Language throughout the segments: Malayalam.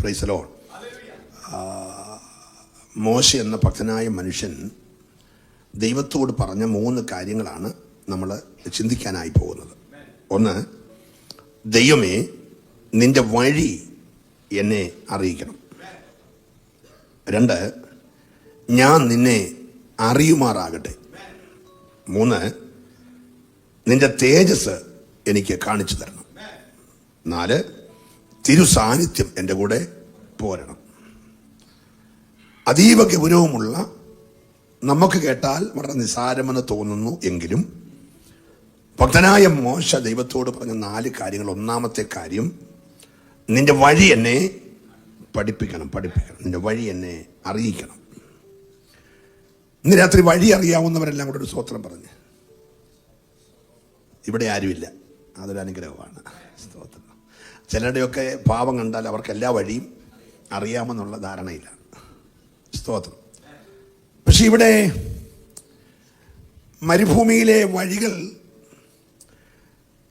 Price the Lord. മോശ എന്ന ഭക്തനായ മനുഷ്യൻ ദൈവത്തോട് പറഞ്ഞ 3 കാര്യങ്ങളാണ് നമ്മൾ ചിന്തിക്കാനായി പോകുന്നത്. ഒന്ന്, ദൈവമേ നിന്റെ വഴി എന്നെ അറിയിക്കണം. 2, ഞാൻ നിന്നെ അറിയുമാറാകട്ടെ. 3, നിന്റെ തേജസ് എനിക്ക് കാണിച്ചു തരണം. 4, തിരു സാന്നിധ്യം എൻ്റെ കൂടെ പോരണം. അതീവ ഗൗരവമുള്ള, നമുക്ക് കേട്ടാൽ വളരെ നിസ്സാരമെന്ന് തോന്നുന്നു എങ്കിലും ഭക്തനായ മോശ ദൈവത്തോട് പറഞ്ഞ 4 കാര്യങ്ങൾ. ഒന്നാമത്തെ കാര്യം, നിന്റെ വഴി എന്നെ പഠിപ്പിക്കണം. നിന്റെ വഴി എന്നെ അറിയിക്കണം. ഇന്ന് രാത്രി വഴി അറിയാവുന്നവരെല്ലാം കൂടെ ഒരു സ്തോത്രം പറഞ്ഞ്. ഇവിടെ ആരുമില്ല, അതൊരു അനുഗ്രഹമാണ്. സ്തോത്രം. ചിലരുടെയൊക്കെ പാവം കണ്ടാൽ അവർക്ക് എല്ലാ വഴിയും അറിയാമെന്നുള്ള ധാരണയിലാണ്. സ്തോത്രം. പക്ഷെ ഇവിടെ മരുഭൂമിയിലെ വഴികൾ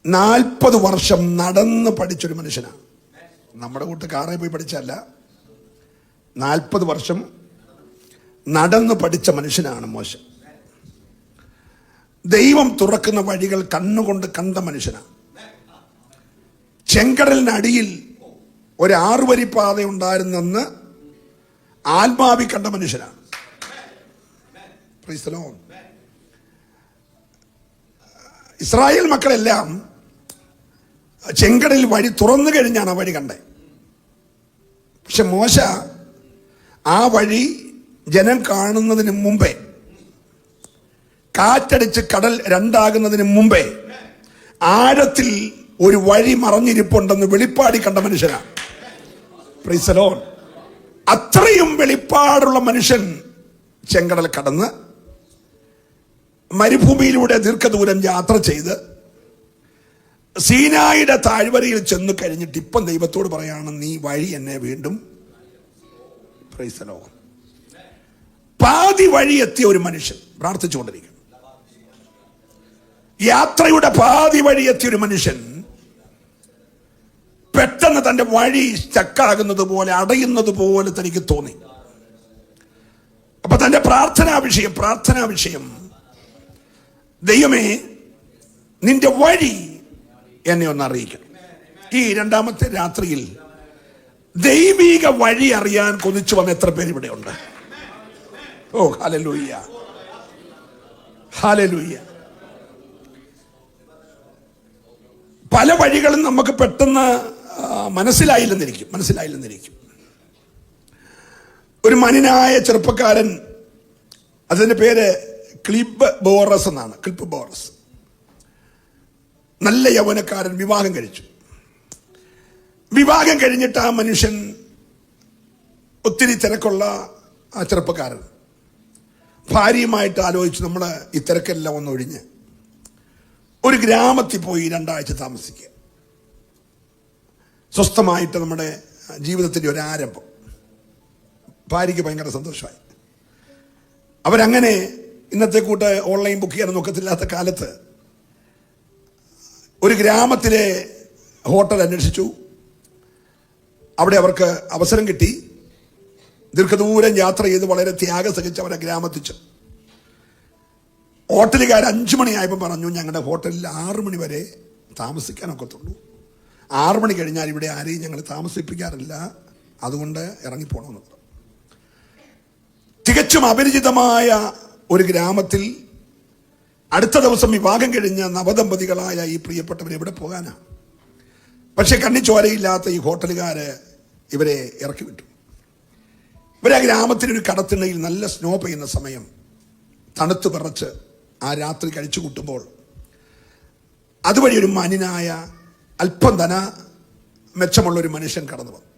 40 വർഷം നടന്ന് പഠിച്ചൊരു മനുഷ്യനാണ്. നമ്മുടെ കൂട്ട് കാറിൽ പോയി പഠിച്ചല്ല, 40 വർഷം നടന്ന് പഠിച്ച മനുഷ്യനാണ് മോശ. ദൈവം തുറക്കുന്ന വഴികൾ കണ്ണുകൊണ്ട് കണ്ട മനുഷ്യനാണ്. ചെങ്കടലിനടിയിൽ ഒരു 6 വരി പാത ഉണ്ടായിരുന്നെന്ന് ആത്മാവി കണ്ട മനുഷ്യനാണ്. Price the Lord. ഇസ്രായേൽ മക്കളെല്ലാം ചെങ്കടലിൽ വഴി തുറന്നു കഴിഞ്ഞാണ് ആ വഴി കണ്ടത്. പക്ഷെ മോശ ആ വഴി ജനം കാണുന്നതിന് മുമ്പേ, കാറ്റടിച്ച് കടൽ 2 മുമ്പേ ആഴത്തിൽ ഒരു വഴി മറഞ്ഞിരിപ്പുണ്ടെന്ന് വെളിപ്പാടി കണ്ട മനുഷ്യനാണ്. Price the Lord. അത്രയും വെളിപ്പാടുള്ള മനുഷ്യൻ ചെങ്കടൽ കടന്ന് മരുഭൂമിയിലൂടെ ദീർഘദൂരം യാത്ര ചെയ്ത് സീനായിയുടെ താഴ്വരയിൽ ചെന്ന് കഴിഞ്ഞിട്ട് ഇപ്പം ദൈവത്തോട് പറയാണ്, നീ വഴി എന്നെ വീണ്ടും. Price the Lord. പാതി വഴി എത്തിയ ഒരു മനുഷ്യൻ പ്രാർത്ഥിച്ചുകൊണ്ടിരിക്കുന്നു. യാത്രയുടെ പാതി വഴി എത്തിയ ഒരു മനുഷ്യൻ പെട്ടെന്ന് തന്റെ വഴി സ്റ്റക്കാകുന്നത് പോലെ, അടയുന്നത് പോലെ തനിക്ക് തോന്നി. അപ്പൊ തന്റെ പ്രാർത്ഥനാ വിഷയം, ദൈവമേ നിന്റെ വഴി എന്നെ ഒന്ന് അറിയിക്കണം. ഈ 2ാമത്തെ രാത്രിയിൽ ദൈവിക വഴി അറിയാൻ കൊതിച്ചു വന്ന എത്ര പേര് ഇവിടെ ഉണ്ട്? ഓ ഹല്ലേലൂയ, ഹല്ലേലൂയ. പല വഴികളും നമുക്ക് പെട്ടെന്ന് മനസ്സിലായില്ലെന്നിരിക്കും. ഒരു മനിനായ ചെറുപ്പക്കാരൻ, അതിന്റെ പേര് ക്ലിബ് ബോറസ് എന്നാണ്. ക്ലിബ് ബോറസ്, നല്ല യൗവനക്കാരൻ, വിവാഹം കഴിച്ചു. വിവാഹം കഴിഞ്ഞിട്ട് ആ മനുഷ്യൻ, ഒത്തിരി തിരക്കുള്ള ആ ചെറുപ്പക്കാരൻ, ഭാര്യയുമായിട്ട് ആലോചിച്ച് നമ്മൾ ഈ തിരക്കെല്ലാം ഒന്നൊഴിഞ്ഞ് ഒരു ഗ്രാമത്തിൽ പോയി 2 ആഴ്ച താമസിക്കുക. സ്വസ്ഥമായിട്ട് നമ്മുടെ ജീവിതത്തിൻ്റെ ഒരു ആരംഭം. ഭാര്യയ്ക്ക് ഭയങ്കര സന്തോഷമായി. അവരങ്ങനെ ഇന്നത്തെ കൂട്ട് ഓൺലൈൻ ബുക്ക് ചെയ്യാൻ നോക്കത്തില്ലാത്ത കാലത്ത് ഒരു ഗ്രാമത്തിലെ ഹോട്ടൽ അന്വേഷിച്ചു. അവിടെ അവർക്ക് അവസരം കിട്ടി. ദീർഘദൂരം യാത്ര ചെയ്ത് വളരെ ത്യാഗം സഹിച്ച് അവരെ ഗ്രാമത്തിച്ചു. ഹോട്ടലുകാർ 5 മണിയായപ്പോൾ പറഞ്ഞു, ഞങ്ങളുടെ ഹോട്ടലിൽ 6 മണി വരെ താമസിക്കാനൊക്കത്തുള്ളൂ. 6 മണി കഴിഞ്ഞാൽ ഇവിടെ ആരെയും ഞങ്ങൾ താമസിപ്പിക്കാറില്ല, അതുകൊണ്ട് ഇറങ്ങിപ്പോണമെന്ന് പറഞ്ഞു. തികച്ചും അപരിചിതമായ ഒരു ഗ്രാമത്തിൽ അടുത്ത ദിവസം വിവാഹം കഴിഞ്ഞ നവദമ്പതികളായ ഈ പ്രിയപ്പെട്ടവർ എവിടെ പോകാനാ? പക്ഷെ കണ്ണിച്ചോരയില്ലാത്ത ഈ ഹോട്ടലുകാര് ഇവരെ ഇറക്കി വിട്ടു. ഇവരെ ഗ്രാമത്തിനൊരു കടത്തിണ്ണയിൽ നല്ല സ്നോ പെയ്യുന്ന സമയം, തണുത്ത് വിറച്ച് ആ രാത്രി കഴിച്ചു കൂട്ടുമ്പോൾ അതുവഴി ഒരു മാന്യനായ, അല്പം ധന മെച്ചമുള്ള ഒരു മനുഷ്യൻ കടന്നു വന്നു.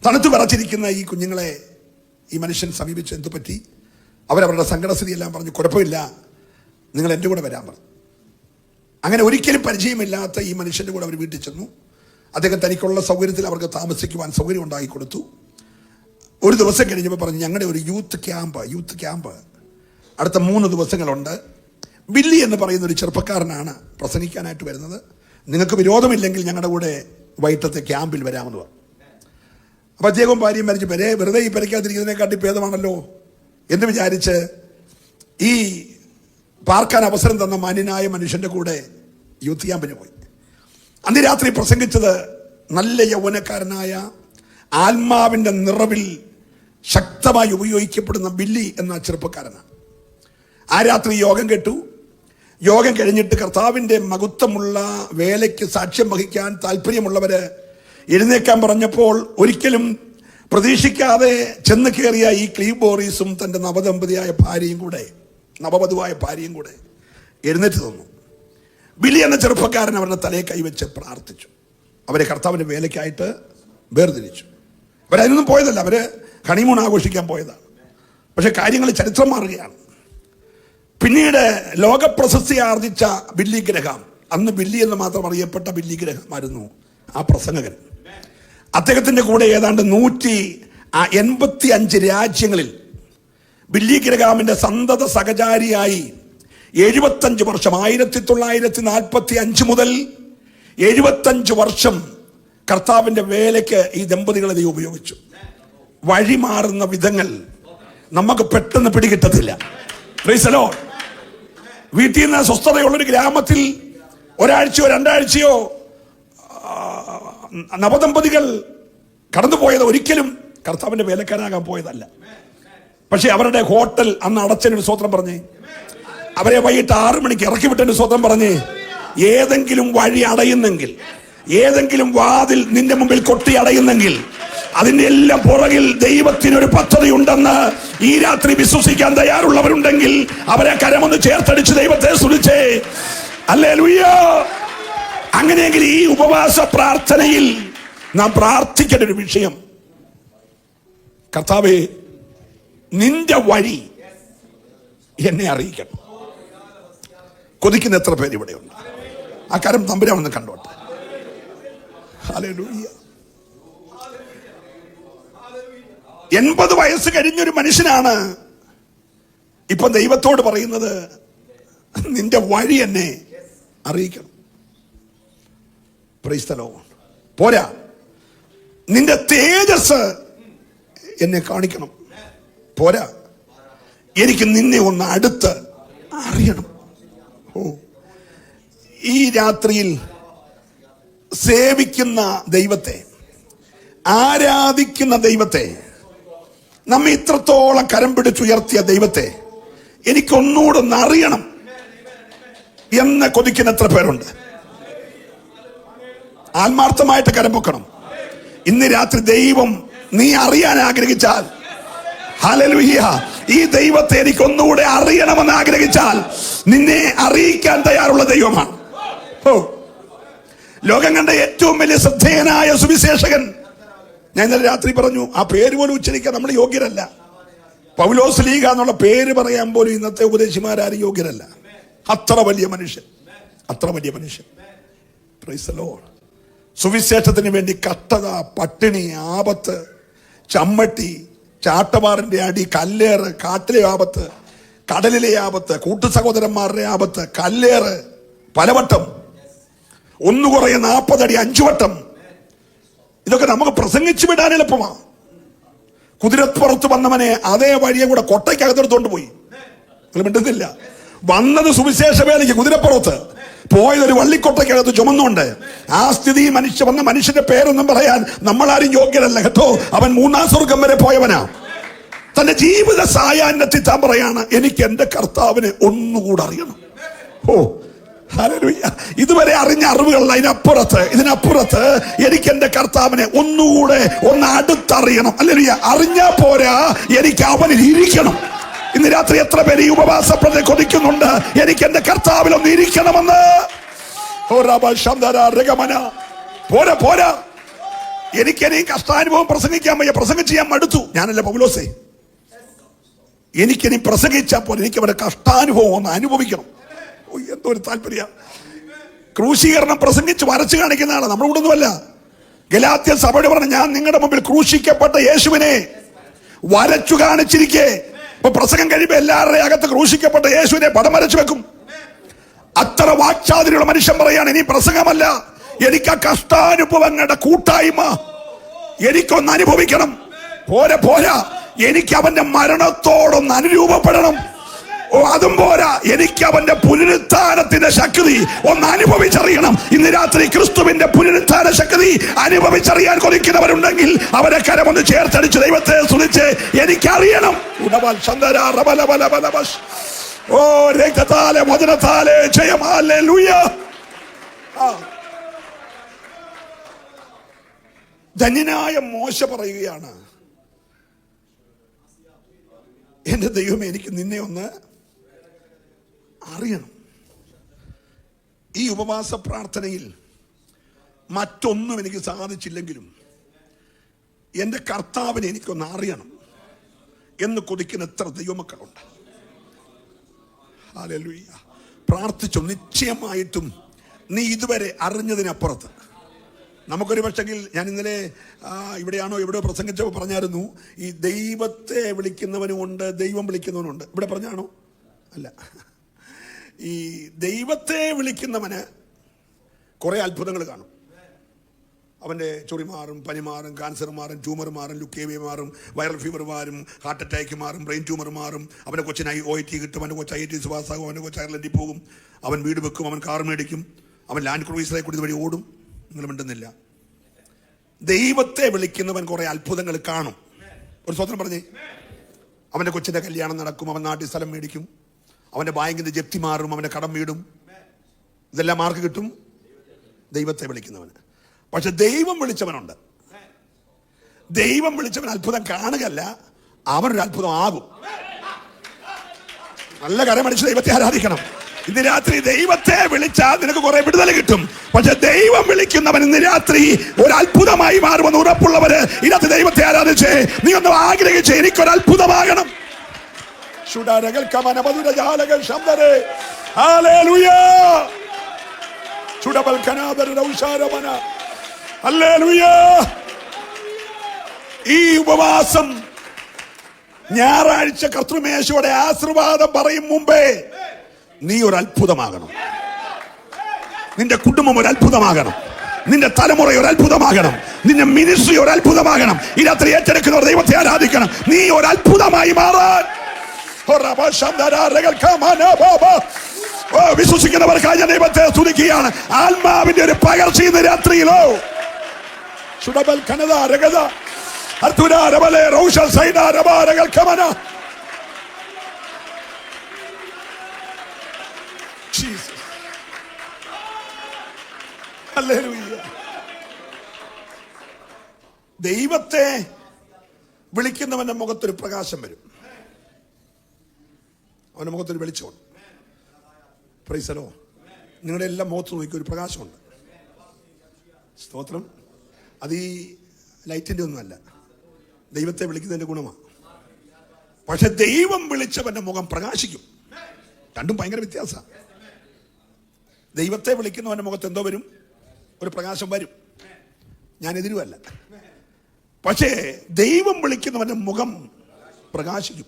തണുത്ത് വിറച്ചിരിക്കുന്ന ഈ കുഞ്ഞുങ്ങളെ ഈ മനുഷ്യൻ സമീപിച്ച്, എന്തു പറ്റി? അവരവരുടെ സങ്കടസ്ഥിതിയെല്ലാം പറഞ്ഞു. കുഴപ്പമില്ല, നിങ്ങൾ എൻ്റെ കൂടെ വരാൻ പറഞ്ഞു. അങ്ങനെ ഒരിക്കലും പരിചയമില്ലാത്ത ഈ മനുഷ്യൻ്റെ കൂടെ അവർ വീട്ടിൽ ചെന്നു. അദ്ദേഹം തനിക്കുള്ള സൗകര്യത്തിൽ അവർക്ക് താമസിക്കുവാൻ സൗകര്യം ഉണ്ടാക്കി കൊടുത്തു. ഒരു ദിവസം കഴിഞ്ഞപ്പോൾ പറഞ്ഞു, ഞങ്ങളുടെ ഒരു യൂത്ത് ക്യാമ്പ് അടുത്ത 3 ദിവസങ്ങളുണ്ട്. ബില്ലി എന്ന് പറയുന്ന ഒരു ചെറുപ്പക്കാരനാണ് പ്രസംഗിക്കാനായിട്ട് വരുന്നത്. നിങ്ങൾക്ക് വിരോധമില്ലെങ്കിൽ ഞങ്ങളുടെ കൂടെ വൈകിട്ടത്തെ ക്യാമ്പിൽ വരാമെന്ന് പറഞ്ഞു. അപ്പൊ അദ്ദേഹവും ഭാര്യയും മരിച്ചു. വെറുതെ ഈ പെരയ്ക്കാതിരിക്കുന്നതിനെക്കാട്ടി ഭേദമാണല്ലോ എന്ന് വിചാരിച്ച് ഈ പാർക്കാൻ അവസരം തന്ന മാന്യനായ മനുഷ്യന്റെ കൂടെ യൂത്ത് ക്യാമ്പിന് പോയി. അന്ന് രാത്രി പ്രസംഗിച്ചത് നല്ല യൗവനക്കാരനായ ആത്മാവിന്റെ നിറവിൽ ശക്തമായി ഉപയോഗിക്കപ്പെടുന്ന ബില്ലി എന്ന ചെറുപ്പക്കാരനാണ്. ആ രാത്രി യോഗം കേട്ടു. യോഗം കഴിഞ്ഞിട്ട് കർത്താവിന്റെ മഹത്വമുള്ള വേലയ്ക്ക് സാക്ഷ്യം വഹിക്കാൻ താല്പര്യമുള്ളവര് എഴുന്നേക്കാൻ പറഞ്ഞപ്പോൾ ഒരിക്കലും പ്രതീക്ഷിക്കാതെ ചെന്ന് കയറിയ ഈ ക്ലീവ് ബോറീസും തന്റെ നവവധുവായ ഭാര്യയും കൂടെ എഴുന്നേറ്റ് തന്നു. ബില്ലി എന്ന ചെറുപ്പക്കാരൻ അവരുടെ തലയെ കൈവച്ച് പ്രാർത്ഥിച്ചു. അവരെ കർത്താവിന്റെ വേലയ്ക്കായിട്ട് വേർതിരിച്ചു. അവരതിനൊന്നും പോയതല്ല, അവര് ഹണിമൂൺ ആഘോഷിക്കാൻ പോയതാണ്. പക്ഷെ കാര്യങ്ങൾ ചരിത്രം മാറുകയാണ്. പിന്നീട് ലോകപ്രശസ്തി ആർജിച്ച ബില്ലി ഗ്രഹാം, അന്ന് ബില്ലി എന്ന് മാത്രം അറിയപ്പെട്ട ബില്ലി ഗ്രഹാം ആയിരുന്നു ആ പ്രസംഗകൻ. അദ്ദേഹത്തിന്റെ കൂടെ ഏതാണ്ട് 185 രാജ്യങ്ങളിൽ ബില്ലി ഗ്രഹാമിന്റെ സന്തത സഹചാരിയായി 75 വർഷം 1945 മുതൽ 75 വർഷം കർത്താവിന്റെ വേലയ്ക്ക് ഈ ദമ്പതികളെ ദൈവം ഉപയോഗിച്ചു. വഴിമാറുന്ന വിധങ്ങൾ നമുക്ക് പെട്ടെന്ന് പിടികിട്ടത്തില്ല. Price the Lord. വീട്ടിൽ നിന്ന് സ്വസ്ഥതയുള്ളൊരു ഗ്രാമത്തിൽ ഒരാഴ്ചയോ 2 ആഴ്ചയോ നവദമ്പതികൾ കടന്നുപോയത് ഒരിക്കലും കർത്താവിന്റെ വേലക്കാരാകാൻ പോയതല്ല. പക്ഷെ അവരുടെ ഹോട്ടൽ അന്ന് അടച്ചതിന് സ്വത്രം പറഞ്ഞേ, അവരെ വൈകിട്ട് 6 മണിക്ക് ഇറക്കി വിട്ടതിന് സ്വത്രം പറഞ്ഞേ, ഏതെങ്കിലും വഴി അടയുന്നെങ്കിൽ, ഏതെങ്കിലും വാതിൽ നിന്റെ മുമ്പിൽ കൊട്ടി അടയുന്നെങ്കിൽ അതിന്റെ എല്ലാം പുറകിൽ ദൈവത്തിനൊരു പദ്ധതി ഉണ്ടെന്ന് ഈ രാത്രി വിശ്വസിക്കാൻ തയ്യാറുള്ളവരുണ്ടെങ്കിൽ അവരെ കരമൊന്ന് ചേർത്തടിച്ച് ദൈവത്തെ സ്തുതിച്ചേ. ഹല്ലേലൂയ. അങ്ങനെയെങ്കിൽ ഈ ഉപവാസ പ്രാർത്ഥനയിൽ നാം പ്രാർത്ഥിക്കേണ്ട ഒരു വിഷയം, കർത്താവേ നിന്റെ വഴി എന്നെ അറിയിക്കണം. കൊതിക്കുന്ന എത്ര പേര് ഇവിടെയുണ്ട്? ആ കാര്യം തമ്പുരാനൊന്ന് കണ്ടോട്ടെ. ഹല്ലേലൂയ. 80 വയസ്സ് കഴിഞ്ഞൊരു മനുഷ്യനാണ് ഇപ്പൊ ദൈവത്തോട് പറയുന്നത്, നിന്റെ വഴി എന്നെ അറിയിക്കണം. Price the Lord. പോരാ, നിന്റെ തേജസ് എന്നെ കാണിക്കണം. പോരാ, എനിക്ക് നിന്നെ ഒന്ന് അടുത്ത് അറിയണം. ഈ രാത്രിയിൽ സേവിക്കുന്ന ദൈവത്തെ, ആരാധിക്കുന്ന ദൈവത്തെ, നമ്മെ ഇത്രത്തോളം കരം പിടിച്ചുയർത്തിയ ദൈവത്തെ എനിക്കൊന്നുകൂടെ ഒന്ന് അറിയണം എന്ന് കൊതിക്കുന്ന എത്ര പേരുണ്ട്? ആത്മാർത്ഥമായിട്ട് കരം പൊക്കണം. ഇന്ന് രാത്രി ദൈവം നീ അറിയാൻ ആഗ്രഹിച്ചാൽ, ഹല്ലേലൂയ, ഈ ദൈവത്തെ എനിക്ക് ഒന്നുകൂടെ അറിയണമെന്ന് ആഗ്രഹിച്ചാൽ നിന്നെ അറിയിക്കാൻ തയ്യാറുള്ള ദൈവമാണ്. ലോകം കണ്ട ഏറ്റവും വലിയ ശ്രദ്ധേയനായ സുവിശേഷകൻ, ഞാൻ ഇന്നലെ രാത്രി പറഞ്ഞു, ആ പേര് പോലും ഉച്ചരിക്കാൻ നമ്മൾ യോഗ്യരല്ല. പൗലോസ് ലീഗ എന്നുള്ള പേര് പറയാൻ പോലും ഇന്നത്തെ ഉപദേശിമാരും യോഗ്യരല്ല. അത്ര വലിയ മനുഷ്യൻ. Price the Lord. സുവിശേഷത്തിന് വേണ്ടി കഷ്ടത, പട്ടിണി, ആപത്ത്, ചമ്മട്ടി, ചാട്ടവാറിന്റെ അടി, കല്ലേറ്, കാട്ടിലെ ആപത്ത്, കടലിലെ ആപത്ത്, കൂട്ടു സഹോദരന്മാരുടെ ആപത്ത്, കല്ലേറ് പലവട്ടം, ഒന്നുകുറയെ 40 അടി 5 വട്ടം. ഇതൊക്കെ നമുക്ക് പ്രസംഗിച്ചു വിടാൻ എളുപ്പമാണ്. കുതിരപ്പുറത്ത് വന്നവനെ അതേ വഴിയെ കൂടെ കൊട്ടയ്ക്കകത്തെടുത്തോണ്ട് പോയി. നിങ്ങൾ മിണ്ടുന്നില്ല. വന്നത് സുവിശേഷ വേലയ്ക്ക് കുതിരപ്പുറത്ത്, പോയതൊരു വള്ളിക്കൊട്ടയ്ക്കകത്ത് ചുമന്നുകൊണ്ട്. ആ സ്ഥിതി വന്ന മനുഷ്യന്റെ പേരൊന്നും പറയാൻ നമ്മളാരും യോഗ്യരല്ല കേട്ടോ. അവൻ 3-ാം സ്വർഗം വരെ പോയവനാ. തന്റെ ജീവിത സായാഹ്നത്തിൽ താൻ പറയാണ്, എനിക്ക് എന്റെ കർത്താവിനെ ഒന്നുകൂടെ അറിയണം. ഹല്ലേലൂയ. ഇതുവരെ അറിഞ്ഞ അറിവുകളല്ല, ഇതിനപ്പുറത്ത് എനിക്ക് എന്റെ കർത്താവിനെ ഒന്നുകൂടെ ഒന്ന് അടുത്തറിയണം. ഹല്ലേലൂയ. അറിഞ്ഞാ പോരാ, എനിക്ക് അവനിൽ ഇരിക്കണം. ഇന്ന് രാത്രി എത്ര പേര് ഈ ഉപവാസപ്രദ കൊതിക്കുന്നുണ്ട്, എനിക്ക് എന്റെ കർത്താവിൽ ഒന്ന് ഇരിക്കണമെന്ന്. പോരാ, എനിക്കെനിയും കഷ്ടാനുഭവം പ്രസംഗിക്കാൻ വയ്യ. പ്രസംഗിച്ച് ഞാൻ മടുത്തു. ഞാനല്ല പൗലോസേ. എനിക്കിനി പ്രസംഗിച്ചാൽ പോലെ എനിക്ക് അവരുടെ കഷ്ടാനുഭവം ഒന്ന് അനുഭവിക്കണം. എന്തോ ഒരു താല്പര്യ. ക്രൂശീകരണം പ്രസംഗിച്ച് വരച്ചു കാണിക്കുന്ന ആളാണ്. നമ്മുടെ കൂടെ ഒന്നുമല്ല. ഗലാത്യ സഭയോട് പറഞ്ഞു, ഞാൻ നിങ്ങളുടെ മുമ്പിൽ ക്രൂശിക്കപ്പെട്ട യേശുവിനെ വരച്ചു കാണിച്ചിരിക്കേ. ഇപ്പൊ പ്രസംഗം കഴിയുമ്പോ എല്ലാവരുടെ അകത്ത് ക്രൂശിക്കപ്പെട്ട യേശുവിനെ പടം വരച്ചു വെക്കും. അത്ര വാക്ചാതിരിയുള്ള മനുഷ്യൻ പറയാണ്, ഇനി പ്രസംഗമല്ല, എനിക്ക് ആ കഷ്ടാനുഭവങ്ങളുടെ കൂട്ടായ്മ, എനിക്കൊന്ന് അനുഭവിക്കണം. പോരാ പോരാ, എനിക്ക് അവന്റെ മരണത്തോടൊന്ന് അനുരൂപപ്പെടണം. അതും പോരാ, എനിക്ക് അവന്റെ പുനരുത്ഥാനത്തിന്റെ ശക്തി ഒന്ന് അനുഭവിച്ചറിയണം. ഇന്ന് രാത്രി ക്രിസ്തുവിന്റെ പുനരുത്ഥാന ശക്തി അനുഭവിച്ചറിയാൻ കൊതിക്കുന്നവരുണ്ടെങ്കിൽ അവരെ കരമൊന്ന് ചേർത്തടിച്ച് ദൈവത്തെ സ്തുതിച്ച് എനിക്കറിയണം. ഓ രക്തത്താലെ വചനത്താലെ ജയം. ഹല്ലേലൂയ. ധന്യനായ മോശ പറയുകയാണ്, എന്റെ ദൈവമേ, എനിക്ക് നിന്നെ ഒന്ന് അറിയണം. ഈ ഉപവാസ പ്രാർത്ഥനയിൽ മറ്റൊന്നും എനിക്ക് സാധിച്ചില്ലെങ്കിലും എൻ്റെ കർത്താവിനെ എനിക്കൊന്ന് അറിയണം എന്ന് കൊതിക്കുന്ന എത്ര ദൈവമക്കളുണ്ട്. ഹല്ലേലൂയ. പ്രാർത്ഥിച്ചു. നിശ്ചയമായിട്ടും നീ ഇതുവരെ അറിഞ്ഞതിനപ്പുറത്ത് നമുക്കൊരു പക്ഷെങ്കിൽ, ഞാൻ ഇന്നലെ ഇവിടെയാണോ എവിടെയോ പ്രസംഗിച്ചപ്പോൾ പറഞ്ഞായിരുന്നു, ഈ ദൈവത്തെ വിളിക്കുന്നവനുമുണ്ട് ദൈവം വിളിക്കുന്നവനുണ്ട്. ഇവിടെ പറഞ്ഞാണോ? അല്ല. ഈ ദൈവത്തെ വിളിക്കുന്നവന് കുറെ അത്ഭുതങ്ങൾ കാണും. അവൻ്റെ ചൊറി മാറും, പനി മാറും, ക്യാൻസർ മാറും, ട്യൂമർ മാറും, ലുക്കേമിയ മാറും, വൈറൽ ഫീവർ മാറും, ഹാർട്ട് അറ്റാക്ക് മാറും, ബ്രെയിൻ ട്യൂമർ മാറും. അവൻ്റെ കൊച്ചിനായി OIT കിട്ടും, അവൻ്റെ കൊച്ച് IIT പാസ്സാകും, അവൻ്റെ കൊച്ച് അയർലൻഡിൽ പോകും, അവൻ വീട് വെക്കും, അവൻ കാർ മേടിക്കും, അവൻ ലാൻഡ് ക്രൂയിസറെ കൂടി വഴി ഓടും. നിങ്ങൾ മിണ്ടുന്നില്ല. ദൈവത്തെ വിളിക്കുന്നവൻ കുറെ അത്ഭുതങ്ങൾ കാണും. ഒരു സ്വതന്ത്രം പറഞ്ഞേ. അവൻ്റെ കൊച്ചിൻ്റെ കല്യാണം നടക്കും, അവൻ നാട്ടിൽ സ്ഥലം മേടിക്കും, അവൻ്റെ ബാങ്കിന്റെ ജപ്തി മാറും, അവൻ്റെ കടം വീടും. ഇതെല്ലാം ആർക്ക് കിട്ടും? ദൈവത്തെ വിളിക്കുന്നവന്. പക്ഷെ ദൈവം വിളിച്ചവനുണ്ട്. ദൈവം വിളിച്ചവൻ അത്ഭുതം കാണുകയല്ല, അവനൊരു അത്ഭുതം ആകും. നല്ല കരമടിച്ച് ദൈവത്തെ ആരാധിക്കണം. ഇന്ന് രാത്രി ദൈവത്തെ വിളിച്ചാൽ നിനക്ക് കുറെ വിടുതൽ കിട്ടും. പക്ഷെ ദൈവം വിളിക്കുന്നവൻ ഇന്ന് രാത്രി ഒരു അത്ഭുതമായി മാറുമെന്ന് ഉറപ്പുള്ളവര് ഇതിനകത്ത് ദൈവത്തെ ആരാധിച്ച് നീ ഒന്ന് ആഗ്രഹിച്ച് എനിക്കൊരു അത്ഭുതമാകണം. ഈ ഉപവാസം ഞായറാഴ്ച കർത്തൃമേശയുടെ ആശീർവാദം പറയും മുമ്പേ നീ ഒരു അത്ഭുതമാകണം. നിന്റെ കുടുംബം ഒരു അത്ഭുതമാകണം. നിന്റെ തലമുറ ഒരു അത്ഭുതമാകണം. നിന്റെ മിനിസ്ട്രി ഒരു അത്ഭുതമാകണം. ഈ രാത്രി ഏറ്റെടുക്കുന്നവർ ദൈവത്തെ ആരാധിക്കണം. നീ ഒരു അത്ഭുതമായി മാറാൻ വിശ്വസിക്കുന്നവർക്കായി ഞാൻ ദൈവത്തെ സ്തുതിക്കുകയാണ്. ആത്മാവിന്റെ ഒരു പകർച്ച ഇന്ന് രാത്രിയിലോ ദൈവത്തെ വിളിക്കുന്നവന്റെ മുഖത്തൊരു പ്രകാശം വരും. അവന്റെ മുഖത്തൊരു വെളിച്ചമുണ്ട്. Price the Lord. നിങ്ങളുടെ എല്ലാം മുഖത്ത് നോക്കി ഒരു പ്രകാശമുണ്ട്. സ്തോത്രം. അത് ഈ ലൈറ്റിന്റെ ഒന്നുമല്ല, ദൈവത്തെ വിളിക്കുന്നതിന്റെ ഗുണമാണ്. പക്ഷെ ദൈവം വിളിച്ചവന്റെ മുഖം പ്രകാശിക്കും. രണ്ടും ഭയങ്കര വ്യത്യാസമാണ്. ദൈവത്തെ വിളിക്കുന്നവന്റെ മുഖത്ത് എന്തോ വരും? ഒരു പ്രകാശം വരും. ഞാൻ എതിരുമല്ല. പക്ഷേ ദൈവം വിളിക്കുന്നവന്റെ മുഖം പ്രകാശിക്കും.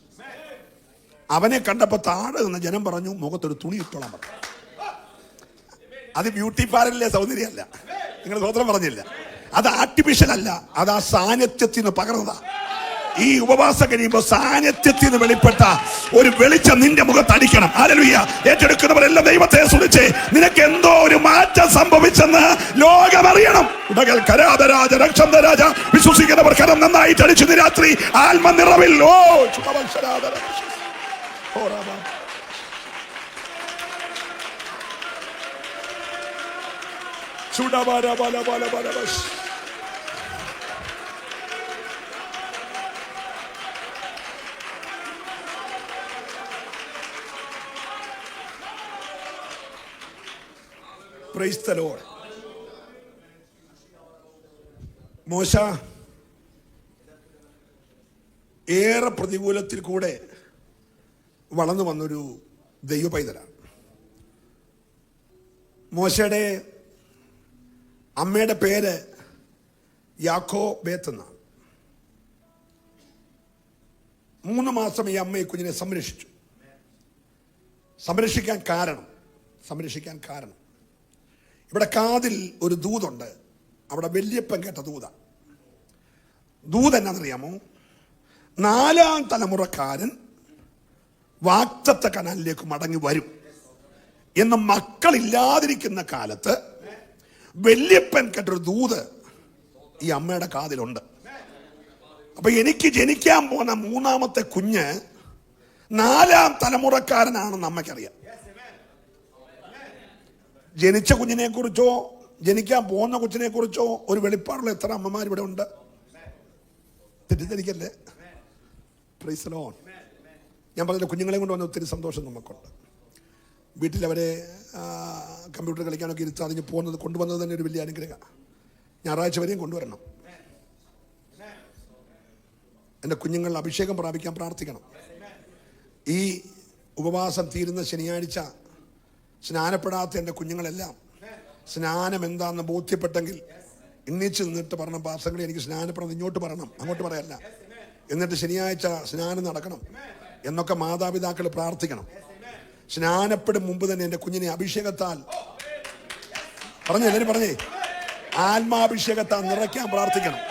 അവനെ കണ്ടപ്പോ താഴെ നിന്ന് ജനം പറഞ്ഞു, മുഖത്തൊരു തുണി ഇട്ടോളാൻ പറഞ്ഞു. അത് ബ്യൂട്ടി പാർലറിലെ സൗന്ദര്യമല്ല. നിങ്ങൾ സ്വതന്ത്രം പറഞ്ഞില്ല. അത് ആർട്ടിഫിഷ്യൽ അല്ല, അത് ആ സാന്നിധ്യത്തിൽ നിന്ന് പകർന്നതാ. ഈ ഉപവാസം കഴിയുമ്പോൾ സാന്നിധ്യത്തിൽ നിന്ന് വെളിപ്പെട്ട ഒരു വെളിച്ചം നിന്റെ മുഖത്ത് അടിക്കണം. ഹല്ലേലൂയ. ഏറ്റെടുക്കുന്നവരെല്ലാം ദൈവത്തെ സ്തുതിച്ച് നിനക്ക് എന്തോ ഒരു മാറ്റം സംഭവിച്ചെന്ന് ലോകം അറിയണം. വിശ്വസിക്കുന്നവർ കരം നന്നായിട്ട് അടിച്ചു രാത്രി ആത്മ നിറവിൽ. Praise the Lord. മോശ ഏറെ പ്രതികൂലത്തിൽ കൂടെ വളർന്നു വന്നൊരു ദൈവ പൈതലാണ്. മോശയുടെ അമ്മയുടെ പേര് യാക്കോബേത്ത് എന്നാണ്. 3 മാസം ഈ അമ്മ ഈ കുഞ്ഞിനെ സംരക്ഷിച്ചു. സംരക്ഷിക്കാൻ കാരണം ഇവിടെ കാതിൽ ഒരു ദൂതുണ്ട്. അവിടെ വല്യപ്പൻ കേട്ട ദൂത. ദൂത് എന്നാണെന്നറിയാമോ? 4ാം തലമുറക്കാരൻ വാഗ്ദത്ത കനാലിലേക്ക് മടങ്ങി വരും എന്ന് മക്കളില്ലാതിരിക്കുന്ന കാലത്ത് വല്യപ്പൻ കേട്ടൊരു ദൂത് ഈ അമ്മയുടെ കാതിലുണ്ട്. അപ്പൊ എനിക്ക് ജനിക്കാൻ പോകുന്ന 3ാമത്തെ കുഞ്ഞ് 4ാം തലമുറക്കാരനാണെന്ന് അമ്മയ്ക്കറിയാം. ജനിച്ച കുഞ്ഞിനെ കുറിച്ചോ ജനിക്കാൻ പോകുന്ന കൊച്ചിനെ കുറിച്ചോ ഒരു വെളിപ്പാടുള്ള എത്ര അമ്മമാർ ഇവിടെ ഉണ്ട്? തെറ്റിദ്ധരിക്കല്ലേ? Praise the Lord. ഞാൻ പറഞ്ഞ കുഞ്ഞുങ്ങളെ കൊണ്ട് വന്ന ഒത്തിരി സന്തോഷം നമുക്കുണ്ട്. വീട്ടിൽ അവരെ കമ്പ്യൂട്ടർ കളിക്കാനൊക്കെ ഇരുത്താതിഞ്ഞ് പോകുന്നത് കൊണ്ടുവന്നത് തന്നെ ഒരു വലിയ അനുഗ്രഹം. ഞായറാഴ്ച വരെയും കൊണ്ടുവരണം. എൻ്റെ കുഞ്ഞുങ്ങൾ അഭിഷേകം പ്രാപിക്കാൻ പ്രാർത്ഥിക്കണം. ഈ ഉപവാസം തീരുന്ന ശനിയാഴ്ച സ്നാനപ്പെടാത്ത എൻ്റെ കുഞ്ഞുങ്ങളെല്ലാം സ്നാനം എന്താണെന്ന് ബോധ്യപ്പെട്ടെങ്കിൽ എണ്ണീച്ച് നിന്നിട്ട് പറയണം, പാസ്റ്ററെ എനിക്ക് സ്നാനപ്പെടണം, ഇങ്ങോട്ട് പറയണം, അങ്ങോട്ട് പറയല്ല. എന്നിട്ട് ശനിയാഴ്ച സ്നാനം നടക്കണം എന്നൊക്കെ മാതാപിതാക്കൾ പ്രാർത്ഥിക്കണം. സ്നാനപ്പെടും മുമ്പ് തന്നെ എൻ്റെ കുഞ്ഞിനെ അഭിഷേകത്താൽ പറഞ്ഞേ, എല്ലാവരും പറഞ്ഞേ, ആത്മാഭിഷേകത്താൽ നിറയ്ക്കാൻ പ്രാർത്ഥിക്കണം.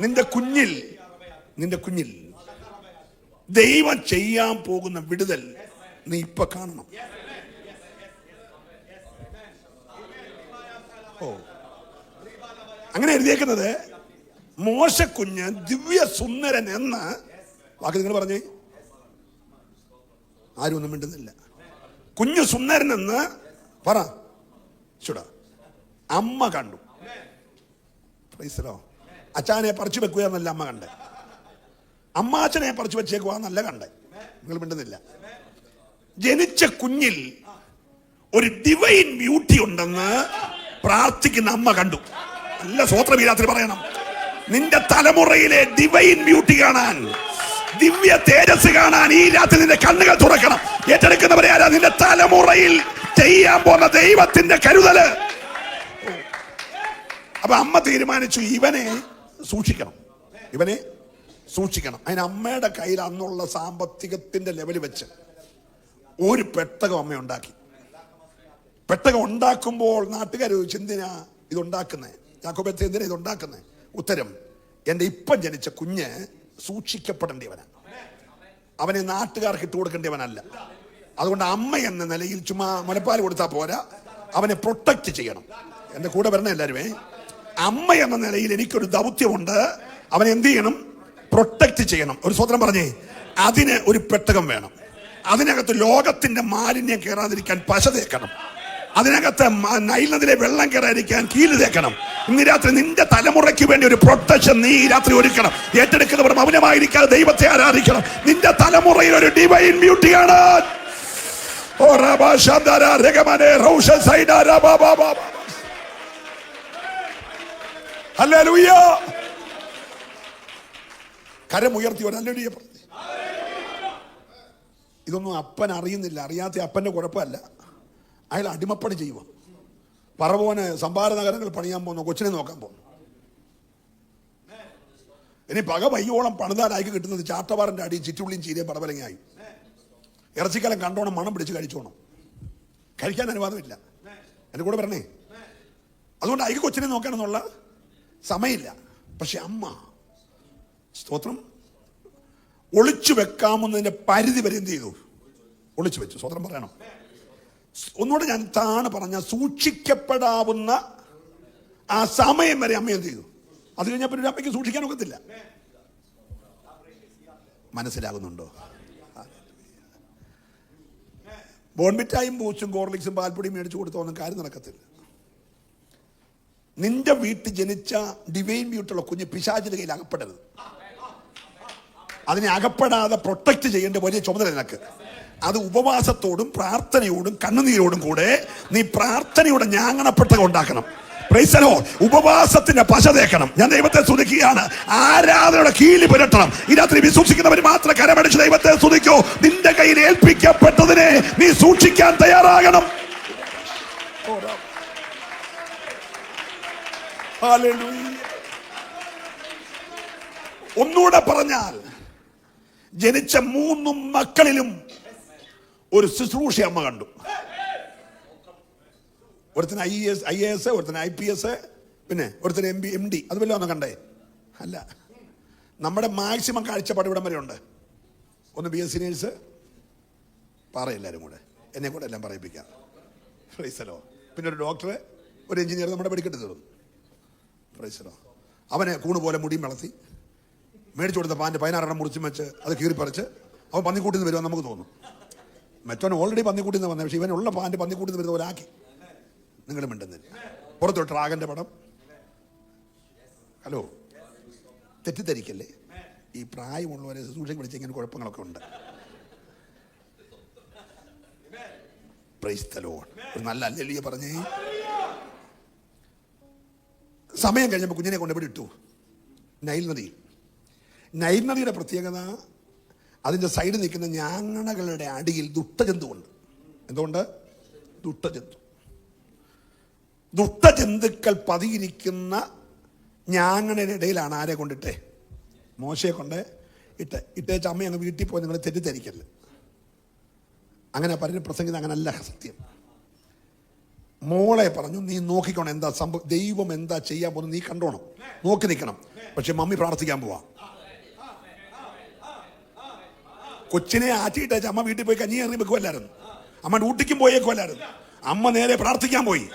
നിന്റെ കുഞ്ഞിൽ ദൈവം ചെയ്യാൻ പോകുന്ന വിടുതൽ നീ ഇപ്പൊ കാണണം. അങ്ങനെ എഴുതിയേക്കുന്നത് മോശക്കുഞ്ഞ് ദിവ്യ സുന്ദരൻ എന്ന് വാക്ക് നിങ്ങൾ പറഞ്ഞേ. ആരും ഒന്നും മിണ്ടുന്നില്ല. കുഞ്ഞു സുന്ദരൻ എന്ന് പറ. ചുടാ അമ്മ കണ്ടു. അച്ഛനെ പറിച്ചു വെക്കുക എന്നല്ല അമ്മ കണ്ടേ, അമ്മാച്ചനെ പറിച്ചു വെച്ചേക്കുക എന്നല്ല കണ്ടേ. നിങ്ങൾ മിണ്ടുന്നില്ല. ജനിച്ച കുഞ്ഞിൽ ഒരു ഡിവൈൻ ബ്യൂട്ടി ഉണ്ടെന്ന് പ്രാർത്ഥിക്കുന്ന അമ്മ കണ്ടു. നല്ല സ്വോത്രം ഈ രാത്രി പറയണം. നിന്റെ തലമുറയിലെ ഡിവൈൻ ബ്യൂട്ടി കാണാൻ, ദിവ്യ തേജസ് കാണാൻ ഈ രാത്രി നിന്റെ കണ്ണുകൾ തുറക്കണം. ഏറ്റെടുക്കുന്നവരെ ആരാ? നിന്റെ തലമുറയിൽ ചെയ്യാൻ പോകുന്ന ദൈവത്തിന്റെ കരുതല്. അപ്പൊ അമ്മ തീരുമാനിച്ചു ഇവനെ സൂക്ഷിക്കണം. അതിന് അമ്മയുടെ കയ്യിൽ അന്നുള്ള സാമ്പത്തികത്തിന്റെ ലെവല് വെച്ച് ഒരു പെട്ടകം അമ്മ ഉണ്ടാക്കി. പെട്ടകം ഉണ്ടാക്കുമ്പോൾ നാട്ടുകാർ എന്തിനാ ഇതുണ്ടാക്കുന്നേ? യാക്കോബത്തെ എന്തിനാ ഇതുണ്ടാക്കുന്നേ? ഉത്തരം, എന്റെ ഇപ്പം ജനിച്ച കുഞ്ഞ് സൂക്ഷിക്കപ്പെടേണ്ടവനാണ്. അവനെ നാട്ടുകാർക്ക് ഇട്ട് കൊടുക്കേണ്ടവനല്ല. അതുകൊണ്ട് അമ്മ എന്ന നിലയിൽ ചുമ്മാ മുലപ്പാൽ കൊടുത്താൽ പോരാ, അവനെ പ്രൊട്ടക്ട് ചെയ്യണം. എന്റെ കൂടെ വരണ എല്ലാവരുമേ. അമ്മ എന്ന നിലയിൽ എനിക്കൊരു ദൗത്യമുണ്ട്. അവൻ എന്ത് ചെയ്യണം? പ്രൊട്ടക്ട് ചെയ്യണം. ഒരു സ്വതന്ത്രം പറഞ്ഞേ. അതിന് ഒരു പെട്ടകം വേണം. അതിനകത്ത് ലോകത്തിന്റെ മാലിന്യം കയറാതിരിക്കാൻ പശ തേക്കണം. അതിനകത്ത് നൈൽ നദിയിലെ വെള്ളം കയറാതിരിക്കാൻ കീല് തേക്കണം. ഇന്ന് രാത്രി നിന്റെ തലമുറയ്ക്ക് വേണ്ടി ഒരു പ്രൊട്ടക്ഷൻ നീ ഈ രാത്രി ഒരുക്കണം. ഏറ്റെടുക്കുന്നവർ മൗനമായിരിക്കാതെ ദൈവത്തെ ആരാധിക്കണം. നിന്റെ തലമുറയിൽ ഒരു ഡിവൈൻ ബ്യൂട്ടി ആണ്. ഹല്ലേലൂയ. കരമുയർത്തി ഒരു ഹല്ലേലൂയ പറഞ്ഞു. ഇതൊന്നും അപ്പൻ അറിയുന്നില്ല. അറിയാത്ത അപ്പന്റെ കുഴപ്പമല്ല, അയാൾ അടിമപ്പണി ചെയ്യുക. പറവോന് സംഭാര നഗരങ്ങൾ പണിയാൻ പോകുന്നു, കൊച്ചിനെ നോക്കാൻ പോകുന്നു. ഇനി പക വയ്യോളം പണിതാലായിക്ക് കിട്ടുന്നത് ചാട്ടവാറിന്റെ അടി ചുറ്റുള്ളിയും ചീരയും പടവലങ്ങയായി. ഇറച്ചിക്കലം കണ്ടോണം, മണം പിടിച്ച് കഴിച്ചോണം. കഴിക്കാൻ അനുവാദമില്ല. എൻ്റെ കൂടെ പറഞ്ഞേ. അതുകൊണ്ട് അയക്ക് കൊച്ചിനെ നോക്കാനെന്നുള്ള സമയമില്ല. പക്ഷെ അമ്മ സ്തോത്രം ഒളിച്ചു വെക്കാമെന്നതിന്റെ പരിധി വരെ എന്ത് ചെയ്തു? ഒളിച്ചു വെച്ചു. സ്തോത്രം പറയണം. ഒന്നുകൂടെ ഞാൻ പറഞ്ഞ സൂക്ഷിക്കപ്പെടാവുന്ന ആ സമയം വരെ അമ്മ എന്ത് ചെയ്തു? അത് കഴിഞ്ഞപ്പോൾ ഒരു അമ്മയ്ക്ക് സൂക്ഷിക്കാൻ ഒക്കത്തില്ല. മനസ്സിലാകുന്നുണ്ടോ? ബോൺമിറ്റായും ബൂച്ചും കോർലിക്സും പാൽപ്പൊടിയും മേടിച്ചു കൊടുത്തൊന്നും കാര്യം നടക്കത്തില്ല. നിന്റെ വീട്ടിൽ ജനിച്ച ഡിവൈൻ ബ്യൂട്ടിയുള്ള കുഞ്ഞ് പിശാചിന്റെ കയ്യിൽ അകപ്പെടരുത്. അതിനെ അകപ്പെടാതെ പ്രൊട്ടക്ട് ചെയ്യേണ്ട വലിയ ചുമതല നിനക്ക്. അത് ഉപവാസത്തോടും പ്രാർത്ഥനയോടും കണ്ണുനീരോടും കൂടെ നീ പ്രാർത്ഥനയുടെ ഞാങ്ങണപ്പെട്ട ഉണ്ടാക്കണം. Price the Lord. ഉപവാസത്തിന്റെ പശ തേക്കണം. ഞാൻ ദൈവത്തെ സ്തുതിക്കുകയാണ്. ആരാധനയുടെ കീഴ് പുരട്ടണം. ഈ രാത്രി വിശ്വസിക്കുന്നവർ മാത്രം കരമടിച്ച് ദൈവത്തെ സ്തുതിക്കൂ. നിന്റെ കയ്യിൽ ഏൽപ്പിക്കപ്പെട്ടതിനെ നീ സൂക്ഷിക്കാൻ തയ്യാറാകണം. ഒന്നുകൂടെ പറഞ്ഞാൽ, ജനിച്ച 3 മക്കളിലും ഒരു ശുശ്രൂഷ അമ്മ കണ്ടു. ഒരുത്തിന് IAS, ഒരുത്തിന് IPS, പിന്നെ ഒരുത്തർ MD അത് വല്ലതും ഒന്ന് കണ്ടേ? അല്ല. നമ്മുടെ മാക്സിമം കാഴ്ചപ്പാട് ഇവിടം വരെ ഉണ്ട്. ഒന്ന് BSc നേഴ്സ്, പറയെല്ലാവരും കൂടെ എന്നെ കൂടെ എല്ലാം പറയിപ്പിക്കാം. പ്രൈസലോ. പിന്നെ ഒരു ഡോക്ടർ, ഒരു എഞ്ചിനീയർ നമ്മുടെ വെടിക്കെട്ട് തീർന്നു. പ്രൈസലോ. അവനെ കൂണ് പോലെ മുടിയും വളർത്തി മേടിച്ചു കൊടുത്ത പാൻ്റെ 16 മുറിച്ചും വെച്ച് അത് കീറിപ്പറിച്ച് അവൻ പന്നിക്കൂട്ടിൽ നിന്ന് വരുവാൻ നമുക്ക് തോന്നും. മറ്റവൻ ഓൾറെഡി പന്നിക്കൂട്ടിൽ നിന്ന് വന്നത്, പക്ഷേ ഇവനുള്ള പാൻ്റെ പന്നിക്കൂട്ടിൽ നിന്ന് വരുന്ന പോലെ ആക്കി. നിങ്ങൾ മിണ്ടുന്നില്ല. പുറത്തോട്ട് ഡ്രാഗന്റെ പടം. ഹലോ, തെറ്റിദ്ധരിക്കല്ലേ? ഈ പ്രായമുള്ളവരെ സൂക്ഷിച്ച് വിളിച്ച് ഇങ്ങനെ കുഴപ്പങ്ങളൊക്കെ ഉണ്ട്. Price the Lord. ഒരു നല്ല ഹല്ലേലൂയ പറഞ്ഞേ. സമയം കഴിഞ്ഞപ്പോൾ കുഞ്ഞിനെ കൊണ്ട് എവിടെ ഇട്ടു? നൈൽ നദിയിൽ. നൈൽ നദിയുടെ പ്രത്യേകത, അതിൻ്റെ സൈഡിൽ നിൽക്കുന്ന ഞാങ്ങണകളുടെ അടിയിൽ ദുഷ്ടജന്തുവുണ്ട്. എന്തുകൊണ്ട്? ദുഷ്ടജന്തുക്കൾ പതിയിരിക്കുന്ന ഞാങ്ങണയുടെ ഇടയിലാണ് ആരെ കൊണ്ടിട്ടേ? മോശയെ കൊണ്ട് ഇട്ടേച്ച അമ്മ അങ്ങ് വീട്ടിൽ പോയി നിങ്ങൾ തെറ്റിദ്ധരിക്കല്ലേ. അങ്ങനെ പലരും പ്രസംഗിക്കുന്നത് അങ്ങനല്ല സത്യം. മോളെ പറഞ്ഞു, നീ നോക്കിക്കോണം എന്താ സംഭവം, ദൈവം എന്താ ചെയ്യാൻ പോകുന്നത് നീ കണ്ടോണം, നോക്കി നിൽക്കണം. പക്ഷെ മമ്മി പ്രാർത്ഥിക്കാൻ പോവാ. കൊച്ചിനെ ആറ്റിയിട്ടേച്ച് അമ്മ വീട്ടിൽ പോയി കഞ്ഞി എറി വെക്കുമല്ലായിരുന്നു, അമ്മ ഡ്യൂട്ടിക്കും പോയേക്കുമല്ലായിരുന്നു. അമ്മ നേരെ പ്രാർത്ഥിക്കാൻ പോയി.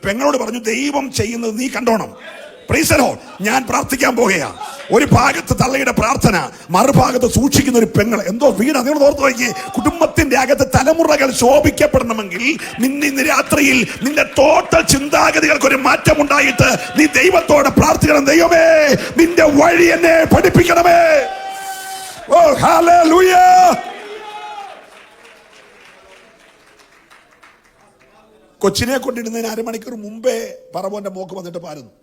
പെങ്ങളോട് പറഞ്ഞു, ദൈവം ചെയ്യുന്നത് നീ കണ്ടോണം. Price the Lord. ഞാൻ പ്രാർത്ഥിക്കാൻ പോകുകയാ. ഒരു ഭാഗത്ത് തള്ളയുടെ പ്രാർത്ഥന, മറുഭാഗത്ത് സൂക്ഷിക്കുന്ന ഒരു പെങ്ങൾ. എന്തോ വീട് നിങ്ങൾ ഓർത്ത് നോക്കി. കുടുംബത്തിന്റെ അകത്ത് തലമുറകൾ ശോഭിക്കപ്പെടണമെങ്കിൽ ഇന്ന് രാത്രിയിൽ നിന്റെ ടോട്ടൽ ചിന്താഗതികൾക്ക് ഒരു മാറ്റം ഉണ്ടായിട്ട് നീ ദൈവത്തോടെ പ്രാർത്ഥിക്കണം. ദൈവമേ, നിന്റെ വഴി എന്നെ പഠിപ്പിക്കണമേ. ഓ ഹല്ലേലൂയ. കൊച്ചിനെ കൊണ്ടിടുന്നതിന് 1/2 മണിക്കൂർ മുമ്പേ പറവോന്റെ മോക്ക് വന്നിട്ട് പാരുന്നു.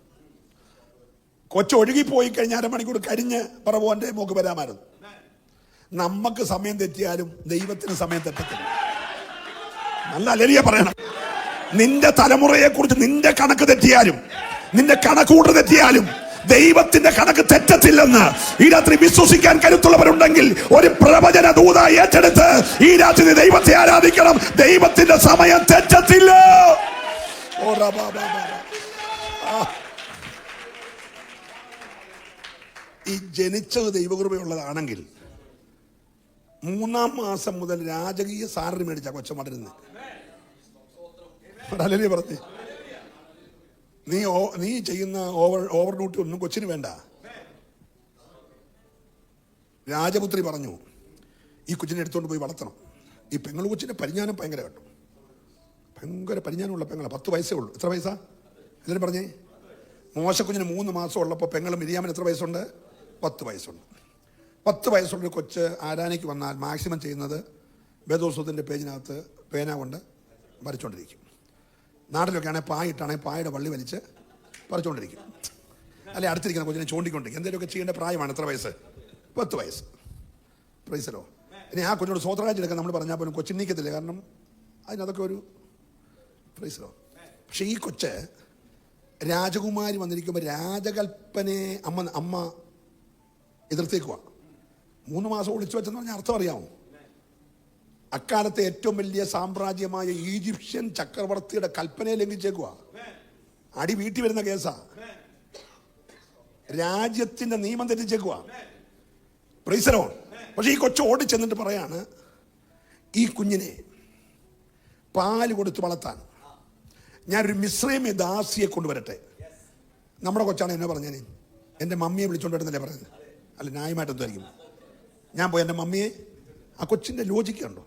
കൊച്ചു ഒഴുകിപ്പോയി കഴിഞ്ഞ 1/2 മണിക്കൂർ കരിഞ്ഞ് പറവോന്റെ മോക്ക് വരാമായിരുന്നു. നമുക്ക് സമയം തെറ്റിയാലും ദൈവത്തിന് സമയം തെറ്റത്തില്ല. നല്ല ഹല്ലേലൂയ പറയണം. നിന്റെ തലമുറയെ കുറിച്ച് നിന്റെ കണക്ക് തെറ്റിയാലും, നിന്റെ കണക്കൂട്ട് തെറ്റിയാലും ദൈവത്തിന്റെ കണക്ക് തെറ്റത്തില്ലെന്ന് ഈ രാത്രി വിശ്വസിക്കാൻ കരുത്തുള്ളവരുണ്ടെങ്കിൽ ഒരു പ്രവചന ദൂത ഏറ്റെടുത്ത് ഈ രാത്രി ദൈവത്തെ ആരാധിക്കണം. ദൈവത്തിന്റെ സമയം തെറ്റത്തില്ല. ഈ ജനിച്ചത് ദൈവകൃപയുള്ളതാണെങ്കിൽ 3-ാം മാസം മുതൽ രാജകീയ സാലറി മേടിച്ച കൊച്ചമടരുന്ന് പറഞ്ഞു. നീ ചെയ്യുന്ന ഓവർ ഡ്യൂട്ടി ഒന്നും കൊച്ചിന് വേണ്ട. രാജപുത്രി പറഞ്ഞു, ഈ കൊച്ചിനെ എടുത്തുകൊണ്ട് പോയി വളർത്തണം. ഈ പെങ്ങൾ കൊച്ചിന്റെ പരിജ്ഞാനം ഭയങ്കര കേട്ടോ, ഭയങ്കര പരിജ്ഞാനമുള്ള പെങ്ങള. 10 വയസ്സേ ഉള്ളൂ. എത്ര വയസ്സാ എല്ലാവരും പറഞ്ഞേ? മോശക്കുഞ്ഞിന് 3 മാസം ഉള്ളപ്പോൾ പെങ്ങൾ മിരിയാമിന് എത്ര വയസ്സുണ്ട്? 10 വയസ്സുണ്ട്. 10 വയസ്സുള്ളൊരു കൊച്ച് ആരാധനയ്ക്ക് വന്നാൽ മാക്സിമം ചെയ്യുന്നത് വേദോത്സവത്തിൻ്റെ പേജിനകത്ത് പേന കൊണ്ട് വരച്ചുകൊണ്ടിരിക്കും. നാട്ടിലൊക്കെ ആണെങ്കിൽ പായിട്ടാണെങ്കിൽ പായുടെ വള്ളി വലിച്ച് പറിച്ചുകൊണ്ടിരിക്കും. അല്ലെ അടുത്തിരിക്കുന്ന കൊച്ചിനെ ചൂണ്ടിക്കൊണ്ടിരിക്കും. എന്തെങ്കിലുമൊക്കെ ചെയ്യേണ്ട പ്രായമാണ്. എത്ര വയസ്സ്? 10 വയസ്സ്. പ്രൈസലോ. ഇനി ആ കൊച്ചിനോട് സ്വോത്രരാജ്യം എടുക്കാൻ നമ്മൾ പറഞ്ഞാൽ പോലും കൊച്ചിന് നീക്കത്തില്ല. കാരണം അതിനതൊക്കെ ഒരു പ്രൈസലോ. പക്ഷെ ഈ കൊച്ച് രാജകുമാരി വന്നിരിക്കുമ്പോൾ രാജകൽപ്പനയെ അമ്മ എതിർത്തേക്കുക. 3 മാസം ഒളിച്ചു വെച്ചെന്ന് പറഞ്ഞാൽ അർത്ഥം അറിയാമോ? അക്കാലത്തെ ഏറ്റവും വലിയ സാമ്രാജ്യമായ ഈജിപ്ഷ്യൻ ചക്രവർത്തിയുടെ കൽപ്പനയെ ലംഘിച്ചേക്കുക. അടി വീട്ടിൽ വരുന്ന കേസാ. രാജ്യത്തിന്റെ നിയമം തെറ്റിച്ചേക്കുക. Price the Lord. പക്ഷെ ഈ കൊച്ചു ഓടി ചെന്നിട്ട് പറയാണ്, ഈ കുഞ്ഞിനെ പാല് കൊടുത്ത് വളർത്താൻ ഞാനൊരു മിസ്രൈമ്യ ദാസിയെ കൊണ്ടുവരട്ടെ. നമ്മുടെ കൊച്ചാണ് എന്നെ പറഞ്ഞേനെ, എൻ്റെ മമ്മിയെ വിളിച്ചോണ്ട് വരുന്നല്ലേ പറയുന്നത്. അല്ല, ന്യായമായിട്ട് എന്തായിരിക്കും? ഞാൻ പോയി എൻ്റെ മമ്മിയെ, ആ കൊച്ചിൻ്റെ ലോജിക്ക് കണ്ടോ?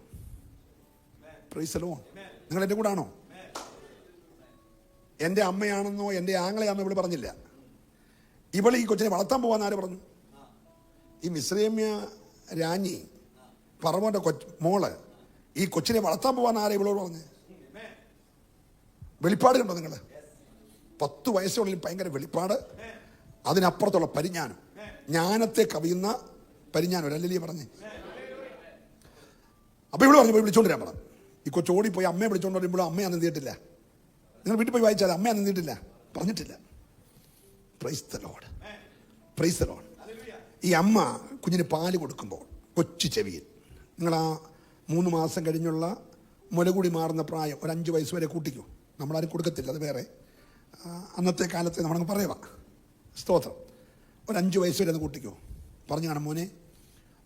Price the Lord. നിങ്ങൾ എൻ്റെ കൂടെ ആണോ? എൻ്റെ അമ്മയാണെന്നോ എൻ്റെ ആങ്ങളെയാണെന്നോ ഇവള് പറഞ്ഞില്ല. ഇവൾ ഈ കൊച്ചിനെ വളർത്താൻ പോവാന്ന് ആര് പറഞ്ഞു? ഈ മിസ്രൈമ്യ രാജ്ഞി പറവോന്റെ മോള് ഈ കൊച്ചിനെ വളർത്താൻ പോവാന്ന് ആരെ ഇവളോട് പറഞ്ഞു? വെളിപ്പാട് കണ്ടോ നിങ്ങൾ? 10 വയസ്സുള്ളിൽ ഭയങ്കര വെളിപ്പാട്, അതിനപ്പുറത്തുള്ള പരിജ്ഞാനം, ജ്ഞാനത്തെ കവിയുന്ന പരിജ്ഞാനം. ഒരല്ലേ പറഞ്ഞേ? അപ്പൊ ഇവിടെ പറഞ്ഞു, പോയി വിളിച്ചോണ്ട് വരാൻ പറഞ്ഞു. ഈ കൊച്ചോടിപ്പോയി അമ്മയെ വിളിച്ചോണ്ട് വരുമ്പോൾ അമ്മയെ നീട്ടില്ല. നിങ്ങൾ വീട്ടിൽ പോയി വായിച്ചാൽ അമ്മയെ നീട്ടില്ല, പറഞ്ഞിട്ടില്ല. Price the Lord. Praise the Lord. ഈ അമ്മ കുഞ്ഞിന് പാല് കൊടുക്കുമ്പോൾ കൊച്ചു ചെവിയിൽ, നിങ്ങൾ ആ 3 മാസം കഴിഞ്ഞുള്ള മുലകൂടി മാറുന്ന പ്രായം ഒരു 5 വയസ്സ് വരെ കൂട്ടിക്കോ. നമ്മളാരും കൊടുക്കത്തില്ല, അത് വേറെ. അന്നത്തെ കാലത്തെ നമ്മളങ്ങ് പറയുക. സ്തോത്രം. ഒരു 5 വയസ്സ് വരെ കൂട്ടിക്കോ. പറഞ്ഞു കാണാം, മോനെ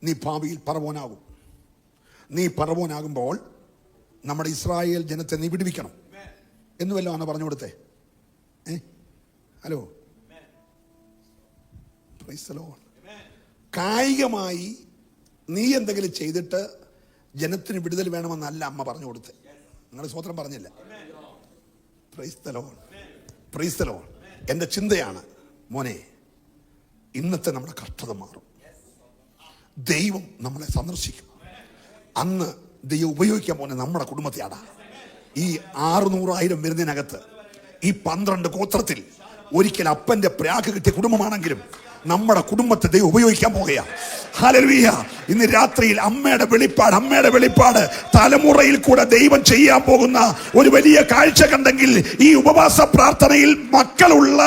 നീ ഭാവിയിൽ പറവോനാകും. നീ പറവോനാകുമ്പോൾ നമ്മുടെ ഇസ്രായേൽ ജനത്തെ നീ വിടുവിക്കണം എന്നുവല്ലോ ആണ് പറഞ്ഞു കൊടുത്തേ. ഹലോ, കായികമായി നീ എന്തെങ്കിലും ചെയ്തിട്ട് ജനത്തിന് വിടുതൽ വേണമെന്നല്ല അമ്മ പറഞ്ഞു കൊടുത്തേ. നിങ്ങൾ സ്വത്രം പറഞ്ഞില്ല. Price the Lord. എൻ്റെ ചിന്തയാണ്, മോനെ ഇന്നത്തെ നമ്മുടെ കഷ്ടത മാറും. ദൈവം നമ്മളെ സന്ദർശിക്കും. അന്ന് ദൈവം ഉപയോഗിക്കാൻ പോകുന്ന നമ്മുടെ കുടുംബത്തെയാടാ. ഈ 600,000 വരുന്നതിനകത്ത് ഈ 12 ഗോത്രത്തിൽ ഒരിക്കൽ അപ്പന്റെ പ്രാക്ക് കിട്ടിയ കുടുംബമാണെങ്കിലും നമ്മുടെ കുടുംബത്തെ ദൈവം ഉപയോഗിക്കാൻ പോകുകയാണ്. ഹല്ലേലൂയ. ഇന്ന് രാത്രിയിൽ അമ്മയുടെ വെളിപ്പാട് തലമുറയിൽ കൂടെ ദൈവം ചെയ്യാൻ പോകുന്ന ഒരു വലിയ കാഴ്ച കണ്ടെങ്കിൽ ഈ ഉപവാസ പ്രാർത്ഥനയിൽ മക്കളുള്ള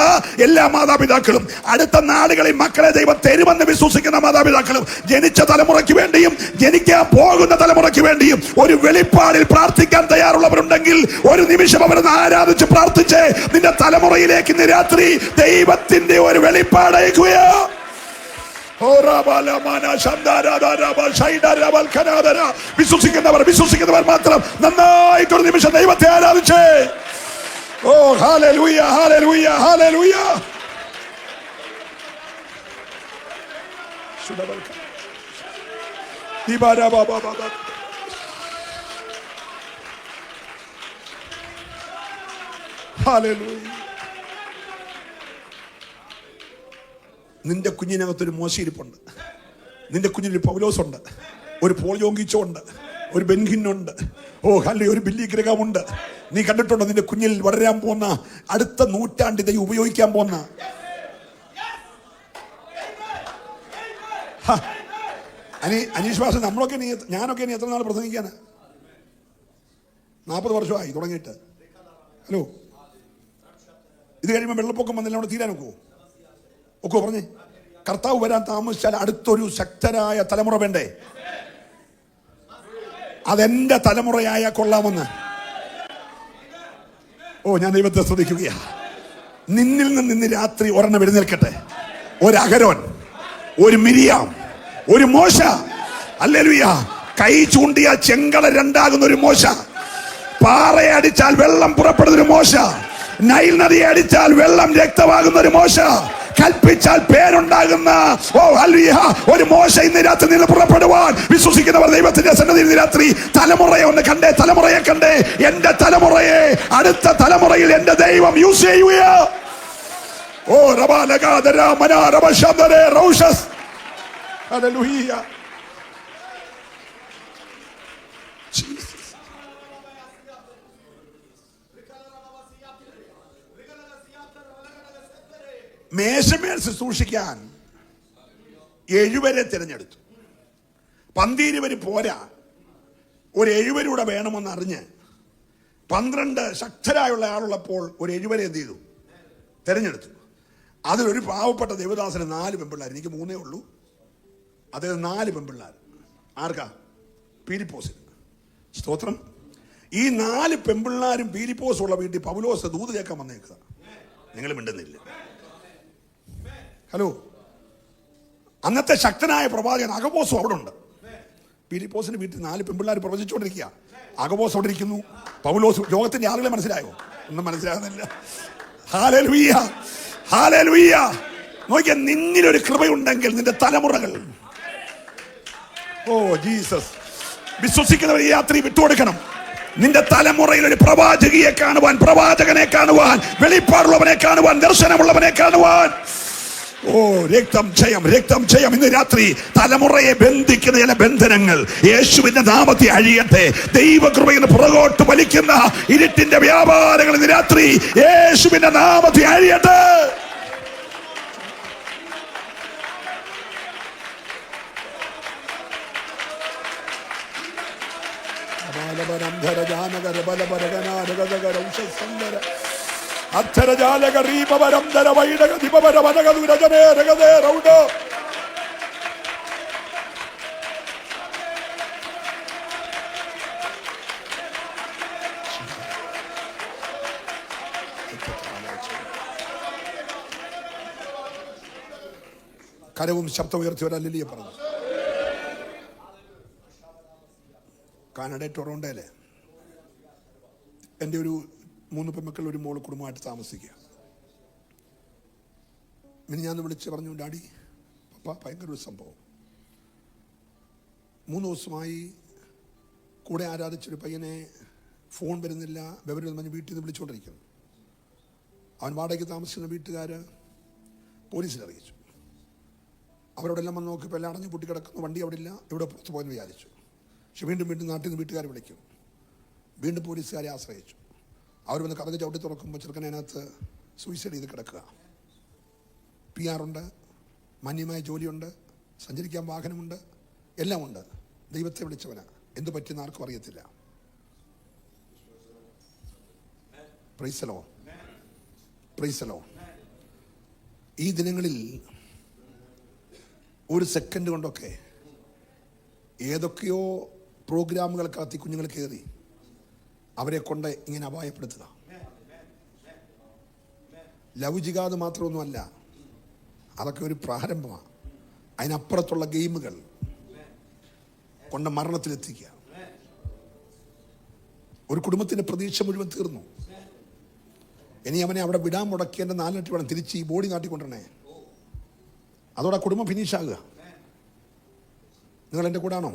എല്ലാ മാതാപിതാക്കളും, അടുത്ത നാളുകളിൽ മക്കളെ ദൈവം തരുമെന്ന് വിശ്വസിക്കുന്ന മാതാപിതാക്കളും, ജനിച്ച തലമുറയ്ക്ക് വേണ്ടിയും ജനിക്കാൻ പോകുന്ന തലമുറയ്ക്ക് വേണ്ടിയും ഒരു വെളിപ്പാടിൽ പ്രാർത്ഥിക്കാൻ തയ്യാറുള്ളവരുണ്ടെങ്കിൽ ഒരു നിമിഷം അവരൊന്ന് ആരാധിച്ച് പ്രാർത്ഥിച്ച് നിന്റെ തലമുറയിലേക്ക് ഇന്ന് രാത്രി ദൈവത്തിന്റെ ഒരു വെളിപ്പാടയക്കുകയാണ്. വിശ്വസിക്കുന്നവർ മാത്രം നന്നായിട്ടൊരു നിമിഷം ദൈവത്തെ ആരാധിച്ചേ. ഓ ഹല്ലേലൂയ, ഹല്ലേലൂയ, ഹല്ലേലൂയ. ഹല്ലേലൂയ. നിന്റെ കുഞ്ഞിനകത്തൊരു മോശയിരിപ്പുണ്ട്. നിന്റെ കുഞ്ഞിനൊരു പൗലോസുണ്ട്, ഒരു പോൾ യോങ്കിച്ചോ ഉണ്ട്, ഒരു ബെൻഹിനുണ്ട്. ഓ ഹല്ലേലൂയ, ഒരു ബില്ലി ഗ്രഹമുണ്ട്. നീ കണ്ടിട്ടുണ്ടോ നിന്റെ കുഞ്ഞിൽ വളരാൻ പോകുന്ന അടുത്ത നൂറ്റാണ്ടിൽ ദൈവം ഉപയോഗിക്കാൻ പോകുന്ന അനീഷ് ഭാഷ ഞാനൊക്കെ എത്ര നാൾ പ്രസംഗിക്കാന്? 40 വർഷമായി തുടങ്ങിയിട്ട്. ഹലോ, ഇത് കഴിയുമ്പോൾ വെള്ളപ്പൊക്കം വന്നില്ല, അവിടെ തീരാൻ ഒക്കുവോ? പറഞ്ഞേ, കർത്താവ് വരാൻ താമസിച്ചാൽ അടുത്തൊരു ശക്തരായ തലമുറ വേണ്ടേ? അതെന്റെ തലമുറയായ കൊള്ളാമെന്ന്. ഞാൻ ദൈവത്തെ സ്തുതിക്കുകയാ. നിന്നിൽ നിന്ന് ഇന്ന് രാത്രി ഒരെണ്ണം എഴുന്നേൽക്കട്ടെ. ഒരു അഹരോൻ, ഒരു മിരിയാം, ഒരു മോശ. ഹല്ലേലൂയ. കൈ ചൂണ്ടിയാൽ ചെങ്കട രണ്ടാകുന്ന ഒരു മോശ, പാറയെ അടിച്ചാൽ വെള്ളം പുറപ്പെടുന്ന ഒരു മോശ, നൈൽ നദിയെ അടിച്ചാൽ വെള്ളം രക്തമാകുന്ന ഒരു മോശ, കൽപ്പിച്ചാൽ പേരുണ്ടാകുന്ന ഒരു മോശ ഇന്ന് രാത്രി നിന്ന് പുറപ്പെടുവാൻ വിശ്വസിക്കുന്നവർ ദൈവത്തിന്റെ സന്നിധിയിൽ ഇന്ന് രാത്രി തലമുറയെ ഒന്ന് കണ്ടേ, തലമുറയെ കണ്ടേ. എന്റെ തലമുറയെ അടുത്ത തലമുറയിൽ എന്റെ ദൈവം യൂസ് ചെയ്യുക. മേശമേൽ ശുശ്രൂഷിക്കാൻ 7 തിരഞ്ഞെടുത്തു. 12 പോരാ, ഒരു 7 വേണമെന്ന് അറിഞ്ഞ് 12 ശക്തരായുള്ള ആളുള്ളപ്പോൾ ഒരു 7 എന്ത് ചെയ്തു? തിരഞ്ഞെടുത്തു. അതിലൊരു പാവപ്പെട്ട ദേവദാസന് 4 പെൺപിള്ളേർ. എനിക്ക് 3 ഉള്ളൂ. അദ്ദേഹം 4 പെൺപിള്ളേർ. ആർക്കാ? പീലിപ്പോസിന്. സ്തോത്രം. ഈ 4 പെൺപിള്ളേരും പീലിപ്പോസുള്ള വീട്ടിൽ പൗലോസ് ദൂത് കേൾക്കാൻ വന്നേക്കുക. നിങ്ങൾ മിണ്ടുന്നില്ല. ഹലോ, അന്നത്തെ ശക്തനായ പ്രവാചകൻ അഗബോസും അവിടെ ഉണ്ട്. പീലിപ്പോസിന്റെ വീട്ടിൽ 4 പെൺപിള്ളേർ പ്രവചിച്ചുകൊണ്ടിരിക്കുക. അഗബോസ് അവിടെ ഇരിക്കുന്നു. പൗലോസ്. ലോകത്തിന്റെ ആളുകളെ മനസ്സിലായോ? ഒന്നും മനസ്സിലാകുന്നില്ല. Hallelujah, hallelujah. നോക്കിയാൽ നിന്നിലൊരു കൃപയുണ്ടെങ്കിൽ നിന്റെ തലമുറകൾ, ജീസസ്, വിശ്വസിക്കുന്നവർ ഈ യാത്ര വിട്ടുകൊടുക്കണം. നിന്റെ തലമുറയിൽ ഒരു പ്രവാചകിയെ കാണുവാൻ, പ്രവാചകനെ കാണുവാൻ, വെളിപ്പാടുള്ളവനെ കാണുവാൻ, ദർശനമുള്ളവനെ കാണുവാൻ. രക്തം ജയം. ഇന്ന് രാത്രി തലമുറയെ ബന്ധിക്കുന്ന ചില ബന്ധനങ്ങൾ യേശുവിന്റെ നാമത്തിൽ അഴിയട്ടെ. ദൈവകൃപയിൽ പുറകോട്ട് വലിക്കുന്ന ഇരുട്ടിന്റെ വ്യാപാരങ്ങൾ ഇന്ന് രാത്രി യേശുവിന്റെ നാമത്തിൽ അഴിയട്ടെ. കരവും ശബ്ദം ഉയർത്തി ഒരു ഹല്ലേലൂയ പറഞ്ഞു. കാനഡ ടൊറോണ്ടോയിലെ എൻ്റെ ഒരു 3 പെൺമക്കൾ ഒരു മോള് കുടുംബമായിട്ട് താമസിക്കുക. ഞാൻ വിളിച്ച് പറഞ്ഞു, ഡാഡി പപ്പ ഭയങ്കര ഒരു സംഭവം. 3 ദിവസമായി കൂടെ ആരാധിച്ചൊരു പയ്യനെ ഫോൺ വരുന്നില്ല, വിവരം പറഞ്ഞ് വീട്ടിൽ നിന്ന് വിളിച്ചുകൊണ്ടിരിക്കുന്നു. അവൻ വാടകയ്ക്ക് താമസിക്കുന്ന വീട്ടുകാർ പോലീസിൽ അറിയിച്ചു. അവരോടെല്ലാം വന്ന് നോക്കിയപ്പോൾ എല്ലാം അടഞ്ഞു പൂട്ടി കിടക്കുന്നു, വണ്ടി അവിടെ ഇല്ല, ഇവിടെ പുറത്ത് പോയെന്ന് വിചാരിച്ചു. പക്ഷെ വീണ്ടും നാട്ടിൽ നിന്ന് വീട്ടുകാർ വിളിക്കും, വീണ്ടും പോലീസുകാരെ ആശ്രയിച്ചു. അവർ വന്ന് കഥക് ചവിട്ടി തുറക്കുമ്പോൾ ചെറുക്കനെ അതിനകത്ത് സൂയിസൈഡ് ചെയ്ത് കിടക്കുക. PR ഉണ്ട്, മാന്യമായ ജോലിയുണ്ട്, സഞ്ചരിക്കാൻ വാഹനമുണ്ട്, എല്ലാം ഉണ്ട്. ദൈവത്തെ വിളിച്ചവന് എന്തു പറ്റിയെന്ന് ആർക്കും അറിയത്തില്ല. Price the Lord, praise the Lord. ഈ ദിനങ്ങളിൽ ഒരു സെക്കൻഡ് കൊണ്ടൊക്കെ ഏതൊക്കെയോ പ്രോഗ്രാമുകൾക്കകത്ത് കുഞ്ഞുങ്ങൾ കയറി അവരെ കൊണ്ട് ഇങ്ങനെ അപായപ്പെടുത്തുക. ലവ് ജിഹാദ് മാത്രമൊന്നുമല്ല, അതൊക്കെ ഒരു പ്രാരംഭമാണ്. അതിനപ്പുറത്തുള്ള ഗെയിമുകൾ കൊണ്ട് മരണത്തിലെത്തിക്കുക. ഒരു കുടുംബത്തിൻ്റെ പ്രതീക്ഷ മുഴുവൻ തീർന്നു. ഇനി അവനെ അവിടെ വിടാൻ മുടക്കിയതിൻ്റെ 4 ഇരട്ടി വേണം തിരിച്ച് ഈ ബോഡി നാട്ടിക്കൊണ്ടിരണേ. അതോടെ കുടുംബം ഫിനിഷാകുക. നിങ്ങൾ എൻ്റെ കൂടാണോ?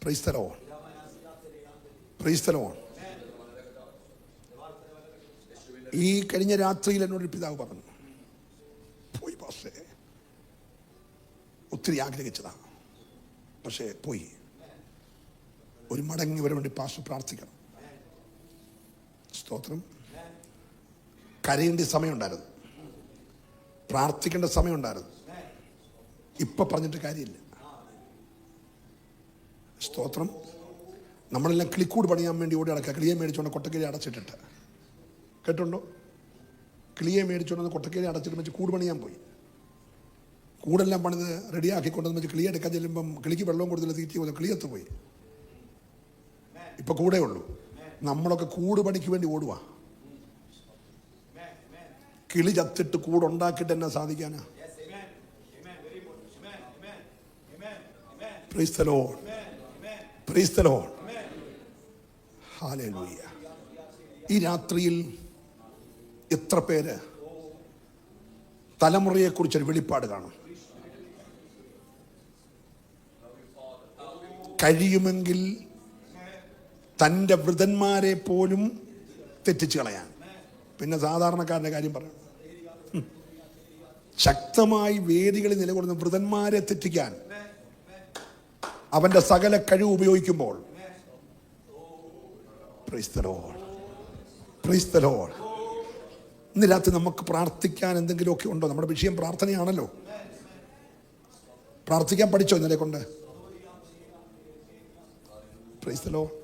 Praise the Lord, praise the Lord. ഈ കഴിഞ്ഞ രാത്രിയിൽ എന്നോടൊരു പിതാവ് പറഞ്ഞു, പോയി പാസ്റ്റേ, ഒത്തിരി ആഗ്രഹിച്ചതാണ്, പക്ഷേ പോയി. ഒരു മടങ്ങി വരാൻ വേണ്ടി പാസ്റ്റർ പ്രാർത്ഥിക്കണം. സ്തോത്രം. കരയേണ്ട സമയമുണ്ടായിരുന്നു, പ്രാർത്ഥിക്കേണ്ട സമയമുണ്ടായിരുന്നു. ഇപ്പൊ പറഞ്ഞിട്ട് കാര്യമില്ല. സ്തോത്രം. നമ്മളെല്ലാം കിളിക്കൂട് പണിയാൻ വേണ്ടി ഓടി അടക്കുക. കിളിയെ മേടിച്ചോണ്ട് കൊട്ടക്കേരി അടച്ചിട്ടിട്ട്, കേട്ടുണ്ടോ? കിളിയെ മേടിച്ചോണ്ട് കൊട്ടക്കേരി അടച്ചിട്ട് വെച്ച് കൂട് പണിയാൻ പോയി. കൂടെല്ലാം പണിത് റെഡിയാക്കിക്കൊണ്ടെന്ന് വെച്ച് കിളിയെ എടുക്കാൻ ചെല്ലുമ്പം കിളിക്ക് വെള്ളവും കൊടുത്തില്ല, തീറ്റി പോലെ കിളിയത്ത് പോയി. ഇപ്പൊ കൂടെ ഉള്ളൂ. നമ്മളൊക്കെ കൂട് പണിക്ക് വേണ്ടി ഓടുക. കിളി ചത്തിട്ട് കൂടുണ്ടാക്കിയിട്ട് എന്നാ സാധിക്കാനാ? Praise the Lord, praise the Lord, hallelujah. ഈ രാത്രിയിൽ എത്ര പേര് തലമുറയെക്കുറിച്ചൊരു വെളിപ്പാട് കാണും? കഴിയുമെങ്കിൽ തൻ്റെ വൃതന്മാരെ പോലും തെറ്റിച്ച് കളയാൻ. പിന്നെ സാധാരണക്കാരൻ്റെ കാര്യം പറയണം. ശക്തമായി വേദികളിൽ നിലകൊള്ളുന്ന വൃതന്മാരെ തെറ്റിക്കാൻ അവന്റെ സകല കഴിവ് ഉപയോഗിക്കുമ്പോൾ, price the Lord, praise the Lord. ഇന്ന് രാത്രി നമുക്ക് പ്രാർത്ഥിക്കാൻ എന്തെങ്കിലുമൊക്കെ ഉണ്ടോ? നമ്മുടെ വിഷയം പ്രാർത്ഥനയാണല്ലോ. പ്രാർത്ഥിക്കാൻ പഠിച്ചോ ഇന്നലെ കൊണ്ട്? Price the Lord.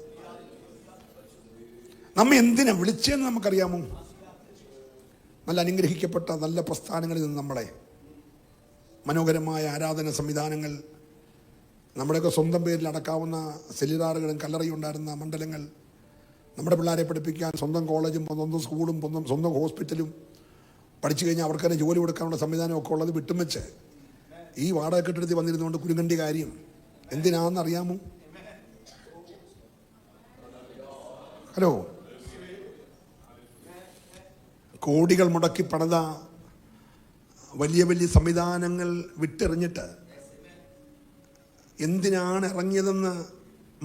നമ്മെ എന്തിനാ വിളിച്ചതെന്ന് നമുക്കറിയാമോ? നല്ല അനുഗ്രഹിക്കപ്പെട്ട നല്ല പ്രസ്ഥാനങ്ങളിൽ നിന്ന് നമ്മളെ മനോഹരമായ ആരാധന സംവിധാനങ്ങൾ, നമ്മുടെയൊക്കെ സ്വന്തം പേരിൽ അടക്കാവുന്ന സെല്ലുലാറുകളും കല്ലറയും ഉണ്ടായിരുന്ന മണ്ഡലങ്ങൾ, നമ്മുടെ പിള്ളേരെ പഠിപ്പിക്കാൻ സ്വന്തം കോളേജും സ്വന്തം സ്കൂളും സ്വന്തം ഹോസ്പിറ്റലും, പഠിച്ചു കഴിഞ്ഞാൽ അവർക്ക് തന്നെ ജോലി കൊടുക്കാനുള്ള സംവിധാനമൊക്കെ ഉള്ളത് വിട്ടും വെച്ച് ഈ വാടക കെട്ടിടത്തിൽ വന്നിരുന്നുകൊണ്ട് കുരുങ്ങണ്ടി കാര്യം എന്തിനാണെന്നറിയാമോ? ഹലോ, കോടികൾ മുടക്കി പണിത വലിയ വലിയ സംവിധാനങ്ങൾ വിട്ടെറിഞ്ഞിട്ട് എന്തിനാണ് ഇറങ്ങിയതെന്ന്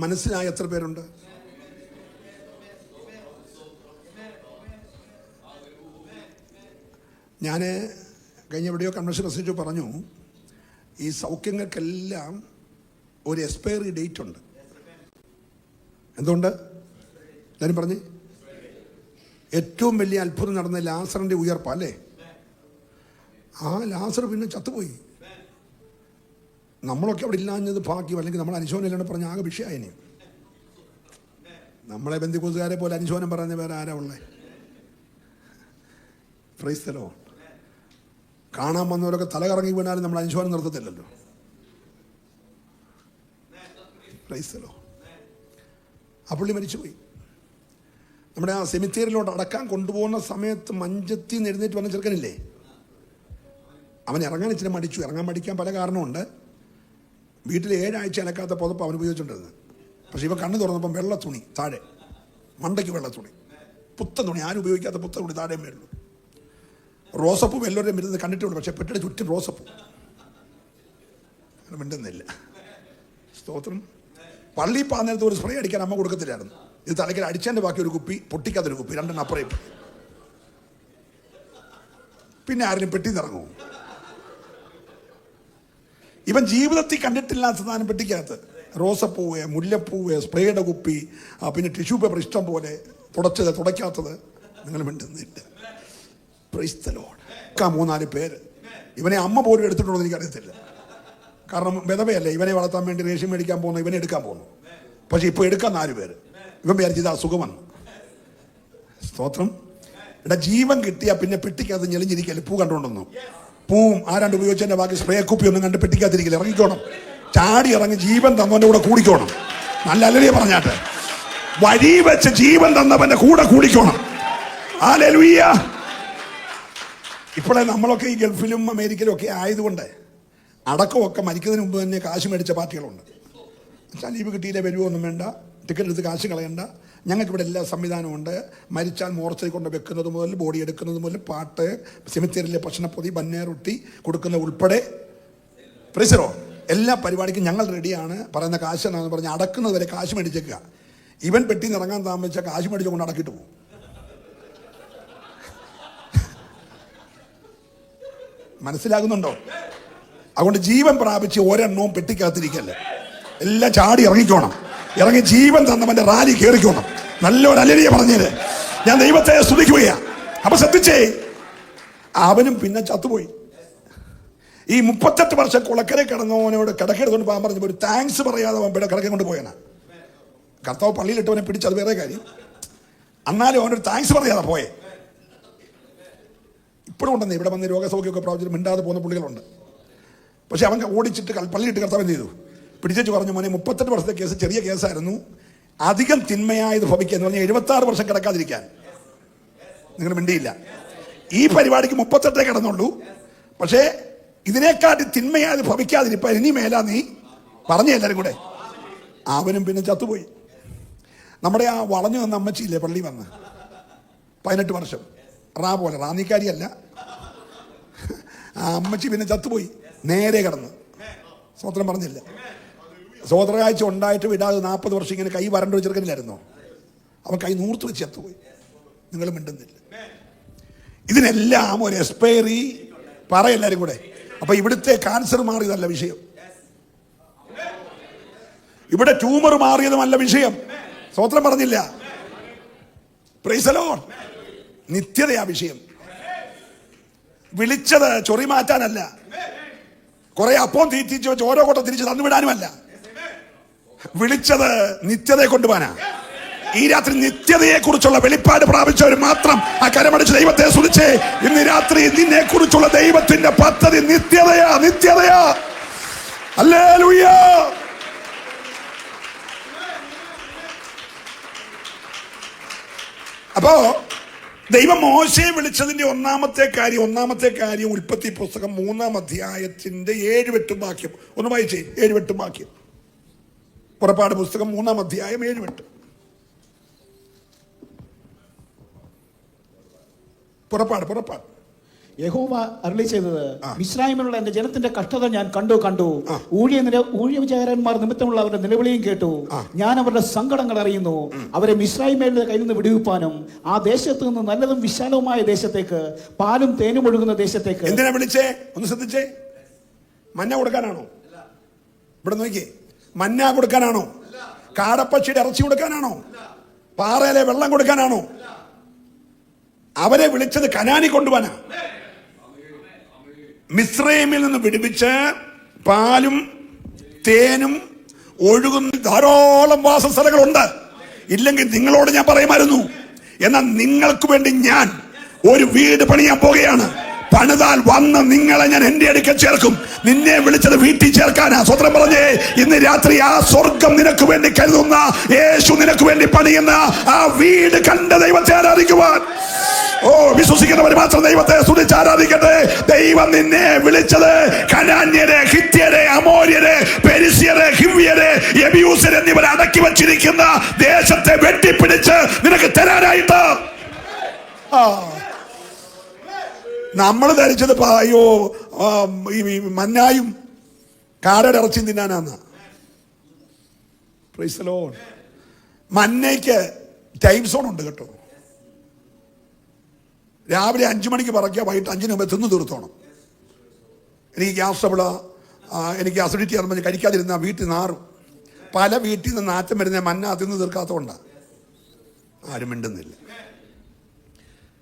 മനസ്സിലായ എത്ര പേരുണ്ട്? ഞാൻ കഴിഞ്ഞ വീഡിയോ കൺവെൻഷൻ മെസ്സേജ് പറഞ്ഞു, ഈ സൗഖ്യങ്ങൾക്കെല്ലാം ഒരു എക്സ്പയറി ഡേറ്റ് ഉണ്ട്. എന്തുകൊണ്ട്? എല്ലാവരും പറഞ്ഞ്. ഏറ്റവും വലിയ അത്ഭുതം നടന്ന ലാസറിന്റെ ഉയർപ്പ് അല്ലേ? ആ ലാസർ പിന്നെ ചത്തുപോയി. നമ്മളൊക്കെ അവിടെ ഇല്ലാഞ്ഞത് ഭാഗ്യം, അല്ലെങ്കിൽ നമ്മൾ അനുശോചനം പറഞ്ഞ ആകെ വിഷയമായിന്. നമ്മളെ ബന്ധുക്കൂട്ടുകാരെ പോലെ അനുശോചനം പറഞ്ഞ വേറെ ആരാ ഉള്ളേ? Price the Lord. കാണാൻ വന്നവരൊക്കെ തല കറങ്ങി വീണാലും നമ്മൾ അനുശോചനം നിർത്തത്തില്ലല്ലോ. Price the Lord. ആ പുള്ളി മരിച്ചുപോയി. നമ്മുടെ ആ സെമിത്തേരിയിലോട്ട് അടക്കാൻ കൊണ്ടുപോകുന്ന സമയത്ത് മഞ്ചത്തിൽ നിന്ന് എഴുന്നേറ്റ് വന്ന ചെറുക്കനില്ലേ, അവൻ ഇറങ്ങാൻ ഇച്ചിരി മടിച്ചു. ഇറങ്ങാൻ മടിക്കാൻ പല കാരണമുണ്ട്. വീട്ടിൽ 7 ആഴ്ച അലക്കാത്ത പുതപ്പ് അവൻ ഉപയോഗിച്ചുകൊണ്ടിരുന്നത്. പക്ഷെ ഇവ കണ്ണ് തുറന്നപ്പം വെള്ള തുണി താഴെ, മണ്ടയ്ക്ക് വെള്ള തുണി, പുത്തൻ തുണി, ആരും ഉപയോഗിക്കാത്ത പുത്തൻ തുണി താഴെ മേലുള്ളൂ. റോസപ്പൂ എല്ലാവരുടെയും വരുന്നത് കണ്ടിട്ടുണ്ട്. പക്ഷെ പെട്ടിയുടെ ചുറ്റും റോസപ്പൂ. മിണ്ടുന്നില്ല. സ്തോത്രം. പള്ളി പാന്നേരത്ത് ഒരു സ്പ്രേ അടിക്കാൻ അമ്മ കൊടുക്കത്തില്ലായിരുന്നു. ഇത് തലയ്ക്കൽ അടിച്ചതിൻ്റെ ബാക്കി ഒരു കുപ്പി, പൊട്ടിക്കാത്തൊരു കുപ്പി, 2 അപ്പുറയും. പിന്നെ ആരും പെട്ടിന്നിറങ്ങും. ഇവൻ ജീവിതത്തിൽ കണ്ടിട്ടില്ലാത്ത സാധനം പെട്ടിക്കകത്ത്. റോസപ്പൂവ്, മുല്ലപ്പൂവ്, സ്പ്രേയുടെ കുപ്പി, പിന്നെ ടിഷ്യൂ പേപ്പർ ഇഷ്ടം പോലെ, തുടച്ചത് തുടയ്ക്കാത്തത്. നിങ്ങൾ മിണ്ടുന്നില്ല. Price the Lord. 3-4 പേര്. ഇവനെ അമ്മ പോലും എടുത്തിട്ടുണ്ടോ എന്ന് എനിക്കറിയത്തില്ല. കാരണം വിധവയല്ലേ. ഇവനെ വളർത്താൻ വേണ്ടി റേഷൻ മേടിക്കാൻ പോകുന്നു, ഇവനെ എടുക്കാൻ പോകുന്നു. പക്ഷെ ഇപ്പോൾ എടുക്കാൻ 4 പേര്. ഇവൻ വിചാരിച്ചത് അസുഖമാണ്. സ്തോത്രം. ഇവിടെ ജീവൻ കിട്ടിയാൽ പിന്നെ പെട്ടിക്കകത്ത് ഞെളിഞ്ഞിരിക്കല്ലേ. പൂ കണ്ടുകൊണ്ടൊന്നു പൂവും ആരാണ്ട് ഉപയോഗിച്ചതിൻ്റെ ബാക്കി സ്പ്രേ കുപ്പി ഒന്നും കണ്ട് പെട്ടിക്കാത്തിരിക്കില്ല. ഇറങ്ങിക്കോണം. ചാടി ഇറങ്ങി ജീവൻ തന്നവൻ്റെ കൂടെ കൂടിക്കോണം. നല്ല അല്ലല്ലേ പറഞ്ഞാട്ടെ. വഴി വെച്ച് ജീവൻ തന്നവൻ്റെ കൂടെ കൂടിക്കോണം. ഹല്ലേലൂയ. ഇപ്പോഴേ നമ്മളൊക്കെ ഈ ഗൾഫിലും അമേരിക്കയിലും ഒക്കെ ആയതുകൊണ്ട് അടക്കമൊക്കെ മരിക്കുന്നതിന് മുമ്പ് തന്നെ കാശ് മേടിച്ച പാർട്ടികളുണ്ട്. വെച്ചാൽ ലീവ് കിട്ടിയില്ലേ വരുമോ ഒന്നും വേണ്ട, ടിക്കറ്റ് എടുത്ത് കാശ് കളയണ്ട, ഞങ്ങൾക്കിവിടെ എല്ലാ സംവിധാനമുണ്ട്. മരിച്ചാൽ മോർച്ചറി കൊണ്ട് വെക്കുന്നത് മുതൽ ബോഡി എടുക്കുന്നത് മുതൽ പാട്ട്, സെമിത്തേരിയിലെ ഭക്ഷണപ്പൊതി, ബന്നേറൊട്ടി കൊടുക്കുന്ന ഉൾപ്പെടെ പ്രൈസറോ എല്ലാ പരിപാടിക്കും ഞങ്ങൾ റെഡിയാണ്. പറയുന്ന കാശ് എന്നാന്ന് പറഞ്ഞ് അടക്കുന്നത് വരെ കാശ് മേടിച്ചേക്കുക. ഇവൻ പെട്ടിന്ന് ഇറങ്ങാൻ താമസിച്ചാൽ കാശ് മേടിച്ച് കൊണ്ട് അടക്കിയിട്ട് പോകും. മനസ്സിലാകുന്നുണ്ടോ? അതുകൊണ്ട് ജീവൻ പ്രാപിച്ച് ഒരെണ്ണവും പെട്ടിക്കകത്തിരിക്കല്ലേ. എല്ലാം ചാടി ഇറങ്ങിക്കോണം. ഇറങ്ങി ജീവൻ തന്നവന്റെ റാലി കയറിക്കോണം. നല്ലൊരു അലരിയ പറഞ്ഞത് ഞാൻ ദൈവത്തെ സ്തുതിക്കുകയാ. അപ്പൊ ശ്രദ്ധിച്ചേ, അവനും പിന്നെ ചത്തുപോയി. ഈ 38 വർഷം കുളക്കരെ കിടന്നവനോട് കിടക്കെടുത്തോണ്ട് പോകാൻ പറഞ്ഞപ്പോൾ ഒരു താങ്ക്സ് പറയാതെ അവൻ കിടക്കെ കൊണ്ട് പോയനാ. കർത്താവ് പള്ളിയിലിട്ടവനെ പിടിച്ച്, അത് വേറെ കാര്യം. എന്നാലും അവനൊരു താങ്ക്സ് പറയാതെ പോയേ. ഇപ്പോഴും ഉണ്ടെന്ന് ഇവിടെ വന്ന് രോഗസൗഖ്യമൊക്കെ പ്രാപിച്ചിട്ട് മിണ്ടാതെ പോകുന്ന പുള്ളികളുണ്ട്. പക്ഷെ അവൻ ഓടിച്ചിട്ട് പള്ളിയിട്ട് കർത്താവ് എന്ത് ചെയ്തു? പിടിച്ചു പറഞ്ഞു, മോനെ 38 വർഷത്തെ കേസ് ചെറിയ കേസായിരുന്നു, അധികം തിന്മയായത് ഭവിക്കുക എന്ന് പറഞ്ഞാൽ 76 വർഷം കിടക്കാതിരിക്കാൻ. നിങ്ങൾ മിണ്ടിയില്ല. ഈ പരിപാടിക്ക് 38 കിടന്നുള്ളൂ. പക്ഷേ ഇതിനെക്കാട്ടി തിന്മയായത് ഭവിക്കാതിരിക്കാൻ ഇനി മേലാ നീ പറഞ്ഞു എല്ലാവരും കൂടെ. അവനും പിന്നെ ചത്തുപോയി. നമ്മുടെ ആ വളഞ്ഞു വന്ന അമ്മച്ചിയില്ലേ പള്ളി വന്ന് 18 വർഷം പോലെ റാന്നിക്കാരിയല്ല, ആ അമ്മച്ചി പിന്നെ ചത്തുപോയി. നേരെ കിടന്ന് സ്വത്രം പറഞ്ഞില്ല. സ്വോത്രകാഴ്ച ഉണ്ടായിട്ട് വിടാതെ 40 വർഷം ഇങ്ങനെ കൈ വരണ്ട ഒരു ചെറുക്കനില്ലായിരുന്നോ? അവൻ കൈ നൂർത്ത് വെച്ച് ചത്തുപോയി. നിങ്ങൾ മിണ്ടുന്നില്ല. ഇതിനെല്ലാം ഒരു എക്സ്പയറി പറയെല്ലാരും കൂടെ. അപ്പൊ ഇവിടുത്തെ ക്യാൻസർ മാറിയതല്ല വിഷയം, ഇവിടെ ട്യൂമർ മാറിയതുമല്ല വിഷയം. സ്വോത്രം പറഞ്ഞില്ല. Price the Lord. നിത്യതയാ വിഷയം. വിളിച്ചത് ചൊറി മാറ്റാനല്ല, കുറെ അപ്പം തീറ്റിച്ച് വെച്ച് ഓരോ കൊട്ടം തിരിച്ച് തന്നുവിടാനുമല്ല. വിളിച്ചത് നിത്യതയെ കൊണ്ടുപോകാനാ. ഈ രാത്രി നിത്യതയെ കുറിച്ചുള്ള വെളിപ്പാട് പ്രാപിച്ചവർ മാത്രം ആ കരമടിച്ച് ദൈവത്തെ സ്തുതിച്ചേ. ഇന്ന് രാത്രി നിന്നെ കുറിച്ചുള്ള ദൈവത്തിന്റെ പദ്ധതി നിത്യതയാ, നിത്യതയാ. ഹല്ലേലൂയ. അപ്പോ ദൈവം മോശയെ വിളിച്ചതിന്റെ ഒന്നാമത്തെ കാര്യം ഉൽപ്പത്തി പുസ്തകം 3-ാം അധ്യായത്തിന്റെ 7-8 വാക്യം ഒന്ന് വായിച്ചേ. 7-8 വാക്യം. പുറപ്പാട് പുസ്തകം 3-ാം അധ്യായം 7-8. പുറപ്പാട്. യഹോവ അരുളി ചെയ്തത്, മിസ്രയീമിലുള്ള എന്റെ ജനത്തിന്റെ കഷ്ടത ഞാൻ കണ്ടു. ഊഴിയവിചാരന്മാർ നിമിത്തമുള്ള അവരുടെ നിലവിളിയും കേട്ടു. ഞാൻ അവരുടെ സങ്കടങ്ങൾ അറിയുന്നു. അവരെ മിസ്രയീമിന്റെ കയ്യിൽ നിന്ന് വിടുവിപ്പാനും ആ ദേശത്ത് നിന്ന് നല്ലതും വിശാലവുമായ ദേശത്തേക്ക്, പാലും തേനും ഒഴുകുന്ന ദേശത്തേക്ക്. എന്തിനാ വിളിച്ചേ? ഒന്ന് ശ്രദ്ധിച്ചേ. മന്ന കൊടുക്കാനാണോ? ഇവിടെ നോക്കിയേ. മന്ന കൊടുക്കാനാണോ? കാടപ്പക്ഷിയുടെ ഇറച്ചി കൊടുക്കാനാണോ? പാറയിലെ വെള്ളം കൊടുക്കാനാണോ? അവരെ വിളിച്ചത് കനാനി കൊണ്ടുപോകാനാ. മിസ്രയീമിൽ നിന്ന് വിടുവിച്ച് പാലും തേനും ഒഴുകുന്ന ധാരാളം വാസസ്ഥലങ്ങളുണ്ട്. ഇല്ലെങ്കിൽ നിങ്ങളോട് ഞാൻ പറയുമായിരുന്നു. എന്നാൽ നിങ്ങൾക്ക് വേണ്ടി ഞാൻ ഒരു വീട് പണിയാൻ പോകുകയാണ്. പണിതാൽ വന്ന് നിങ്ങളെ ഞാൻ എന്റെ അടുക്കൽ ചേർക്കും. നിന്നെ വിളിച്ചത് വീട്ടിൽ ചേർക്കാനാ. സ്വത്രം പറഞ്ഞേ, ഇന്ന് രാത്രി ആ സ്വർഗം നിനക്ക് വേണ്ടി കരുതുന്ന യേശു നിനക്ക് വേണ്ടി പണിയുന്ന ആ വീട് കണ്ട ദൈവത്തെ ആരാധിക്കുവാൻ, ഓ വിശ്വസിക്കുന്നവർ മാത്രം ദൈവത്തെ സ്തുതിച്ച് ആരാധിക്കട്ടെ. ദൈവം നിന്നെ വിളിച്ചത് കനാന്യരെ, ഹിത്യരെ, അമോര്യരെ, പെരിസ്യരെ, ഹിവ്യരെ, യെബൂസ്യരെ എന്നിവരെ അടക്കി വച്ചിരിക്കുന്ന ദേശത്തെ വെട്ടിപ്പിടിച്ച് നിനക്ക് തരാനായിട്ട്. നമ്മൾ ധരിച്ചത് അയ്യോ ഈ മന്നായും കാടയുടെ ഇറച്ചിയും തിന്നാനാന്ന്. Praise the Lord. മന്നയ്ക്ക് ടൈം സോൺ ഉണ്ട് കേട്ടോ. രാവിലെ 5 മണിക്ക് പറക്കുക, വൈകിട്ട് 5-ന് മുമ്പ് തിന്നു തീർത്തോണം. എനിക്ക് ഗ്യാസ് ട്രബിള്, എനിക്ക് അസിഡിറ്റി ആണെന്ന് പറഞ്ഞ് കഴിക്കാതിരുന്ന വീട്ടിൽ നാറും. പല വീട്ടിൽ നിന്ന് നാറ്റം വരുന്ന മന്ന തിന്നു തീർക്കാത്തതുകൊണ്ടാണ്. ആരും മിണ്ടുന്നില്ല.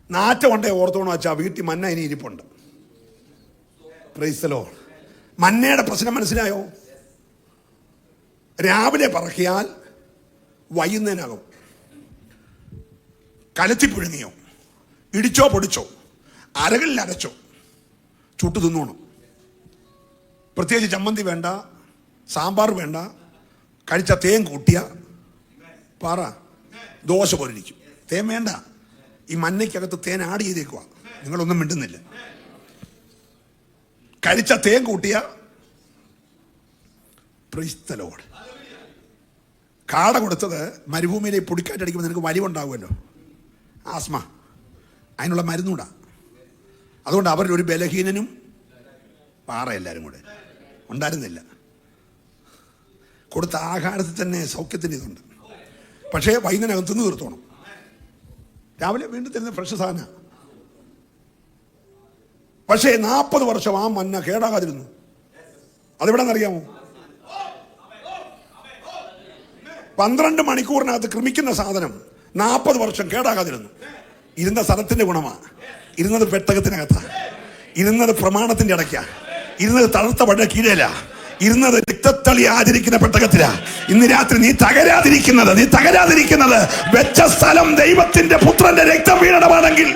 നാറ്റം ഉണ്ടേ ഓർത്തോണം വെച്ചാൽ വീട്ടിൽ മന്ന ഇനി ഇരിപ്പുണ്ട്. Price the Lord. മന്നയുടെ പ്രശ്നം മനസ്സിലായോ? രാവിലെ പറക്കിയാൽ വൈകുന്നേരമാകും. കലത്തി പുഴുങ്ങിയോ, ഇടിച്ചോ പൊടിച്ചോ, അരകളിൽ അരച്ചോ, ചുട്ടു തിന്നോണം. പ്രത്യേകിച്ച് ചമ്മന്തി വേണ്ട, സാമ്പാർ വേണ്ട. കഴിച്ച തേൻ കൂട്ടിയ പാറ ദോശ പോലിരിക്കും. തേൻ വേണ്ട. ഈ മന്നയ്ക്കകത്ത് തേൻ ആഡ് ചെയ്തേക്കുക. നിങ്ങളൊന്നും മിണ്ടുന്നില്ല. കഴിച്ച തേൻ കൂട്ടിയ പ്രൈസ് ദി ലോർഡ്. കാട കൊടുത്തത് മരുഭൂമിയിലെ പൊടിക്കാറ്റടിക്കുമ്പോൾ നിനക്ക് വലിവുണ്ടാവുമല്ലോ, ആസ്മ, അതിനുള്ള മരുന്നൂടാ. അതുകൊണ്ട് അവരിൽ ഒരു ബലഹീനനും പാറ എല്ലാവരും കൂടെ ഉണ്ടായിരുന്നില്ല. കൊടുത്ത ആഹാരത്തിൽ തന്നെ സൗഖ്യത്തിൻ്റെ ഇതുണ്ട്. പക്ഷേ വൈകുന്നേരം തിന്നു തീർത്തോണം. രാവിലെ വീണ്ടും തരുന്ന ഫ്രഷ് സാധന. പക്ഷേ 40 വർഷം ആ മന്ന കേടാകാതിരുന്നു. അതെവിടെന്നറിയാമോ? 12 മണിക്കൂറിനകത്ത് ക്രമിക്കുന്ന സാധനം 40 വർഷം കേടാകാതിരുന്നു. ഇരുന്ന സ്ഥലത്തിന്റെ ഗുണമാണ്. ഇരുന്നത് പെട്ടകത്തിനകത്താ, ഇരുന്നത് പ്രമാണത്തിന്റെ അടയ്ക്കാ, ഇരുന്നത് തളർത്ത പഴയ കീഴല, ഇരുന്നത് രക്തത്തളി ആചരിക്കുന്ന പെട്ടകത്തിലാ. ഇന്ന് രാത്രി നീ തകരാതിരിക്കുന്നത് വെച്ച സ്ഥലം ദൈവത്തിന്റെ പുത്രന്റെ രക്തം വീണമാണെങ്കിൽ,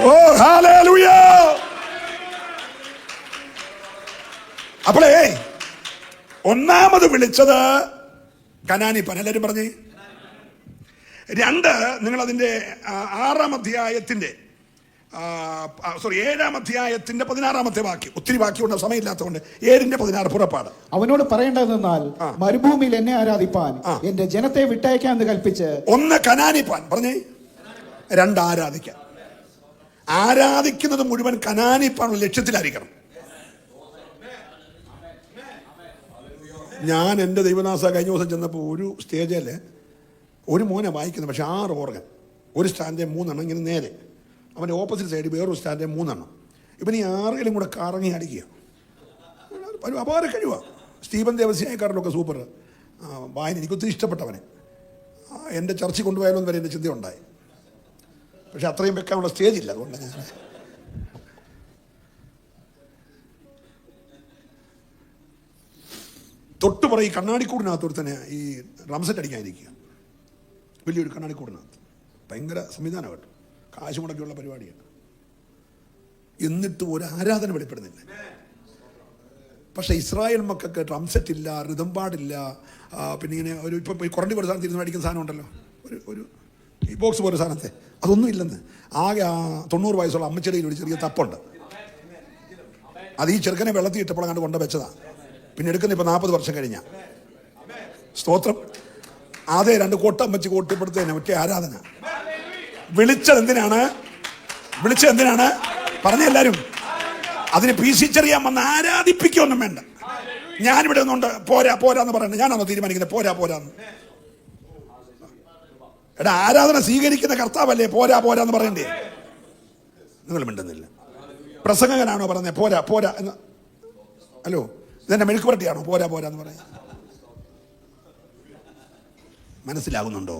ഓ ഹല്ലേലൂയ. അപ്പോളേ ഒന്നാമത് വിളിച്ചത് കനാനിപ്പൻ. എല്ലാവരും പറഞ്ഞേ. 2, നിങ്ങൾ അതിന്റെ 6-ാം അധ്യായത്തിന്റെ 7-ാം അധ്യായത്തിന്റെ 16-ാമത്തെ വാക്യം. ഒത്തിരി വാക്യമുണ്ട്, സമയമില്ലാത്തതുകൊണ്ട് 7:16 പുറപ്പാട്. അവനോട് പറയേണ്ടതെന്നാൽ മരുഭൂമിയിൽ എന്നെ ആരാധിപ്പാൻ എന്റെ ജനത്തെ വിട്ടയക്കാന്ന് കൽപ്പിച്ച്. 1 കനാനിപ്പാൻ പറഞ്ഞേ, 2 ആരാധിക്കാൻ. ആരാധിക്കുന്നത് മുഴുവൻ കനാനിപ്പാനുള്ള ലക്ഷ്യത്തിലായിരിക്കണം. ഞാൻ എൻ്റെ ദൈവദാസ കഴിഞ്ഞ ദിവസം ചെന്നപ്പോൾ ഒരു സ്റ്റേജിൽ ഒരു മോനെ വായിക്കുന്നത്, പക്ഷെ 6 ഓർഗൻ, ഒരു സ്റ്റാൻഡേ 3 എണ്ണം ഇങ്ങനെ നേരെ, അവൻ്റെ ഓപ്പോസിറ്റ് സൈഡിൽ വേറൊരു സ്റ്റാൻഡേ 3 എണ്ണം. ഇവൻ ഈ 6 കൂടെ കറങ്ങി അടിക്കുക. ഒരു അപാര കഴിവാണ്. സ്റ്റീവൻ ദേവസ്യായക്കാരനൊക്കെ സൂപ്പർ വായന. എനിക്കൊത്തിരി ഇഷ്ടപ്പെട്ടവനെ. എൻ്റെ ചർച്ചിൽ കൊണ്ടുപോയാലും വരെ എൻ്റെ ചിന്തയുണ്ടായി. പക്ഷെ അത്രയും വെക്കാനുള്ള സ്റ്റേജ് ഇല്ല. അതുകൊണ്ട് ഞാൻ തൊട്ടുപുറ ഈ കണ്ണാടിക്കൂടിനകത്ത് ഒരുത്തന്നെ ഈ റംസെറ്റ് അടിക്കാനിരിക്കുക. വലിയൊരു കണ്ണാടിക്കൂടിനകത്ത് ഭയങ്കര സംവിധാനം കേട്ടോ, കാശ് മുടക്കിയുള്ള പരിപാടിയാണ്. എന്നിട്ടും ഒരു ആരാധന വെളിപ്പെടുന്നില്ല. പക്ഷേ ഇസ്രായേൽ മക്കൾക്ക് ഡ്രംസെറ്റ് ഇല്ല, റിതം പാടില്ല. പിന്നെ ഇങ്ങനെ ഒരു ഇപ്പം കുറണ്ടി പോലെ സാധനം തിരുന്ന് മേടിക്കുന്ന സാധനം ഉണ്ടല്ലോ, ഒരു ഈ ബോക്സ് പോലെ സാധനത്തെ, അതൊന്നും ഇല്ലെന്ന്. ആകെ 90 വയസ്സുള്ള അമ്മച്ചെടിയിൽ ഒരു ചെറിയ തപ്പുണ്ട്. അത് ഈ ചെറുക്കനെ വെള്ളത്തിൽ ഇട്ടപ്പോൾ കണ്ട് കൊണ്ട വെച്ചതാണ്. പിന്നെ എടുക്കുന്ന ഇപ്പം 40 വർഷം കഴിഞ്ഞ സ്തോത്രം. അതേ 2 കോട്ടം വെച്ച് കോട്ടിപ്പെടുത്തന്നെ ഒറ്റ ആരാധന. വിളിച്ചത് എന്തിനാണ് പറഞ്ഞ എല്ലാവരും? അതിന് PC ചെറിയാൻ വന്ന് ആരാധിപ്പിക്കൊന്നും വേണ്ട. ഞാനിവിടെ ഒന്നുണ്ട് പോരാന്ന് പറയണ്ട. ഞാനാണോ തീരുമാനിക്കുന്നത് പോരാന്ന്? എടാ, ആരാധന സ്വീകരിക്കുന്ന കർത്താവല്ലേ പോരാന്ന് പറയണ്ടേ? നിങ്ങൾ മിണ്ടുന്നില്ല. പ്രസംഗകനാണോ പറഞ്ഞത് പോരാ എന്ന്? ഹലോ, ഇതെന്നെ മെഴുക്കുപുരട്ടിയാണോ പോരാന്ന് പറയാൻ? മനസ്സിലാകുന്നുണ്ടോ?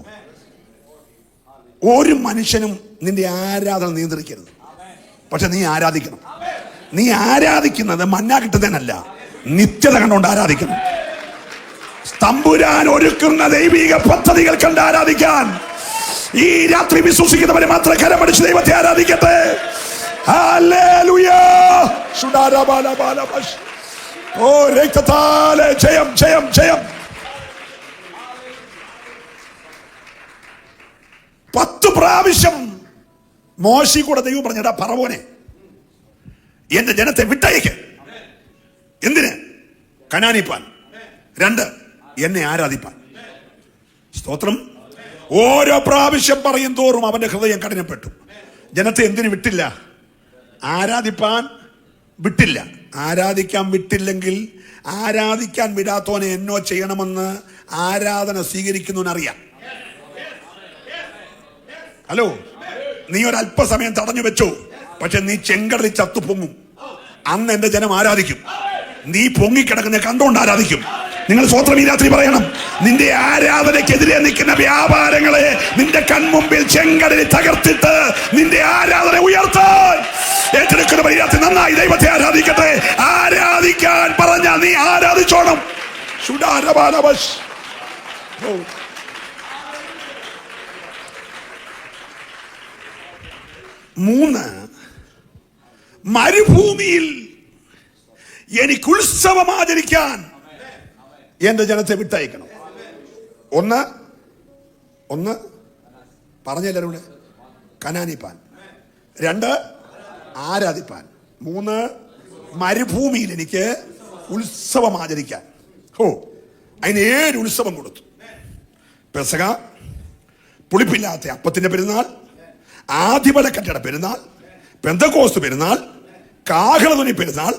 ഒരു മനുഷ്യനും നിന്റെ ആരാധന നിയന്ത്രിക്കരുത്. പക്ഷെ നീ ആരാധിക്കണം. നീ ആരാധിക്കുന്നത് മന്ന കിട്ടുന്നതിനല്ല, നിത്യത കണ്ടുകൊണ്ട് ആരാധിക്കണം. തമ്പുരാൻ ഒരുക്കുന്ന ദൈവിക പദ്ധതികൾ കണ്ട് ആരാധിക്കാൻ ഈ രാത്രി വിശ്വസിക്കുന്നവരെ മാത്രം കരമടിച്ച് ദൈവത്തെ ആരാധിക്കട്ടെ. ഹല്ലേലൂയ. ശുഡാരബാലബാലബശ്. ഓ രക്തത്താലെ ജയം ജയം ജയം. 10 പ്രാവശ്യം മോശി കൂടെ ദൈവം പറഞ്ഞടാ പറവോനെ എന്റെ ജനത്തെ വിട്ടയക്ക്. എന്തിന്? കനാനിപ്പാൻ. 2, എന്നെ ആരാധിപ്പാൻ. സ്തോത്രം. ഓരോ പ്രാവശ്യം പറയും തോറും അവന്റെ ഹൃദയം കഠിനപ്പെട്ടു. ജനത്തെ എന്തിനു വിട്ടില്ല? ആരാധിപ്പാൻ വിട്ടില്ല. ആരാധിക്കാൻ വിട്ടില്ലെങ്കിൽ ആരാധിക്കാൻ വിടാത്തോനെ എന്നോ ചെയ്യണമെന്ന് ആരാധന സ്വീകരിക്കുന്നവനറിയാം. ഹലോ, നീ ഒരല്പസമയം തടഞ്ഞു വെച്ചോ, പക്ഷെ നീ ചെങ്കടലിൽ ചത്തുപൊങ്ങും. അന്ന് എന്റെ ജനം ആരാധിക്കും. നീ പൊങ്ങിക്കിടക്കുന്ന കണ്ടുകൊണ്ട് ആരാധിക്കും. നിങ്ങൾ സ്വോത്രം ഈ രാത്രി പറയണം. നിന്റെ ആരാധനയ്ക്കെതിരെ നിൽക്കുന്ന വ്യാപാരങ്ങളെ നിന്റെ കൺമുമ്പിൽ ചെങ്കടലിൽ തകർത്തിട്ട് നിന്റെ ആരാധന ഉയർത്താൻ ഏറ്റെടുക്കുന്ന ഈ രാത്രി നന്നായി ദൈവത്തെ ആരാധിക്കട്ടെ. ആരാധിക്കാൻ പറഞ്ഞ നീ ആരാധിച്ചോണം. ശുഡാരബാലബശ്. 3, മരുഭൂമിയിൽ എനിക്ക് ഉത്സവം ആചരിക്കാൻ എന്റെ ജനത്തെ വിട്ടയക്കണം. 1 പറഞ്ഞെല്ലാരും കനാനിപ്പാൻ. 2, ആരാധിപ്പാൻ. 3, മരുഭൂമിയിൽ എനിക്ക് ഉത്സവം ആചരിക്കാൻ. അതിന് 7 ഉത്സവം കൊടുത്തു. പെസഹ, പുളിപ്പില്ലാത്ത അപ്പത്തിന്റെ പെരുന്നാൾ, ആദിപലക്കറ്റയുടെ പെരുന്നാൾ, പെന്തക്കോസ്ത് പെരുന്നാൾ, കാഹളധ്വനി പെരുന്നാൾ,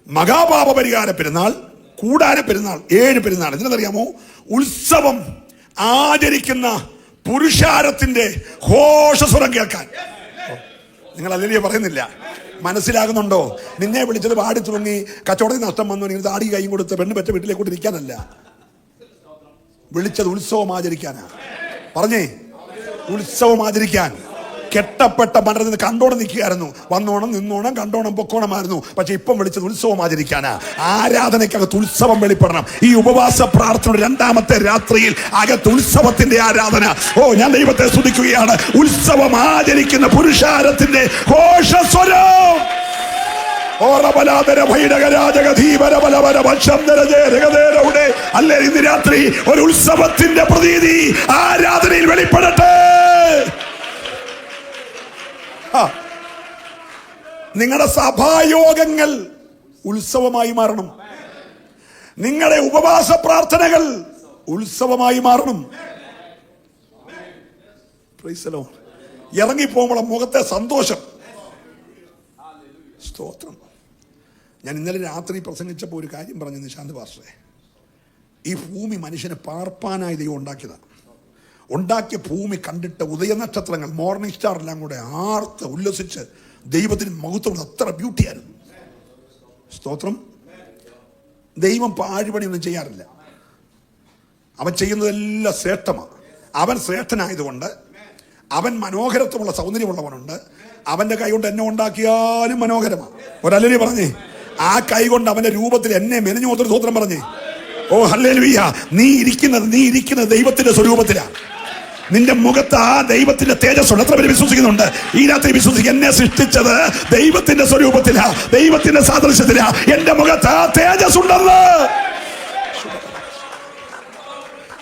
മഹാപാപ പരിഹാര പെരുന്നാൾ, കൂടാര പെരുന്നാൾ. 7 പെരുന്നാൾ. എന്തിനറിയാമോ? ഉത്സവം ആചരിക്കുന്ന പുരുഷാരത്തിന്റെ ഘോഷസ്വരം കേൾക്കാൻ. നിങ്ങൾ അല്ലെങ്കിൽ പറയുന്നില്ല, മനസ്സിലാകുന്നുണ്ടോ? നിന്നെ വിളിച്ചത് പാടി തുടങ്ങി കച്ചവടത്തിൽ നഷ്ടം വന്നു നിങ്ങൾ താടി കൈയും കൊടുത്ത് പെണ്ണ് പറ്റ വീട്ടിലേക്കൂട്ട് ഇരിക്കാനല്ല. വിളിച്ചത് ഉത്സവം ആചരിക്കാനാ. പറഞ്ഞേ, ഉത്സവം ആചരിക്കാൻ. കെട്ടപ്പെട്ട മണ്ഡലത്തിൽ നിന്ന് കണ്ടോണം നിൽക്കുകയായിരുന്നു. വന്നോണം, നിന്നോണം, കണ്ടോണം, പൊക്കോണമായിരുന്നു. പക്ഷെ ഇപ്പം വിളിച്ചത് ഉത്സവം ആചരിക്കാനാ. ആരാധനയ്ക്കകത്ത് ഉത്സവം വെളിപ്പെടണം. ഈ ഉപവാസ പ്രാർത്ഥനയുടെ 2ാമത്തെ രാത്രിയിൽ അകത്ത് ഉത്സവത്തിന്റെ ആരാധന. ഞാൻ ദൈവത്തെ സ്തുതിക്കുകയാണ്. ഉത്സവം ആചരിക്കുന്ന പുരുഷാരത്തിന്റെ ഘോഷസ്വരം. അല്ലേ, ഇന്ന് രാത്രി ഒരു ഉത്സവത്തിന്റെ പ്രതീതി ആരാധനയിൽ വെളിപ്പെടട്ടെ. നിങ്ങളുടെ സഭായോഗങ്ങൾ ഉത്സവമായി മാറണം. നിങ്ങളുടെ ഉപവാസ പ്രാർത്ഥനകൾ ഉത്സവമായി മാറണം. ഇറങ്ങിപ്പോകുമ്പോൾ മുഖത്തെ സന്തോഷം. സ്തോത്രം. ഞാൻ ഇന്നലെ രാത്രി പ്രസംഗിച്ചപ്പോൾ ഒരു കാര്യം പറഞ്ഞു നിശാന്ത് പാസ്റ്ററെ. ഈ ഭൂമി മനുഷ്യനെ പാർപ്പാനായി ദൈവം ഉണ്ടാക്കിയതാണ്. ഉണ്ടാക്കിയ ഭൂമി കണ്ടിട്ട് ഉദയനക്ഷത്രങ്ങൾ, മോർണിംഗ് സ്റ്റാർ എല്ലാം കൂടെ ആർത്ത് ഉല്ലസിച്ച് ദൈവത്തിന് മഹത്വം. അത്ര ബ്യൂട്ടിയായിരുന്നു. സ്തോത്രം. ദൈവം പാഴ്പണിയൊന്നും ചെയ്യാറില്ല. അവൻ ചെയ്യുന്നതെല്ലാം ശ്രേഷ്ഠമാണ്. അവൻ ശ്രേഷ്ഠനായതുകൊണ്ട് അവൻ മനോഹരത്വമുള്ള സൗന്ദര്യമുള്ളവനുണ്ട്. അവന്റെ കൈ കൊണ്ട് എന്നെ ഉണ്ടാക്കിയാലും മനോഹരമാണ്. ഒരല്ലേ പറഞ്ഞേ, ആ കൈ കൊണ്ട് അവന്റെ രൂപത്തിൽ എന്നെ മെനഞ്ഞു കൊടുത്തൊരു സ്തോത്രം പറഞ്ഞേ. ഹല്ലേലൂയ. നീ ഇരിക്കുന്നത് ദൈവത്തിന്റെ സ്വരൂപത്തിലാണ്. നിന്റെ മുഖത്ത് ആ ദൈവത്തിന്റെ തേജസ്സുണ്ട്. എത്ര പേര് വിശ്വസിക്കുന്നുണ്ട്? ഈ രാത്രി വിശ്വസിക്കുക. എന്നെ സൃഷ്ടിച്ചത് ദൈവത്തിന്റെ സ്വരൂപത്തിലാ, ദൈവത്തിന്റെ സാദൃശ്യത്തിലാ. എന്റെ മുഖത്ത് ആ തേജസ് ഉണ്ടെന്ന്.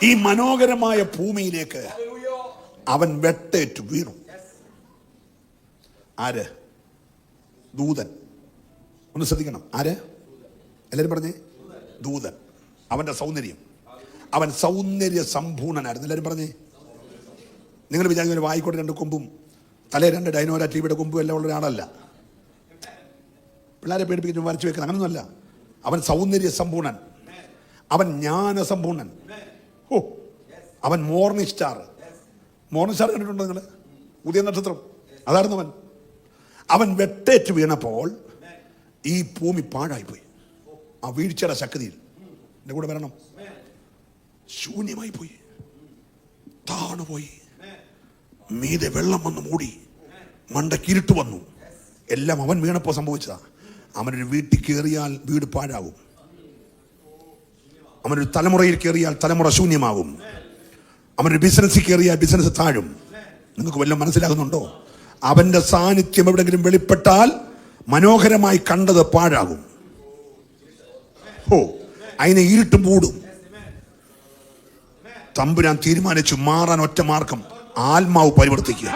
ഈ മനോഹരമായ ഭൂമിയിലേക്ക് അവൻ വെട്ടേറ്റു വീണു. ആര്? ദൂതൻ. ഒന്ന് ശ്രദ്ധിക്കണം. ആര്? എല്ലാരും പറഞ്ഞേ, ദൂതൻ. അവന്റെ സൗന്ദര്യം, അവൻ സൗന്ദര്യ സമ്പൂർണനായിരുന്നു. എല്ലാരും പറഞ്ഞേ. നിങ്ങൾ വിചാരിക്കുന്ന വായിക്കോട്ടെ 2 കൊമ്പും തലേ 2 ഡൈനോര ടിവിയുടെ കൊമ്പും എല്ലാം ഉള്ള ഒരാളല്ല. പിള്ളേരെ പേടിപ്പിക്കുന്നു, വരച്ചു വെക്കണം, അങ്ങനൊന്നുമല്ല. അവൻ സൗന്ദര്യ സമ്പൂർണൻ, അവൻ ജ്ഞാന സമ്പൂർണൻ. അവൻ മോർണിംഗ് സ്റ്റാർ. മോർണിംഗ് സ്റ്റാർ കണ്ടിട്ടുണ്ടോ നിങ്ങൾ? പുതിയ നക്ഷത്രം. അതായിരുന്നു അവൻ. അവൻ വെട്ടേറ്റ് വീണപ്പോൾ ഈ ഭൂമി പാഴായിപ്പോയി. ആ വീഴ്ചയുടെ ശക്തിയിൽ എൻ്റെ കൂടെ വരണം. ശൂന്യമായി പോയി, താണുപോയി. മീതെ വെള്ളം വന്ന് മൂടി, മണ്ടക്കിരുട്ട് വന്നു. എല്ലാം അവൻ വീണപ്പോൾ സംഭവിച്ചതാ. അവനൊരു വീട്ടിൽ കയറിയാൽ വീട് പാഴാവും. അവനൊരു തലമുറയിൽ കയറിയാൽ തലമുറ ശൂന്യമാവും. അവനൊരു ബിസിനസ്സിൽ കയറിയാൽ ബിസിനസ് താഴും. നിങ്ങൾക്ക് വല്ലതും മനസ്സിലാകുന്നുണ്ടോ? അവന്റെ സാന്നിധ്യം എവിടെങ്കിലും വെളിപ്പെട്ടാൽ മനോഹരമായി കണ്ടത് പാഴാകും. അതിനെ ഇരുട്ടും മൂടും. തമ്പുരാൻ തീരുമാനിച്ചു മാറാൻ ഒറ്റ മാർഗം, ആത്മാവ് പരിവർത്തിക്കുക.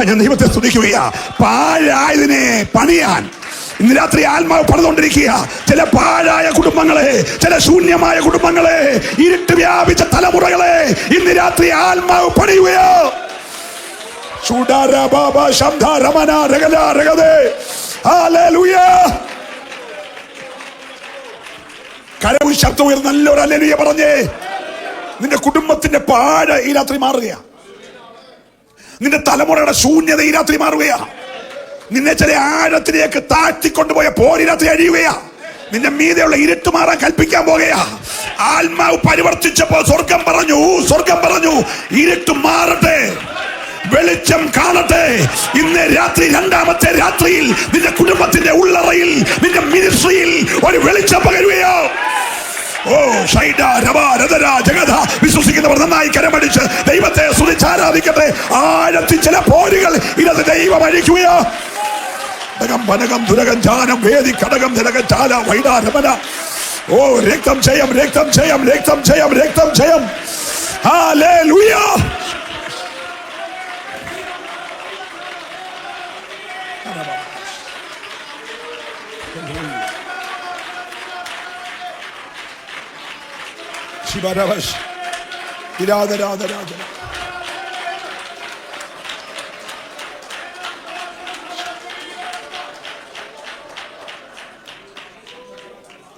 ഞാൻ ദൈവത്തെ സ്തുതിക്കുകയാ. പാഴായതിനെ പണിയാൻ ഇന്ന് രാത്രി ആത്മാവ് പണിതുകൊണ്ടിരിക്കുക. ചില പാഴായ കുടുംബങ്ങളെ, ചില ശൂന്യമായ കുടുംബങ്ങളെ, ഇരുട്ട് വ്യാപിച്ച തലമുറകളെ ഇന്ന് രാത്രി ആത്മാവ് പണിയുകയോ. കരവും ശബ്ദം ഉയർന്ന് നല്ലൊരു ഹല്ലേലൂയ പറഞ്ഞേ. നിന്റെ കുടുംബത്തിന്റെ പാഴ് ഈ രാത്രി മാറുകയാ. നിന്റെ തലമുറയുടെ ശൂന്യത ഈ രാത്രി മാറുകയാ. നിന്നെ ചില ആഴത്തിലേക്ക് താഴ്ത്തിക്കൊണ്ടുപോയ പോരി രാത്രി അഴിയുകയാ. നിന്റെ മീതെയുള്ള ഇരുട്ട് മാറാൻ കൽപ്പിക്കാൻ പോകുകയാ. ആത്മാവ് പരിവർത്തിച്ചപ്പോൾ സ്വർഗം പറഞ്ഞു ഇരുട്ട് മാറട്ടെ, വെളിച്ചം കാണട്ടെ. ഇന്ന് രാത്രി, രണ്ടാമത്തെ രാത്രിയിൽ നിന്റെ കുടുംബത്തിന്റെ ഉള്ളറയിൽ, നിന്റെ മിനിസ്ട്രിയിൽ ഒരു വെളിച്ചം പകരുകയോ. വിശ്വസിക്കുന്നവർ നന്നായി കരമടിച്ച് ദൈവത്തെ സ്തുതിച്ചാരാധിക്കട്ടെ. ആഴത്തിൽ ചില പോരുകൾ ഇന്നത് ദൈവം അഴിക്കുകയോ. വേദി ഘടകം ചാല വൈഡാരമന. രക്തം ജയം, രക്തം ജയം, രക്തം ജയം, രക്തം ജയം. ഹല്ലേലൂയ. ശിവരവശ് വിരാധരാധരാജ.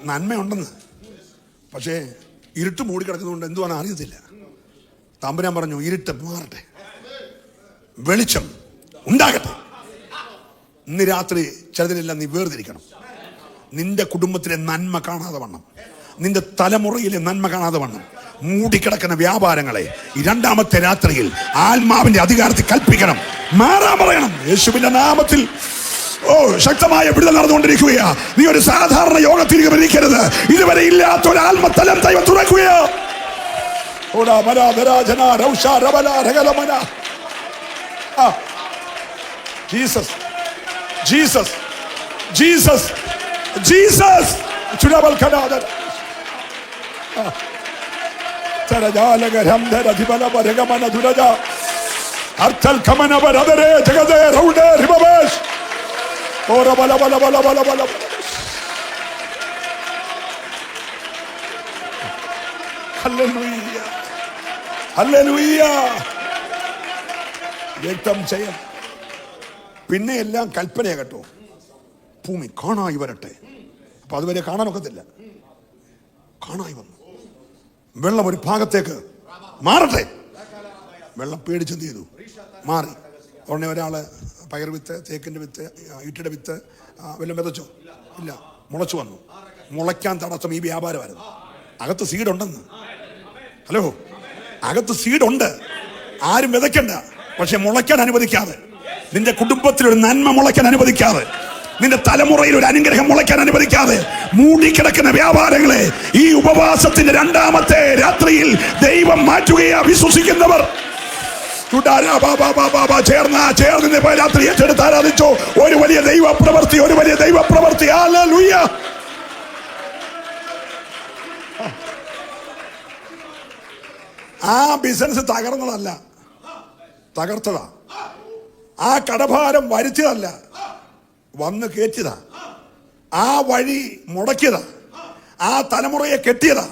നന്മയുണ്ടെന്ന്, പക്ഷേ ഇരുട്ട് മൂടിക്കിടക്കുന്നതുകൊണ്ട് എന്തുവാണ് അറിയത്തില്ല. തമ്പുരാൻ പറഞ്ഞു ഇരുട്ട് മാറട്ടെ, വെളിച്ചം ഉണ്ടാകട്ടെ. ഇന്ന് രാത്രി ചിലതിനെല്ലാം നീ വേർതിരിക്കണം. നിന്റെ കുടുംബത്തിലെ നന്മ കാണാതെ വണ്ണം, നിന്റെ തലമുറയിലെ നന്മ കാണാതെ വണ്ണം മൂടിക്കിടക്കുന്ന വ്യാപാരങ്ങളെ ഈ രണ്ടാമത്തെ രാത്രിയിൽ ആത്മാവിന്റെ അധികാരത്തിൽ കൽപ്പിക്കണം, മാറാൻ പറയണം യേശുവിന്റെ നാമത്തിൽ. ശക്തമായ വിടുതൽ നടന്നുകൊണ്ടിരിക്കുകയാ. നീ ഒരു സാധാരണ യോഗത്തിലേക്ക് വരിക്കരുത്. ഇതുവരെ ഇല്ലാത്ത ഒരു ആത്മതലം ദൈവം തുറക്കുകയോ. Jesus, Jesus, Jesus, Jesus. രക്തം ജയം. പിന്നെ എല്ലാം കൽപ്പനയാ കേട്ടോ. ഭൂമി കാണായി വരട്ടെ. അപ്പൊ അതുവരെ കാണാനൊക്കത്തില്ല. കാണായി വന്നു. വെള്ളം ഒരു ഭാഗത്തേക്ക് മാറട്ടെ. വെള്ളം പേടിച്ചെന്ത് ചെയ്തു? മാറി. ഉടനെ ഒരാള് പയർ വിത്ത്, തേക്കിന്റെ വിത്ത്, ഈട്ടിയുടെ വിത്ത് വല്ലതും വിതച്ചോ? ഇല്ല. മുളച്ചു വന്നു. മുളയ്ക്കാൻ തടസ്സം ഈ വ്യാപാരമായിരുന്നു. അകത്ത് സീഡുണ്ടെന്ന്. ഹലോ, അകത്ത് സീഡുണ്ട്. ആരും വിതയ്ക്കണ്ട. പക്ഷെ മുളയ്ക്കാൻ അനുവദിക്കാതെ, നിന്റെ കുടുംബത്തിലൊരു നന്മ മുളയ്ക്കാൻ അനുവദിക്കാതെ, നിന്റെ തലമുറയിൽ ഒരു അനുഗ്രഹം മുളയ്ക്കാൻ അനുവദിക്കാതെ മൂടിക്കിടക്കുന്ന വ്യാപാരങ്ങളെ ഈ ഉപവാസത്തിന്റെ രണ്ടാമത്തെ രാത്രിയിൽ ദൈവം മാറ്റുകയാ. വിശ്വസിക്കുന്നവർ ചേർന്ന് രാത്രി ഏറ്റെടുത്ത് ആരാധിച്ചോ. ഒരു വലിയ ദൈവപ്രവൃത്തി, ഒരു വലിയ ദൈവപ്രവൃത്തി. ഹല്ലേലൂയ. ആ ബിസിനസ് തകർന്നതല്ല, തകർത്തതാ. ആ കടഭാരം വരുത്തിയതല്ല, വന്ന് കയറ്റിയതാ. ആ വഴി മുടക്കിയതാ. ആ തലമുറയെ കെട്ടിയതാ.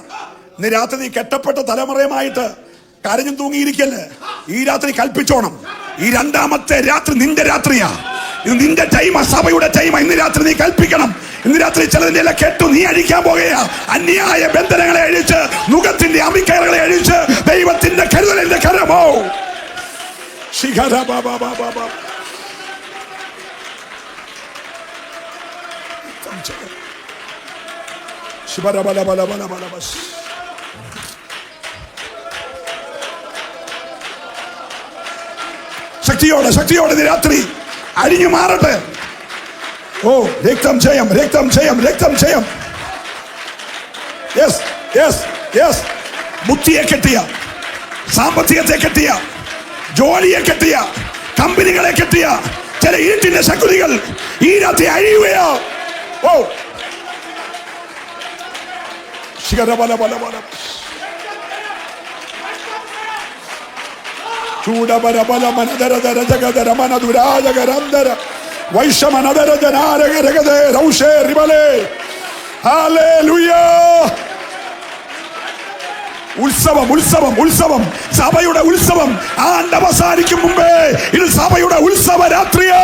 ഇന്ന് രാത്രി നീ കെട്ടപ്പെട്ട തലമുറയുമായിട്ട് കരഞ്ഞും തൂങ്ങിയിരിക്കല്ലേ. ഈ രാത്രി കൽപ്പിച്ചോണം. ഈ രണ്ടാമത്തെ രാത്രി നിന്റെ രാത്രിയാ. ഇത് നിന്റെ ടൈമാ, സഭയുടെ ടൈമാ. ഇന്ന് രാത്രി നീ കൽപ്പിക്കണം. ഇന്ന് രാത്രി ചിലതിന്റെ എല്ലാം കെട്ടു നീ അഴിക്കാൻ പോകുകയാ. അന്യായ ബന്ധനങ്ങളെ അഴിച്ച്, നുഖത്തിന്റെ അമിക്കയറുകളെ അഴിച്ച് ദൈവത്തിന്റെ കരുതലിന്റെ കരമോ. ശിഖര ബാബാ ബാബാ ബാബാ. ശക്തിയോടെ, ശക്തിയോടെ രാത്രി അഴിഞ്ഞു മാറട്ടെ. രക്തം ജയം, രക്തം ജയം, രക്തം ജയം. Yes, yes, yes. ബുദ്ധിയെ കെട്ടിയ, സാമ്പത്തികത്തെ കെട്ടിയ, ജോലിയെ കെട്ടിയ, കമ്പനികളെ കെട്ടിയ ചില ഈട്ടിന്റെ ശക്തികൾ ഈ രാത്രി അഴിയുകയോ. ഓ ചൂടബലബലമനദരദര ജഗദര മനദുരാജകരന്തര വൈഷമനദര ജനാരകരഗദേ രൗഷേ റിബലേ. ഹല്ലേലൂയ. ഉത്സവം ഉത്സവം ഉത്സവം, സഭയുടെ ഉത്സവം ആണ്ട് അവസാനിക്കും മുമ്പേ ഇത് സഭയുടെ ഉത്സവ രാത്രിയോ.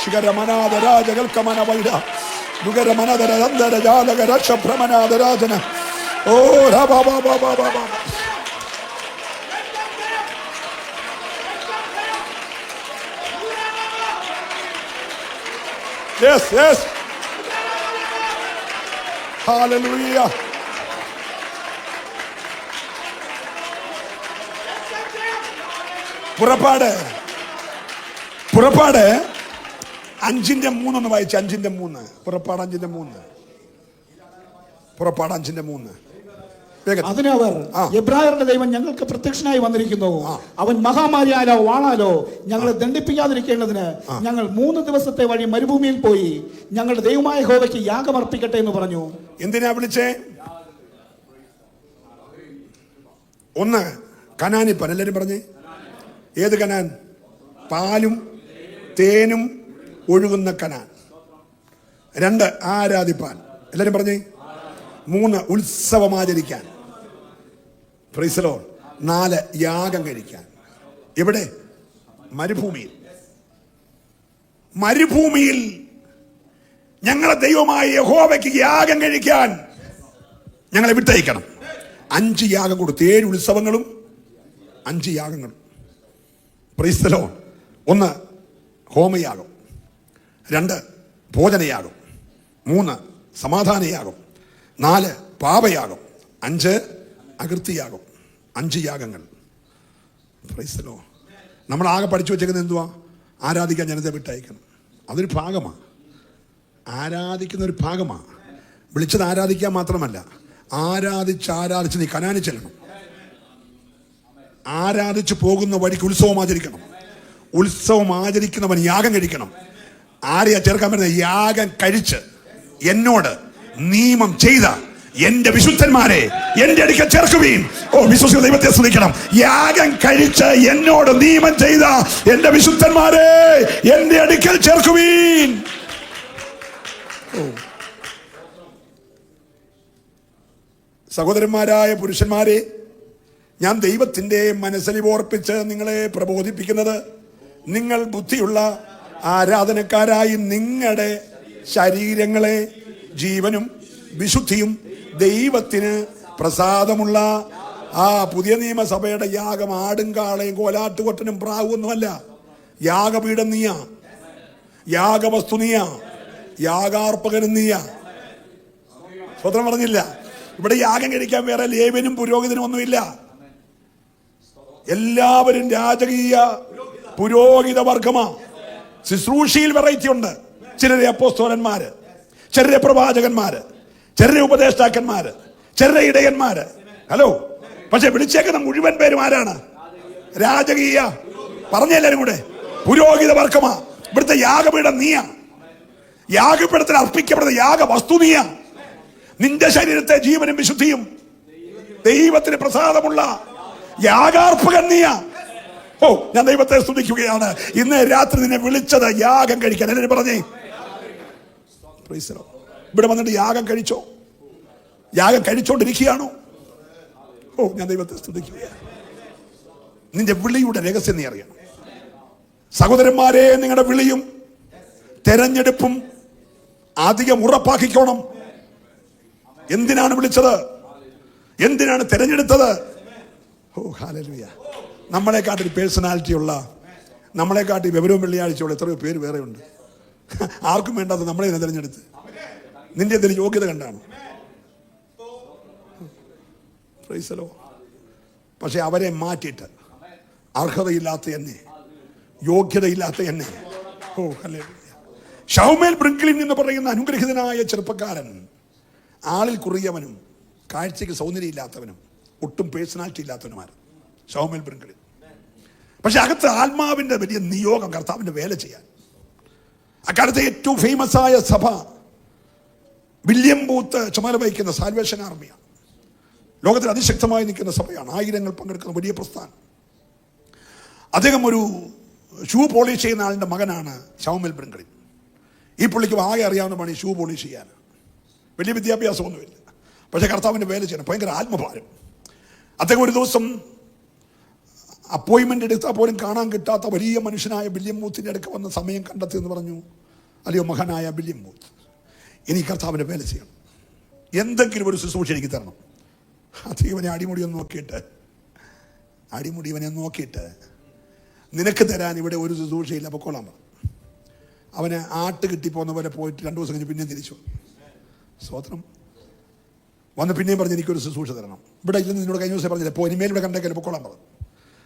ശിഖരമനാദരാജകൽക്കമനവൈഡ ുഗരമനദരന്തരജാലകരക്ഷഭ്രമനാദരാജന. ഓ രാബാബാബാബാബാ. Yes, yes. Hallelujah. പുറപ്പാട് 5:3 വായിച്ച്. 5:3 പുറപ്പാട് 5:3. പുറപ്പാട് 5:3. അതിന് അവർ, എബ്രായരുടെ ദൈവം ഞങ്ങൾക്ക് പ്രത്യക്ഷനായി വന്നിരിക്കുന്നു. അവൻ മഹാമാരിയാലോ വാളാലോ ഞങ്ങളെ ദണ്ഡിപ്പിക്കാതിരിക്കേണ്ടതിന് ഞങ്ങൾ 3 ദിവസത്തെ വഴി മരുഭൂമിയിൽ പോയി ഞങ്ങളുടെ ദൈവമായ യഹോവയ്ക്ക് യാഗമർപ്പിക്കട്ടെ എന്ന് പറഞ്ഞു. എന്തിനാ വിളിച്ചേ? ഒന്ന്, കനാനിപ്പൻ. എല്ലാരും പറഞ്ഞേ, ഏത് കനാൻ? പാലും തേനും ഒഴുകുന്ന കനാൻ. 2, ആരാധിപ്പാൻ. എല്ലാരും പറഞ്ഞേ. 3, ഉത്സവമാചരിക്കാൻ. Price the Lord. 4, യാഗം കഴിക്കാൻ. എവിടെ? മരുഭൂമിയിൽ. മരുഭൂമിയിൽ ഞങ്ങളെ ദൈവമായ യഹോവയ്ക്ക് യാഗം കഴിക്കാൻ ഞങ്ങളെ വിട്ടയക്കണം. 5 യാഗം കൊടുത്തു. 7 ഉത്സവങ്ങളും 5 യാഗങ്ങളും. Praise the Lord. 1, ഹോമയാഗം. 2, ഭോജനയാഗം. 3, സമാധാനയാഗം. 4, പാപയാഗം. 5, അകൃത്യയാഗം. 5 യാഗങ്ങൾ. Praise the Lord. നമ്മൾ ആകെ പഠിച്ചു വെച്ചേക്കുന്നത് എന്തുവാ? ആരാധിക്കാൻ ജനത്തെ വിട്ടയക്കണം. അതൊരു ഭാഗമാണ്. ആരാധിക്കുന്ന ഒരു ഭാഗമാണ്. വിളിച്ചത് ആരാധിക്കാൻ മാത്രമല്ല, ആരാധിച്ച് നീ കനാനി ചെല്ലണം. ആരാധിച്ചു പോകുന്ന വഴിക്ക് ഉത്സവം ആചരിക്കണം. ഉത്സവം ആചരിക്കുന്നവൻ യാഗം കഴിക്കണം. ആരെയാ ചേർക്കാൻ പറ്റുന്നത്? യാഗം കഴിച്ച് എന്നോട് നിയമം ചെയ്ത എന്റെ വിശുദ്ധന്മാരെ എന്റെ അടുക്കൽ ചേർക്കുവീൻ. ഓ, വിശ്വസിക്കുന്ന ദൈവത്തെ സ്തുതിക്കണം. യാഗം കഴിച്ച് എന്നോട് നിയമം ചെയ്ത എന്റെ വിശുദ്ധന്മാരെ എന്റെ അടുക്കൽ ചേർക്കുവീൻ. സഹോദരന്മാരായ പുരുഷന്മാരെ, ഞാൻ ദൈവത്തിന്റെ മനസ്സലിവോർപ്പിച്ച് നിങ്ങളെ പ്രബോധിപ്പിക്കുന്നത്, നിങ്ങൾ ബുദ്ധിയുള്ള ആരാധനക്കാരായി നിങ്ങളുടെ ശരീരങ്ങളെ ജീവനും വിശുദ്ധിയും ദൈവത്തിന് പ്രസാദമുള്ള ആ പുതിയ നിയമസഭയുടെ യാഗം ആടും കാളയും കോലാട്ടുകൊറ്റനും പ്രാവൊന്നുമല്ല. യാഗപീഠം നീയാ, യാഗവസ്തു നീയാ, യാഗാർപ്പകനും നീയാ. സ്വതന്ത്രം പറഞ്ഞില്ല. ഇവിടെ യാഗം കഴിക്കാൻ വേറെ ലേവ്യനും പുരോഹിതനും ഒന്നുമില്ല. എല്ലാവരും രാജകീയ പുരോഹിത വർഗമാ. ശുശ്രൂഷയിൽ വെറൈറ്റി ഉണ്ട്. ചിലരെ അപ്പോസ്തലന്മാര്, ചിലരെ പ്രവാചകന്മാര്, ചിലരെ ഉപദേഷ്ടാക്കന്മാര്, ചിലരെ ഇടയന്മാര്. ഹലോ, പക്ഷെ വിളിച്ചേക്കുന്ന മുഴുവൻ പേരും ആരാണ്? രാജകീയ, പറഞ്ഞെല്ലാരും കൂടെ, പുരോഹിത വർഗമാ. ഇവിടുത്തെ യാഗപീഠം നീയാ. യാഗപീഠത്തിൽ അർപ്പിക്കപ്പെടുന്ന യാഗ വസ്തു നീയാ. നിന്റെ ശരീരത്തെ ജീവനും വിശുദ്ധിയും ദൈവത്തിന് പ്രസാദമുള്ള യാഗാർപ്പകൻ നീയാ. ഓ, ഞാൻ ദൈവത്തെ സ്തുതിക്കുകയാണ്. ഇന്ന് രാത്രി നിന്നെ വിളിച്ചത് യാഗം കഴിക്കാൻ. എല്ലാവരും പറഞ്ഞേ. ഇവിടെ വന്നിട്ട് യാഗം കഴിച്ചോ? യാഗം കഴിച്ചോണ്ടിരിക്കുകയാണോ? ഓ, ഞാൻ ദൈവത്തെ സ്തുതിക്കുകയാണ്. നിന്റെ വിളിയുടെ രഹസ്യം നീ അറിയണം. സഹോദരന്മാരെ, നിങ്ങളുടെ വിളിയും തെരഞ്ഞെടുപ്പും അധികം ഉറപ്പാക്കിക്കോണം. എന്തിനാണ് വിളിച്ചത്? എന്തിനാണ് തെരഞ്ഞെടുത്തത്? ഓ, ഹല്ലേലൂയ. നമ്മളെക്കാട്ടി പേഴ്സണാലിറ്റി ഉള്ള, നമ്മളെക്കാട്ടി വിവരവും വെള്ളിയാഴ്ചയുള്ള എത്രയോ പേര് വേറെ ഉണ്ട്. ആർക്കും വേണ്ടാത്ത നമ്മളെ തിരഞ്ഞെടുത്ത്. നിന്റെ എന്തെങ്കിലും യോഗ്യത കണ്ടാണ്. പക്ഷെ അവരെ മാറ്റിയിട്ട് അർഹതയില്ലാത്ത എന്നെ, യോഗ്യതയില്ലാത്ത എന്നെ. ഓ, ഹല്ലേലൂയ. ഷൗമേൽ ബ്രിങ്ക്ലിൻ എന്ന് പറയുന്ന അനുഗ്രഹീതനായ ചെറുപ്പക്കാരൻ, ആളിൽ കുറിയവനും കാഴ്ചയ്ക്ക് സൗന്ദര്യമില്ലാത്തവനും ഒട്ടും പേഴ്സണാലിറ്റി ഇല്ലാത്തവനുമാണ് ശൗമേൽ ബ്രിങ്കിൾ. പക്ഷെ അകത്ത് ആത്മാവിന്റെ വലിയ നിയോഗം, കർത്താവിന്റെ വേല ചെയ്യാൻ. അക്കാലത്തെ ഏറ്റവും ഫേമസ് ആയ സഭ വില്യം ബൂത്ത് ചുമതല വഹിക്കുന്ന സാൽവേഷൻ ആർമിയാണ്. ലോകത്തിൽ അതിശക്തമായി നിൽക്കുന്ന സഭയാണ്. ആയിരങ്ങൾ പങ്കെടുക്കുന്ന വലിയ പ്രസ്ഥാനം. അദ്ദേഹം ഒരു ഷൂ പോളിഷ് ചെയ്യുന്ന ആളിൻ്റെ മകനാണ് ശൗമേൽ ബ്രിങ്കിൾ. ഈ പുള്ളിക്ക് ആകെ അറിയാവുന്ന പണി ഷൂ പോളിഷ് ചെയ്യാൻ. വലിയ വിദ്യാഭ്യാസമൊന്നുമില്ല, പക്ഷേ കർത്താവിൻ്റെ വേല ചെയ്യണം. ഭയങ്കര ആത്മഭാരം. അദ്ദേഹം ഒരു ദിവസം അപ്പോയിൻമെൻ്റ് എടുത്താൽ പോലും കാണാൻ കിട്ടാത്ത വലിയ മനുഷ്യനായ വില്യം ബൂത്തിൻ്റെ അടുക്ക് വന്ന സമയം കണ്ടെത്തി എന്ന് പറഞ്ഞു, അല്ലയോ മഹാനായ വില്യം ബൂത്ത്, ഇനി കർത്താവിൻ്റെ വേല ചെയ്യണം, എന്തെങ്കിലും ഒരു ശുശ്രൂഷ എനിക്ക് തരണം. അത് ഇവനെ അടിമുടി ഇവനെ നോക്കിയിട്ട് നിനക്ക് തരാൻ ഇവിടെ ഒരു ശുശ്രൂഷയില്ല, പൊക്കോളാൻ പറഞ്ഞു. അവന് ആട്ട് കിട്ടിപ്പോകുന്ന പോലെ പോയിട്ട് 2 ദിവസം കഴിഞ്ഞ് പിന്നെയും തിരിച്ചു. സ്വത്രം വന്ന് പിന്നെയും പറഞ്ഞ് എനിക്കൊരു ശുശ്രൂഷ തരണം. ഇവിടെ ഇല്ലെന്ന് നിന്നോട് കഴിഞ്ഞ ദിവസം പറഞ്ഞില്ല, ഇപ്പോൾ ഇനിമേൽ ഇവിടെ കണ്ടേക്കല്ലേ, പൊക്കോളാൻ പറഞ്ഞു.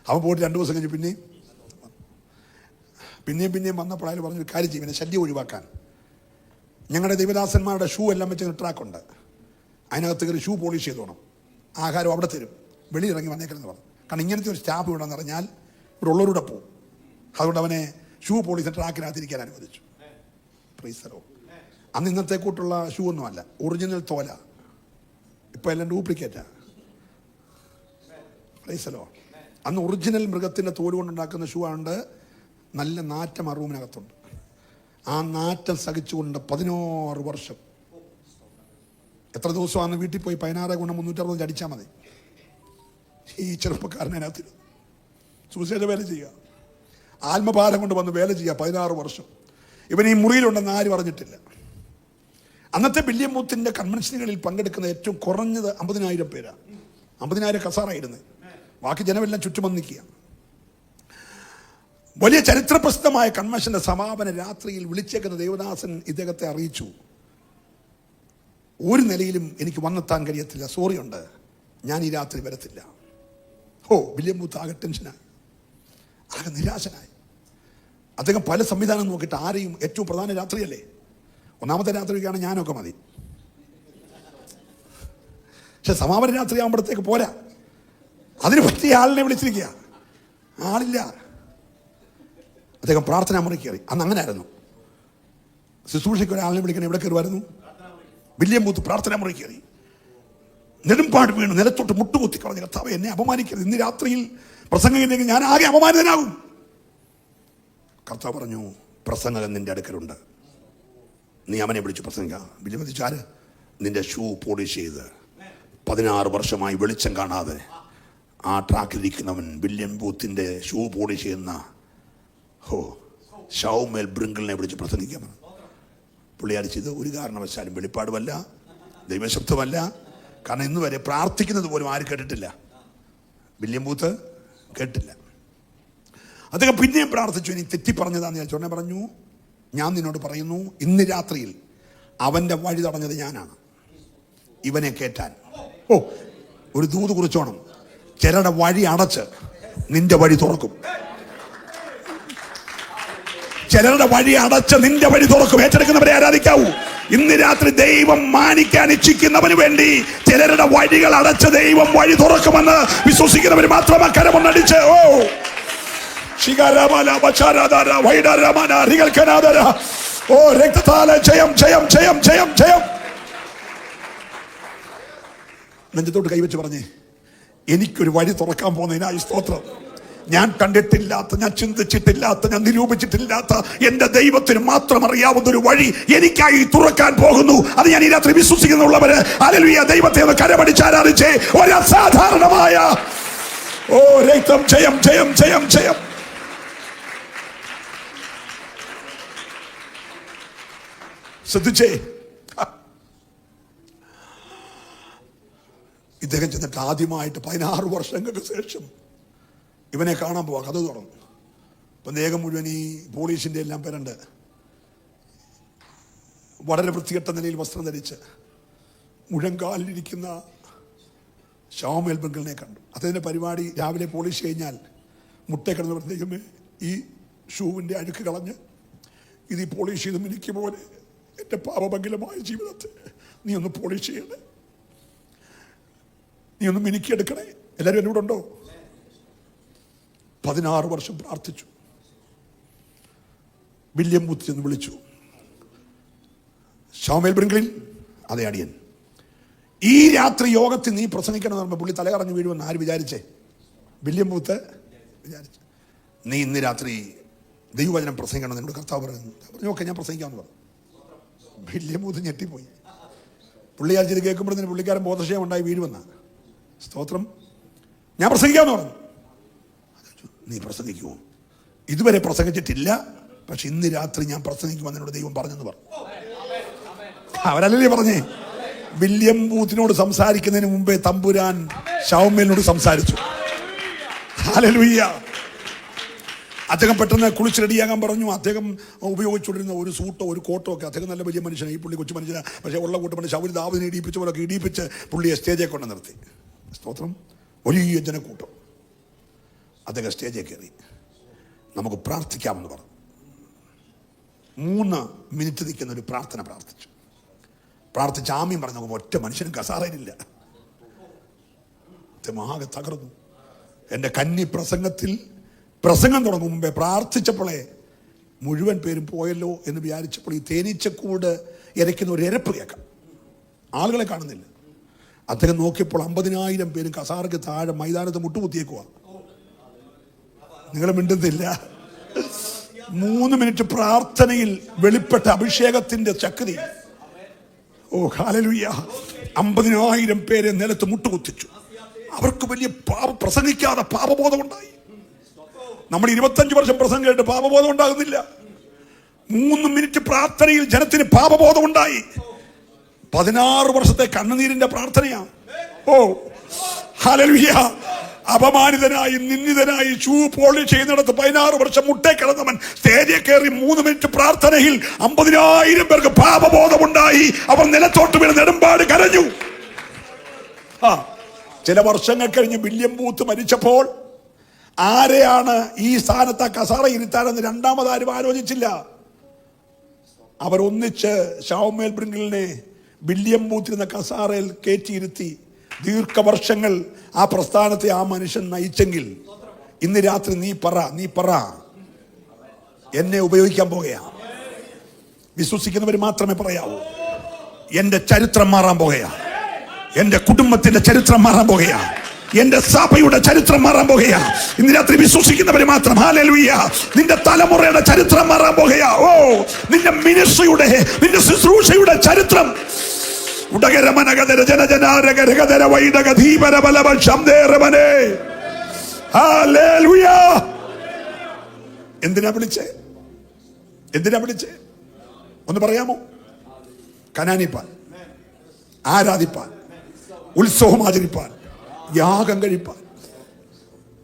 അവൻ പോയിട്ട് 2 ദിവസം കഴിഞ്ഞ് പിന്നെയും വന്നപ്പോൾ അയാൾ പറഞ്ഞൊരു കാര്യം ചെയ്യും, ഇവനെ ശല്യം ഒഴിവാക്കാൻ ഞങ്ങളുടെ ദൈവദാസന്മാരുടെ ഷൂ എല്ലാം വെച്ച് ട്രാക്കുണ്ട്, അതിനകത്ത് കയറി ഷൂ പോളിഷ് ചെയ്തോണം, ആഹാരം അവിടെ തരും, വെളിയിറങ്ങി വന്നേക്കണമെന്ന് പറഞ്ഞു. കാരണം ഇങ്ങനത്തെ ഒരു സ്റ്റാഫ് ഇവിടെ പറഞ്ഞാൽ ഇവിടെ ഉള്ളവരുടെ പോവും. അതുകൊണ്ട് അവനെ ഷൂ പോളിഷ് ട്രാക്കിനകത്തിരിക്കാൻ അനുവദിച്ചു. പ്രൈസലോ. അന്ന് ഇന്നത്തെ കൂട്ടുള്ള ഷൂ ഒന്നുമല്ല, ഒറിജിനൽ തോല. ഇപ്പം എല്ലാം ഡ്യൂപ്ലിക്കേറ്റാ. പ്രൈസലോ. അന്ന് ഒറിജിനൽ മൃഗത്തിൻ്റെ തോല് കൊണ്ടുണ്ടാക്കുന്ന ഷൂ ആണ്. നല്ല നാറ്റം ആ റൂമിനകത്തുണ്ട്. ആ നാറ്റം സഹിച്ചുകൊണ്ട് 16 വർഷം. എത്ര ദിവസമാണ് വീട്ടിൽ പോയി 16 ഗുണം 365 അടിച്ചാൽ മതി. ഈ ചെറുപ്പക്കാരനകത്ത് സുവിശേഷ വേല ചെയ്യുക, ആത്മഭാരം കൊണ്ട് വന്ന് വേല ചെയ്യുക. 16 വർഷം ഇവൻ ഈ മുറിയിലുണ്ടെന്ന് ആരും അറിഞ്ഞിട്ടില്ല. അന്നത്തെ വില്യം ബൂത്തിന്റെ കൺവെൻഷനുകളിൽ പങ്കെടുക്കുന്ന ഏറ്റവും കുറഞ്ഞത് 50,000 പേരാണ്. 50,000 കസാറായിരുന്നു. ബാക്കി ജനമെല്ലാം ചുറ്റും വന്ന് നിൽക്കുക. വലിയ ചരിത്രപ്രസിദ്ധമായ കൺവെൻഷന്റെ സമാപന രാത്രിയിൽ വിളിച്ചേക്കുന്ന ദേവദാസൻ ഇദ്ദേഹത്തെ അറിയിച്ചു, ഒരു നിലയിലും എനിക്ക് വന്നെത്താൻ കഴിയത്തില്ല, സോറി ഉണ്ട്, ഞാൻ ഈ രാത്രി വരത്തില്ല. വില്യം ബൂത്ത് ആകെ ടെൻഷനായി, ആകെ നിരാശനായി. അദ്ദേഹം പല സംവിധാനം നോക്കിയിട്ട് ആരെയും, ഏറ്റവും പ്രധാന രാത്രിയല്ലേ, 1ാമത്തെ രാത്രിക്കാണ് ഞാനൊക്കെ മതി. പക്ഷെ സമാപന രാത്രി ആകുമ്പോഴത്തേക്ക് പോരാ, അതിന് പറ്റിയ ആളിനെ വിളിച്ചിരിക്കുക, ആളില്ല. അദ്ദേഹം പ്രാർത്ഥനാ മുറി കയറി. അന്ന് അങ്ങനെ ആയിരുന്നു, ശുശ്രൂഷയ്ക്ക് ഒരാളിനെ വിളിക്കണം, എവിടെ കയറുമായിരുന്നു? വില്യം ബൂത്ത് പ്രാർത്ഥനാ മുറി കയറി. നെടുമ്പാട് വീണ് നിലത്തോട്ട് മുട്ടുകുത്തി കളഞ്ഞു, കർത്താവേ എന്നെ അപമാനിക്കരുത്, ഇന്ന് രാത്രിയിൽ പ്രസംഗില്ലെങ്കിൽ ഞാൻ ആകെ അപമാനിതനാകും. കർത്താവ് പറഞ്ഞു, പ്രസംഗകൻ നിന്റെ അടുക്കലുണ്ട്, നീ അവനെ വിളിച്ചു പ്രസംഗിക്കുക. വില്യം ബൂത്ത് ആര്? നിന്റെ ഷൂ പോളിഷ് ചെയ്ത് 16 വർഷമായി വെളിച്ചം കാണാതെ ആ ട്രാക്കിലിരിക്കുന്നവൻ വില്യം ബൂത്തിന്റെ ഷൂ പോളിഷ് ചെയ്യുന്ന ശൗമേൽ ബ്രിങ്കിളിനെ വിളിച്ച് പ്രസംഗിക്കാമെന്ന്. പുള്ളി അടിച്ചത് ഒരു കാരണവശാലും വെളിപ്പാടുമല്ല, ദൈവശബ്ദമല്ല. കാരണം ഇന്ന് വരെ പ്രാർത്ഥിക്കുന്നത് പോലും ആരും കേട്ടിട്ടില്ല. വില്യം ബൂത്ത് കേട്ടില്ല. അദ്ദേഹം പിന്നെയും പ്രാർത്ഥിച്ചു, ഇനി തെറ്റി പറഞ്ഞതാന്ന് ഞാൻ ചൊന്നെ പറഞ്ഞു, ഞാൻ നിന്നോട് പറയുന്നു, ഇന്ന് രാത്രിയിൽ അവന്റെ വഴി തടഞ്ഞത് ഞാനാണ്, ഇവനെ കേറ്റാൻ. ഒരു ദൂത് കുറിച്ചോണം, ചിലരുടെ വഴി അടച്ച് നിന്റെ വഴി തുറക്കും. ചിലരുടെ വഴി അടച്ച് നിന്റെ വഴി തുറക്കും. ഏറ്റെടുക്കുന്നവരെ ആരാധിക്കാവൂ. ഇന്ന് രാത്രി ദൈവം മാനിക്കാൻ ഇച്ഛിക്കുന്നവന് വേണ്ടി ചിലരുടെ വഴികൾ അടച്ച് ദൈവം വഴി തുറക്കുമെന്ന് വിശ്വസിക്കുന്നവർ മാത്രം കരമൊന്നടിച്ച് രക്തത്താല ജയം ജയം ജയം ജയം ജയം. നെഞ്ചത്തോട്ട് കൈവച്ച് പറഞ്ഞേ, എനിക്കൊരു വഴി തുറക്കാൻ പോകുന്നതിനായി സ്തോത്രം. ഞാൻ കണ്ടിട്ടില്ലാത്ത, ഞാൻ ചിന്തിച്ചിട്ടില്ലാത്ത, ഞാൻ നിരൂപിച്ചിട്ടില്ലാത്ത എന്റെ ദൈവത്തിന് മാത്രം അറിയാവുന്ന ഒരു വഴി എനിക്കായി തുറക്കാൻ പോകുന്നു. അത് ഞാൻ ഈ രാത്രി വിശ്വസിക്കുന്നുള്ളവര് ഹല്ലേലൂയ ദൈവത്തെ ഒന്ന് കരമടിച്ച് ആരാധിച്ചേ. ഒരു അസാധാരണമായ രക്തം ജയം ജയം ജയം ജയം. ശ്രദ്ധിച്ചേ, ഇദ്ദേഹം ചെന്നിട്ട് ആദ്യമായിട്ട് 16 വർഷങ്ങൾക്ക് ശേഷം ഇവനെ കാണാൻ പോവാ. കഥ തുറന്നു. ഇപ്പം ദേഹം മുഴുവൻ ഈ പോളീഷിൻ്റെ എല്ലാം പേരുണ്ട്. വളരെ വൃത്തികെട്ട നിലയിൽ വസ്ത്രം ധരിച്ച് മുഴങ്കാലിലിരിക്കുന്ന ശൗമേൽ ബ്രിങ്കിളിനെ കണ്ടു. അദ്ദേഹത്തിൻ്റെ പരിപാടി രാവിലെ പോളിഷ് കഴിഞ്ഞാൽ മുട്ട കിടന്ന് പറഞ്ഞേക്കുമേ, ഈ ഷൂവിൻ്റെ അഴുക്ക് കളഞ്ഞ് ഇത് ഈ പോളിഷ് ചെയ്ത് മിനിക്ക് പോലെ എൻ്റെ പാപമംഗലമായ ജീവിതത്തെ നീ ഒന്ന് പോളിഷ് ചെയ്യണേ. നീ ഒന്ന് മിനുക്കിയെടുക്കണേ. എല്ലാവരും എന്നോട് ഉണ്ടോ? 16 വർഷം പ്രാർത്ഥിച്ചു. വില്യം ബൂത്ത് എന്ന് വിളിച്ചു. ഷൗമേൽ ബ്രിങ്കിളിൽ, അതേ അടിയൻ, ഈ രാത്രി യോഗത്തിൽ നീ പ്രസംഗിക്കണമെന്ന് പറയുമ്പോൾ പുള്ളി തലകറങ്ങി വീഴുമെന്ന് ആര് വിചാരിച്ചേ? വില്യം ബൂത്ത് വിചാരിച്ചു. നീ ഇന്ന് രാത്രി ദൈവവചനം പ്രസംഗിക്കണം എന്നോട് കർത്താവ് പറഞ്ഞു. ഓക്കെ, ഞാൻ പ്രസംഗിക്കാമെന്ന് പറഞ്ഞു. വില്യം ബൂത്ത് ഞെട്ടിപ്പോയി. പുള്ളി ഇത് കേൾക്കുമ്പോഴത്തേന് പുള്ളിക്കാരൻ ബോധക്ഷയം ഉണ്ടായി വീഴുമെന്ന. സ്തോത്രം. ഞാൻ പ്രസംഗിക്കാമെന്ന് പറഞ്ഞു. നീ പ്രസംഗിക്കുമോ? ഇതുവരെ പ്രസംഗിച്ചിട്ടില്ല, പക്ഷെ ഇന്ന് രാത്രി ഞാൻ പ്രസംഗിക്കുമെന്ന് എന്നോട് ദൈവം പറഞ്ഞെന്ന് പറഞ്ഞു. അവരല്ലേ പറഞ്ഞേ? വില്യം ബൂത്തിനോട് സംസാരിക്കുന്നതിന് മുമ്പേ തമ്പുരാൻ ഷൗമേലിനോട് സംസാരിച്ചു. ഹല്ലേലൂയ. അദ്ദേഹം പെട്ടെന്ന് കുളിച്ച് റെഡിയാകാൻ പറഞ്ഞു. അദ്ദേഹം ഉപയോഗിച്ചുകൊണ്ടിരുന്ന ഒരു സൂട്ടോ ഒരു കോട്ടോ ഒക്കെ, അദ്ദേഹം നല്ല വലിയ മനുഷ്യനാണ്, ഈ പുള്ളി കൊച്ചു മനുഷ്യനാണ്. പക്ഷേ ഉള്ള കൂട്ടം ശൗൽ ദാവീദിനെ ഇടിപ്പിച്ച പോലൊക്കെ ഇടിപ്പിച്ച് പുള്ളിയെ സ്റ്റേജിൽ കൊണ്ട് നിർത്തി. സ്തോത്രം. വലിയ ജനക്കൂട്ടം. അദ്ദേഹം സ്റ്റേജിൽ കയറി നമുക്ക് പ്രാർത്ഥിക്കാമെന്ന് പറഞ്ഞു. 3 മിനിറ്റ് നിൽക്കുന്ന ഒരു പ്രാർത്ഥന പ്രാർത്ഥിച്ച് ആമീൻ പറഞ്ഞു. നോക്കുമ്പോൾ ഒറ്റ മനുഷ്യനും കസാറയിലില്ല. ആകെ തകർന്നു. എൻ്റെ കന്നി പ്രസംഗം തുടങ്ങും മുമ്പേ പ്രാർത്ഥിച്ചപ്പോഴേ മുഴുവൻ പേരും പോയല്ലോ എന്ന് വിചാരിച്ചപ്പോൾ ഈ തേനീച്ചക്കൂട് ഇരയ്ക്കുന്ന ഒരു ഇരപ്പ് കേൾക്കാം. ആളുകളെ കാണുന്നില്ല. അദ്ദേഹം നോക്കിയപ്പോൾ 50,000 പേരും കസാറയ്ക്ക് താഴെ മൈതാനത്ത് മുട്ടുകുത്തിയേക്കുക. നിങ്ങൾ മിണ്ടുന്നില്ല. 3 മിനിറ്റ് പ്രാർത്ഥനയിൽ വെളിപ്പെട്ട അഭിഷേകത്തിന്റെ ശക്തി. ഓ ഹല്ലേലൂയ. 50,000 പേരെ നിലത്ത് മുട്ടുകുത്തിച്ചു. അവർക്ക് വലിയ പ്രസംഗിക്കാതെ പാപബോധം ഉണ്ടായി. നമ്മൾ 25 വർഷം പ്രസംഗം കേട്ട് പാപബോധം ഉണ്ടാകുന്നില്ല. 3 മിനിറ്റ് പ്രാർത്ഥനയിൽ ജനത്തിന് പാപബോധം ഉണ്ടായി. 16 വർഷത്തെ കണ്ണുനീരിന്റെ പ്രാർത്ഥനയാണ്. ഓ ഹല്ലേലൂയ. അപമാനിതനായി നിന്ദിതനായി ഷൂ പോളിഷ് ചെയ്യുന്നിടത്ത് 16 വർഷം മുട്ടേ കിടന്നവൻ സ്റ്റേജിൽ കയറി 3 മിനിറ്റ് പ്രാർത്ഥനയിൽ 50,000 പേർക്ക് പാപബോധമുണ്ടായി. അവർ നിലത്തോട്ട് വീണ് നെടുമ്പാട് കരഞ്ഞു. ചില വർഷങ്ങൾ കഴിഞ്ഞ് വില്യം ബൂത്ത് മരിച്ചപ്പോൾ ആരെയാണ് ഈ സ്ഥാനത്ത് കസാറ ഇരുത്താനെന്ന് രണ്ടാമതാരും ആലോചിച്ചില്ല. അവർ ഒന്നിച്ച് ഷൗമേൽ ബ്രിങ്കിളിനെ വില്യം ബൂത്തിരുന്ന കസാറയിൽ കയറ്റിയിരുത്തി ദീർഘവർഷങ്ങൾ ആ പ്രസ്ഥാനത്തെ ആ മനുഷ്യൻ നയിച്ചെങ്കിൽ ഇന്ന് രാത്രി നീ പറ എന്നെ ഉപയോഗിക്കാൻ പോകുകയാ. വിശ്വസിക്കുന്നവർ മാത്രമേ പറയാവൂ. എന്റെ ചരിത്രം മാറാൻ പോകുകയാ. എന്റെ കുടുംബത്തിന്റെ ചരിത്രം മാറാൻ പോകുകയാ. എന്റെ സഭയുടെ ചരിത്രം മാറാൻ പോകുകയാ. ഇന്ന് രാത്രി വിശ്വസിക്കുന്നവർ മാത്രം. ഹല്ലേലൂയ. നിന്റെ തലമുറയുടെ ചരിത്രം മാറാൻ പോകുകയാ. ഓ, നിന്റെ മിനിസ്ട്രിയുടെ, നിന്റെ ശുശ്രൂഷയുടെ ചരിത്രം. എന്തിനാ വിളിച്ചേ? ഒന്ന് പറയാമോ? കനാനിപ്പാൻ, ആരാധിപ്പാൻ, ഉത്സവം ആചരിപ്പാൻ, യാഗം കഴിപ്പാൻ.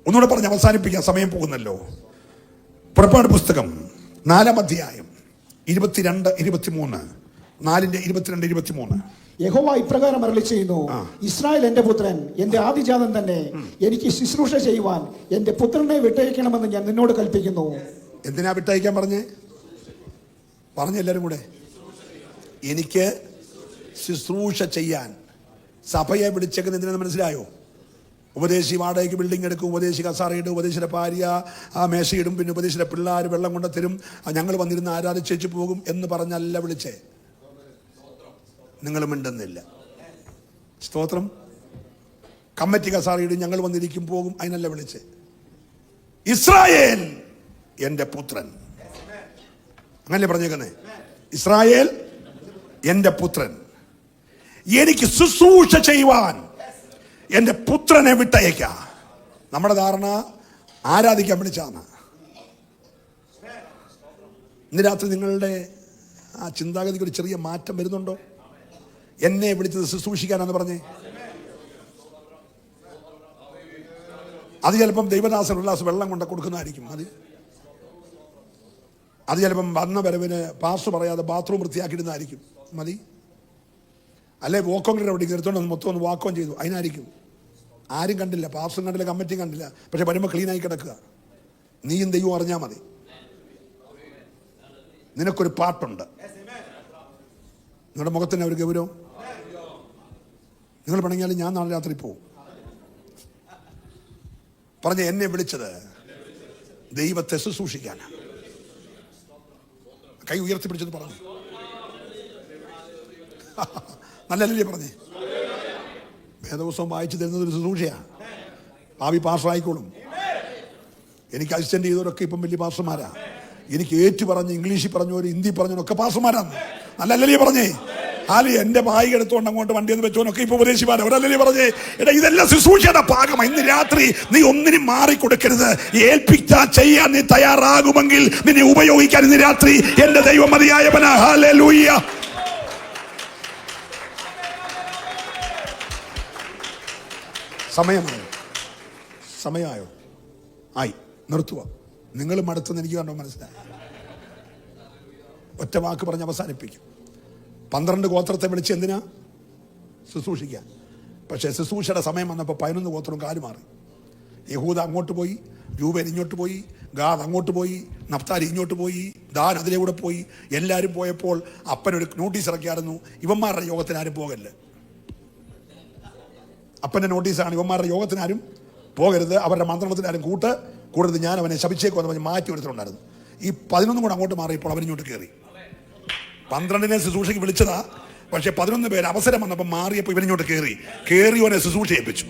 ഒന്നുകൂടെ പറഞ്ഞ് അവസാനിപ്പിക്കാൻ സമയം പോകുന്നല്ലോ. പുറപ്പാട് പുസ്തകം 4-ാം അധ്യായം 22-23, 4-22-23. യഹോവ ഇപ്രകാരം അരുളി ചെയ്യുന്നു, ഇസ്രായേൽ എന്റെ പുത്രൻ, എന്റെ ആദിജാതൻ തന്നെ. എനിക്ക് ശുശ്രൂഷ ചെയ്യുവാൻ എന്റെ പുത്രനെ വിട്ടയക്കണമെന്ന് ഞാൻ നിന്നോട് കൽപ്പിക്കുന്നു. എന്തിനാ വിട്ടയക്കാൻ പറഞ്ഞെല്ലാരും കൂടെ? എനിക്ക് ശുശ്രൂഷ ചെയ്യാൻ. സഭയെ വിളിച്ചേക്കുന്നത് എന്തിനാന്ന് മനസ്സിലായോ? ഉപദേശി വാടകയ്ക്ക് ബിൽഡിംഗ് എടുക്കും, ഉപദേശി കസാറയിടും, ഉപദേശിയുടെ ഭാര്യ ആ മേശയിടും, പിന്നെ ഉപദേശിയുടെ പിള്ളേർ വെള്ളം കൊണ്ട് തരും, ഞങ്ങൾ വന്നിരുന്ന് ആരാധിച്ചേച്ച് പോകും എന്ന് പറഞ്ഞല്ല വിളിച്ചേ. നിങ്ങൾ മിണ്ടുന്നില്ല. സ്തോത്രം. കമ്മിറ്റി കസാറയിടും, ഞങ്ങൾ വന്നിരിക്കും പോകും, അതിനല്ല വിളിച്ചേ. ഇസ്രായേൽ എന്റെ പുത്രൻ, അങ്ങനല്ലേ പറഞ്ഞേക്കുന്നേ? ഇസ്രായേൽ എന്റെ പുത്രൻ, എനിക്ക് ശുശ്രൂഷ ചെയ്യുവാൻ എന്റെ പുത്രനെ വിട്ടയക്ക. നമ്മുടെ ധാരണ ആരാധിക്കാൻ വിളിച്ചാണ്. ഇന്ന് രാത്രി നിങ്ങളുടെ ആ ചിന്താഗതിക്ക് ഒരു ചെറിയ മാറ്റം വരുന്നുണ്ടോ? എന്നെ വിളിച്ചത് ശുശ്രൂഷിക്കാനാന്ന് പറഞ്ഞേ. അത് ചിലപ്പം ദൈവദാസൻ ഒരു ഗ്ലാസ് വെള്ളം കൊണ്ട് കൊടുക്കുന്നതായിരിക്കും. അത് ചിലപ്പം വന്ന വരവിന് പാസ് പറയാതെ ബാത്റൂം വൃത്തിയാക്കിയിടുന്നതായിരിക്കും. മതി. അല്ലെ വോക്കോങ്ങിൻ്റെ അവിടെ നിർത്തോണ്ട് മൊത്തം ഒന്ന് വാക്കോൺ ചെയ്തു, അതിനായിരിക്കും. ആരും കണ്ടില്ല, പാസും കണ്ടില്ല, കമ്മിറ്റിയും കണ്ടില്ല, പക്ഷെ വരുമ്പോൾ ക്ലീനായി കിടക്കുക. നീയും ദൈവം അറിഞ്ഞാൽ മതി. നിനക്കൊരു പാട്ടുണ്ട്. നിങ്ങളുടെ മുഖത്തിന് ഒരു ഗൗരവം. നിങ്ങൾ പണിഞ്ഞാലും ഞാൻ നാളെ രാത്രി പോവും. പറഞ്ഞ എന്നെ വിളിച്ചത് ദൈവത്തെ ശുശ്രൂഷിക്കാനാണ്. കൈ ഉയർത്തിപ്പിടിച്ചത് പറഞ്ഞു. നല്ലല്ലേ പറഞ്ഞേ? വേദപുസ്തകം വായിച്ചു തരുന്നത് ഒരു ശുശ്രൂഷയാണ്. ഭാവി പാസ്റ്ററായിക്കോളും. എനിക്ക് അസിസ്റ്റന്റ് ചെയ്തവരൊക്കെ ഇപ്പം വലിയ പാസ്റ്റർമാരാ. എനിക്ക് ഏറ്റു പറഞ്ഞ് ഇംഗ്ലീഷിൽ പറഞ്ഞവർ ഹിന്ദി പറഞ്ഞവരൊക്കെ പാസ്റ്റർമാരാണ്. നല്ലല്ലേ പറഞ്ഞേ? ആല് എന്റെ ബായി എടുത്തുകൊണ്ട് അങ്ങോട്ട് വണ്ടി എന്ന് വെച്ചോനൊക്കെ ഇപ്പൊ ഉപദേശിമാരാ. ഒരല്ലേ പറഞ്ഞേ? എടാ ഇതെല്ലാം ശുശ്രൂഷയുടെ ഭാഗമാണ്. ഇന്ന് രാത്രി നീ ഒന്നിനും മാറിക്കൊടുക്കരുത്. ഏൽപ്പിച്ചാ ചെയ്യാൻ നീ തയ്യാറാകുമെങ്കിൽ നിന്നെ ഉപയോഗിക്കാൻ ഇന്ന് രാത്രി എന്റെ ദൈവം മതിയായവനാ. ഹല്ലേലൂയ. സമയമായോ? ആയി. നിർത്തുക. നിങ്ങളും അടുത്തെന്ന് എനിക്ക് കണ്ടോ മനസ്സിലായി. ഒറ്റ വാക്ക് പറഞ്ഞ് അവസാനിപ്പിക്കും. 12 ഗോത്രത്തെ വിളിച്ച് എന്തിനാ? ശുശ്രൂഷിക്കാൻ. പക്ഷേ ശുശ്രൂഷയുടെ സമയം വന്നപ്പോൾ 11 ഗോത്രവും കാലുമാറി. യഹൂദ അങ്ങോട്ട് പോയി, രൂബേൻ ഇങ്ങോട്ട് പോയി, ഗാദ് അങ്ങോട്ട് പോയി, നഫ്താലി ഇങ്ങോട്ട് പോയി, ദാൻ അതിലെ കൂടെ പോയി. എല്ലാവരും പോയപ്പോൾ അപ്പനൊരു നോട്ടീസ് ഇറക്കിയായിരുന്നു, ഇവന്മാരുടെ യോഗത്തിന് ആരും പോകല്ലേ. അപ്പൻ്റെ നോട്ടീസാണ്, ഇവന്മാരുടെ യോഗത്തിന് ആരും പോകരുത്, അവരുടെ മന്ത്രണത്തിന് ആരും കൂടരുത്, ഞാൻ അവനെ ശപിച്ചേക്കുമെന്ന് പറഞ്ഞ് മാറ്റി ഒരുത്തരുണ്ടായിരുന്നു. ഈ 11 കൂടെ അങ്ങോട്ട് മാറിയപ്പോൾ അവനിങ്ങോട്ട് കയറി. 12 ശുശ്രൂഷയ്ക്ക് വിളിച്ചതാ. പക്ഷെ 11 പേര് അവസരം വന്നപ്പോൾ മാറിയപ്പോൾ ഇവനിങ്ങോട്ട് കയറിയോനെ ശുശ്രൂഷ ഏൽപ്പിച്ചു.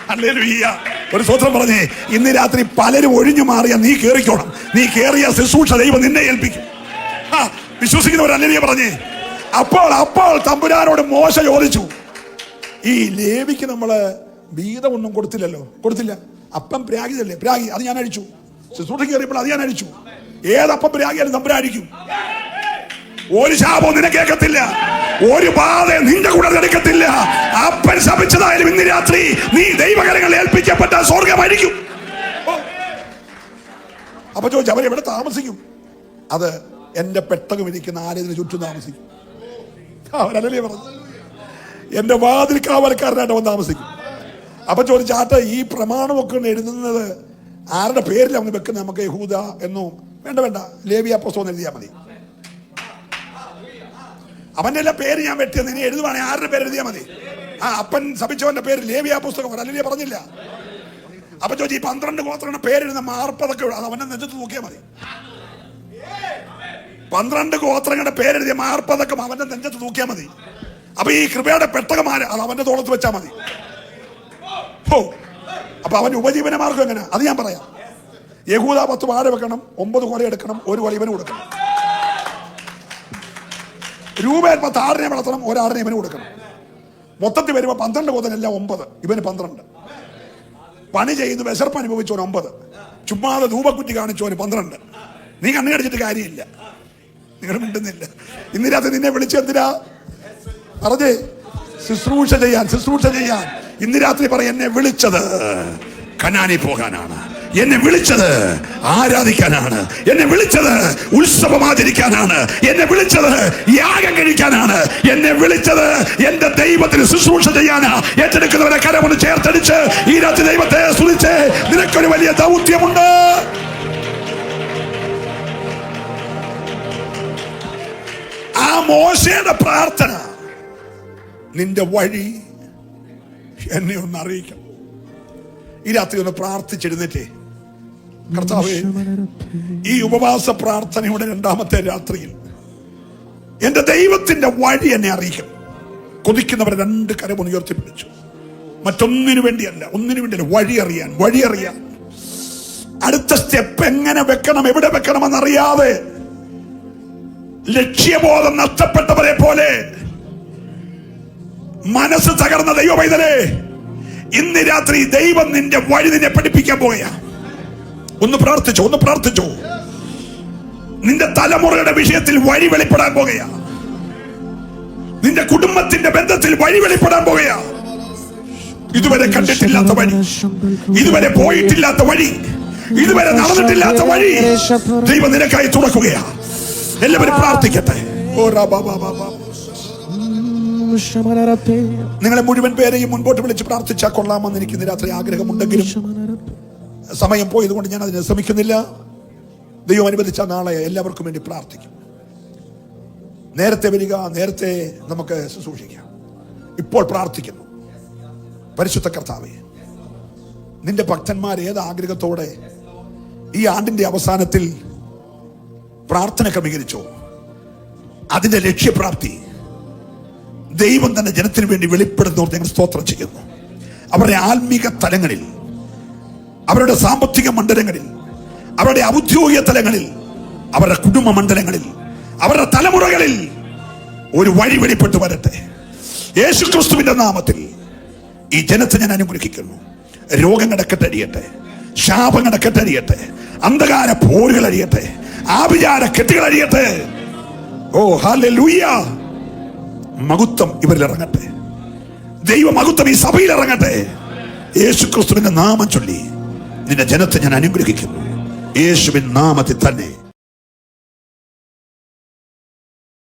ഹല്ലേലൂയ. ഒരു സ്തോത്രം പറഞ്ഞേ. ഇന്ന് രാത്രി പലരും ഒഴിഞ്ഞു മാറിയ നീ കയറിക്കോണം. നീ കയറിയ ശുശ്രൂഷ ദൈവം നിന്നെ ഏൽപ്പിക്കും. വിശ്വസിക്കുന്നവരല്ലേ പറഞ്ഞേ? അപ്പോൾ തമ്പുരാനോട് മോശ ചോദിച്ചു, ഈ ലേവിക്ക് നമ്മള് വീതമൊന്നും കൊടുത്തില്ല. അപ്പം പ്രാഗിതല്ലേ? പ്രാഗി അത് ഞാൻ അഴിച്ചു. ശുശ്രൂഷ കയറിയപ്പോൾ അത് ഞാൻ അഴിച്ചു. ഏതപ്പം പ്രാഗിയാലും തമ്പുരാൻ അഴിക്കും. ഒരു ശാപവും നിനക്കേക്കത്തില്ല, ഒരു ബാധ നിന്റെ കൂടെ എടുക്കത്തില്ല. അപ്പൻ ശപിച്ചതായാലും ഇന്ന് രാത്രി നീ ദൈവകരങ്ങൾ ഏൽപ്പിക്കപ്പെട്ട സ്വർഗം അഴിക്കും. അപ്പൊ ചോദിച്ചു, അവരെവിടെ താമസിക്കും? അത് എന്റെ പെട്ടകം ഇരിക്കുന്ന ആലയത്തിന് ചുറ്റും താമസിക്കും. അവരല്ലേ പറഞ്ഞു, എന്റെ വാതിൽ കാവൽക്കാരനായിട്ട് അവൻ താമസിക്കും. അപ്പൊ ചോദിച്ചാട്ട ഈ പ്രമാണമൊക്കെ എഴുതുന്നത് ആരുടെ പേരിലാണ് വെക്കുന്നത്? നമുക്ക് യഹൂദ എന്നോ വേണ്ട, ലേവി അപ്പോസ്തലൻ എഴുതിയാൽ മതി. അവന്റെ എല്ലാ പേര് ഞാൻ വെട്ടിയത് ഇനി എഴുതുവാണെങ്കിൽ ആരുടെ പേര് എഴുതിയാൽ മതി. അപ്പൻ ശപിച്ചവന്റെ പേര് ലേവി പുസ്തകം അല്ലേ പറഞ്ഞില്ല? അപ്പൊ ചോദിച്ചു, ഈ 12 ഗോത്രങ്ങളുടെ പേരെഴുതുന്ന മാർപ്പതൊക്കെ അത് അവന്റെ നെഞ്ചത്ത് നോക്കിയാൽ മതി. 12 ഗോത്രങ്ങളുടെ പേരെഴുതിയ മാർപ്പതൊക്കെ അവന്റെ നെഞ്ചത്ത് നോക്കിയാൽ മതി. അപ്പൊ ഈ കൃപയുടെ പെട്ടകമാര് അത് അവന്റെ തോളത്ത് വെച്ചാൽ മതി. അപ്പൊ അവന്റെ ഉപജീവന മാർഗം എങ്ങനെ? അത് ഞാൻ പറയാം. യഹൂദ 10 വാഴ വെക്കണം, 9 കൊല എടുക്കണം, 1 കൊല ഇവന് കൊടുക്കണം. രൂപേൻ 10 ആടിനെ വളർത്തണം, 1 ആടിനെ ഇവന് കൊടുക്കണം. മൊത്തത്തിൽ വരുമ്പോ 12 കൊതനെല്ലാം 9, ഇവന് 12. പണി ചെയ്ത് വിശർപ്പ് അനുഭവിച്ചവന് 9, ചുമ്മാതെ ധൂപക്കുറ്റി കാണിച്ചവന് 12. നീ കണ്ണു കടിച്ചിട്ട് കാര്യമില്ല. നിങ്ങൾ മിണ്ടുന്നില്ല. ഇന്ന് രാത്രി നിന്നെ വിളിച്ചെന്തിനാ പറഞ്ഞേ? ശുശ്രൂഷ ചെയ്യാൻ. ഇന്ന് രാത്രി പറയും, എന്നെ വിളിച്ചത് കനാനിൽ പോകാനാണ്, എന്നെ വിളിച്ചത് ആരാധിക്കാനാണ്, എന്നെ വിളിച്ചത് ഉത്സവം ആചരിക്കാനാണ്, എന്നെ വിളിച്ചത് യാഗം കഴിക്കാനാണ്, എന്നെ വിളിച്ചത് എന്റെ ദൈവത്തിന് ശുശ്രൂഷ ചെയ്യാനാ. ഏറ്റെടുക്കുന്നവരെ കരമൊന്ന് ചേർത്തടിച്ച് ഈ രാത്രി ദൈവത്തെ സ്തുതിച്ച്, നിനക്കൊരു വലിയ ദൗത്യമുണ്ട്. ആ മോശയുടെ പ്രാർത്ഥന, നിന്റെ വഴി എന്നെ ഒന്ന് അറിയിക്കണം. ഈ രാത്രി ഒന്ന് പ്രാർത്ഥിച്ചെഴുന്നേറ്റേ. കർത്താവേ, ഈ ഉപവാസ പ്രാർത്ഥനയുടെ 2ാമത്തെ രാത്രിയിൽ എന്റെ ദൈവത്തിന്റെ വഴി എന്നെ അറിയിക്കണം. കൊതിക്കുന്നവരെ 2 കരമൊന്ന് ഉയർത്തിപ്പിടിച്ചു. മറ്റൊന്നിനു വേണ്ടിയല്ല, വഴി അറിയാൻ. അടുത്ത സ്റ്റെപ്പ് എങ്ങനെ വെക്കണം, എവിടെ വെക്കണമെന്നറിയാതെ ലക്ഷ്യബോധം നഷ്ടപ്പെട്ടവരെ പോലെ മനസ്സ് തകർന്ന ദൈവ പൈതലേ, ഇന്ന് രാത്രി ദൈവം നിന്റെ വഴി നിന്നെ പഠിപ്പിക്കാൻ പോവുകയാ. ഒന്ന് പ്രാർത്ഥിച്ചോ. നിന്റെ തലമുറയുടെ വിഷയത്തിൽ വഴി വെളിപ്പെടാൻ പോകുകയാ. നിന്റെ കുടുംബത്തിന്റെ ബന്ധത്തിൽ വഴി വെളിപ്പെടാൻ പോകുകയാ. ഇതുവരെ കണ്ടിട്ടില്ലാത്ത വഴി, ഇതുവരെ പോയിട്ടില്ലാത്ത വഴി, ഇതുവരെ നടന്നിട്ടില്ലാത്ത വഴി ദൈവം നിനക്കായി തുറക്കുകയാ. എല്ലാവരും പ്രാർത്ഥിക്കട്ടെ. നിങ്ങളെ മുഴുവൻ പേരെയും മുൻപോട്ട് വിളിച്ച് പ്രാർത്ഥിച്ചാൽ കൊള്ളാമെന്ന് എനിക്ക് ഇന്ന് രാത്രി ആഗ്രഹമുണ്ടെങ്കിലും സമയം പോയതുകൊണ്ട് ഞാൻ അതിനെ ശ്രമിക്കുന്നില്ല. ദൈവം അനുവദിച്ച നാളെ എല്ലാവർക്കും വേണ്ടി പ്രാർത്ഥിക്കും. നേരത്തെ വരിക, നേരത്തെ നമുക്ക് ശുശ്രൂഷിക്കാം. ഇപ്പോൾ പ്രാർത്ഥിക്കുന്നു. പരിശുദ്ധ കർത്താവേ, നിന്റെ ഭക്തന്മാർ ഏത് ആഗ്രഹത്തോടെ ഈ ആണ്ടിന്റെ അവസാനത്തിൽ പ്രാർത്ഥന ക്രമീകരിച്ചോ, അതിന്റെ ലക്ഷ്യപ്രാപ്തി ദൈവം തന്നെ ജനത്തിന് വേണ്ടി വെളിപ്പെടുന്നവർ ഞങ്ങൾ സ്തോത്രം ചെയ്യുന്നു. അവരുടെ ആത്മീക തലങ്ങളിൽ, അവരുടെ സാമ്പത്തിക മണ്ഡലങ്ങളിൽ, അവരുടെ ഔദ്യോഗിക തലങ്ങളിൽ, അവരുടെ കുടുംബ മണ്ഡലങ്ങളിൽ, അവരുടെ തലമുറകളിൽ ഒരു വഴി വെളിപ്പെട്ടു വരട്ടെ. യേശുക്രിസ്തുവിന്റെ നാമത്തിൽ ഈ ജനത്തെ ഞാൻ അനുഗ്രഹിക്കുന്നു. രോഗങ്ങളുടെ കെട്ടഴിയട്ടെ, ശാപങ്ങളുടെ കെട്ടഴിയട്ടെ, അന്ധകാര പോരുകൾ അഴിയട്ടെ, ആഭിചാര കെട്ടുകൾ അഴിയട്ടെ. ഓ ഹല്ലേലൂയ! മഹത്വം ഇവരിൽ ഇറങ്ങട്ടെ, ദൈവ മഹത്വം ഈ സഭയിൽ ഇറങ്ങട്ടെ. യേശുക്രിസ്തുവിന്റെ നാമം ചൊല്ലി നിന്റെ ജനത്തെ ഞാൻ അനുഗ്രഹിക്കുന്നു, യേശുവിൻ നാമത്തിൽ തന്നെ.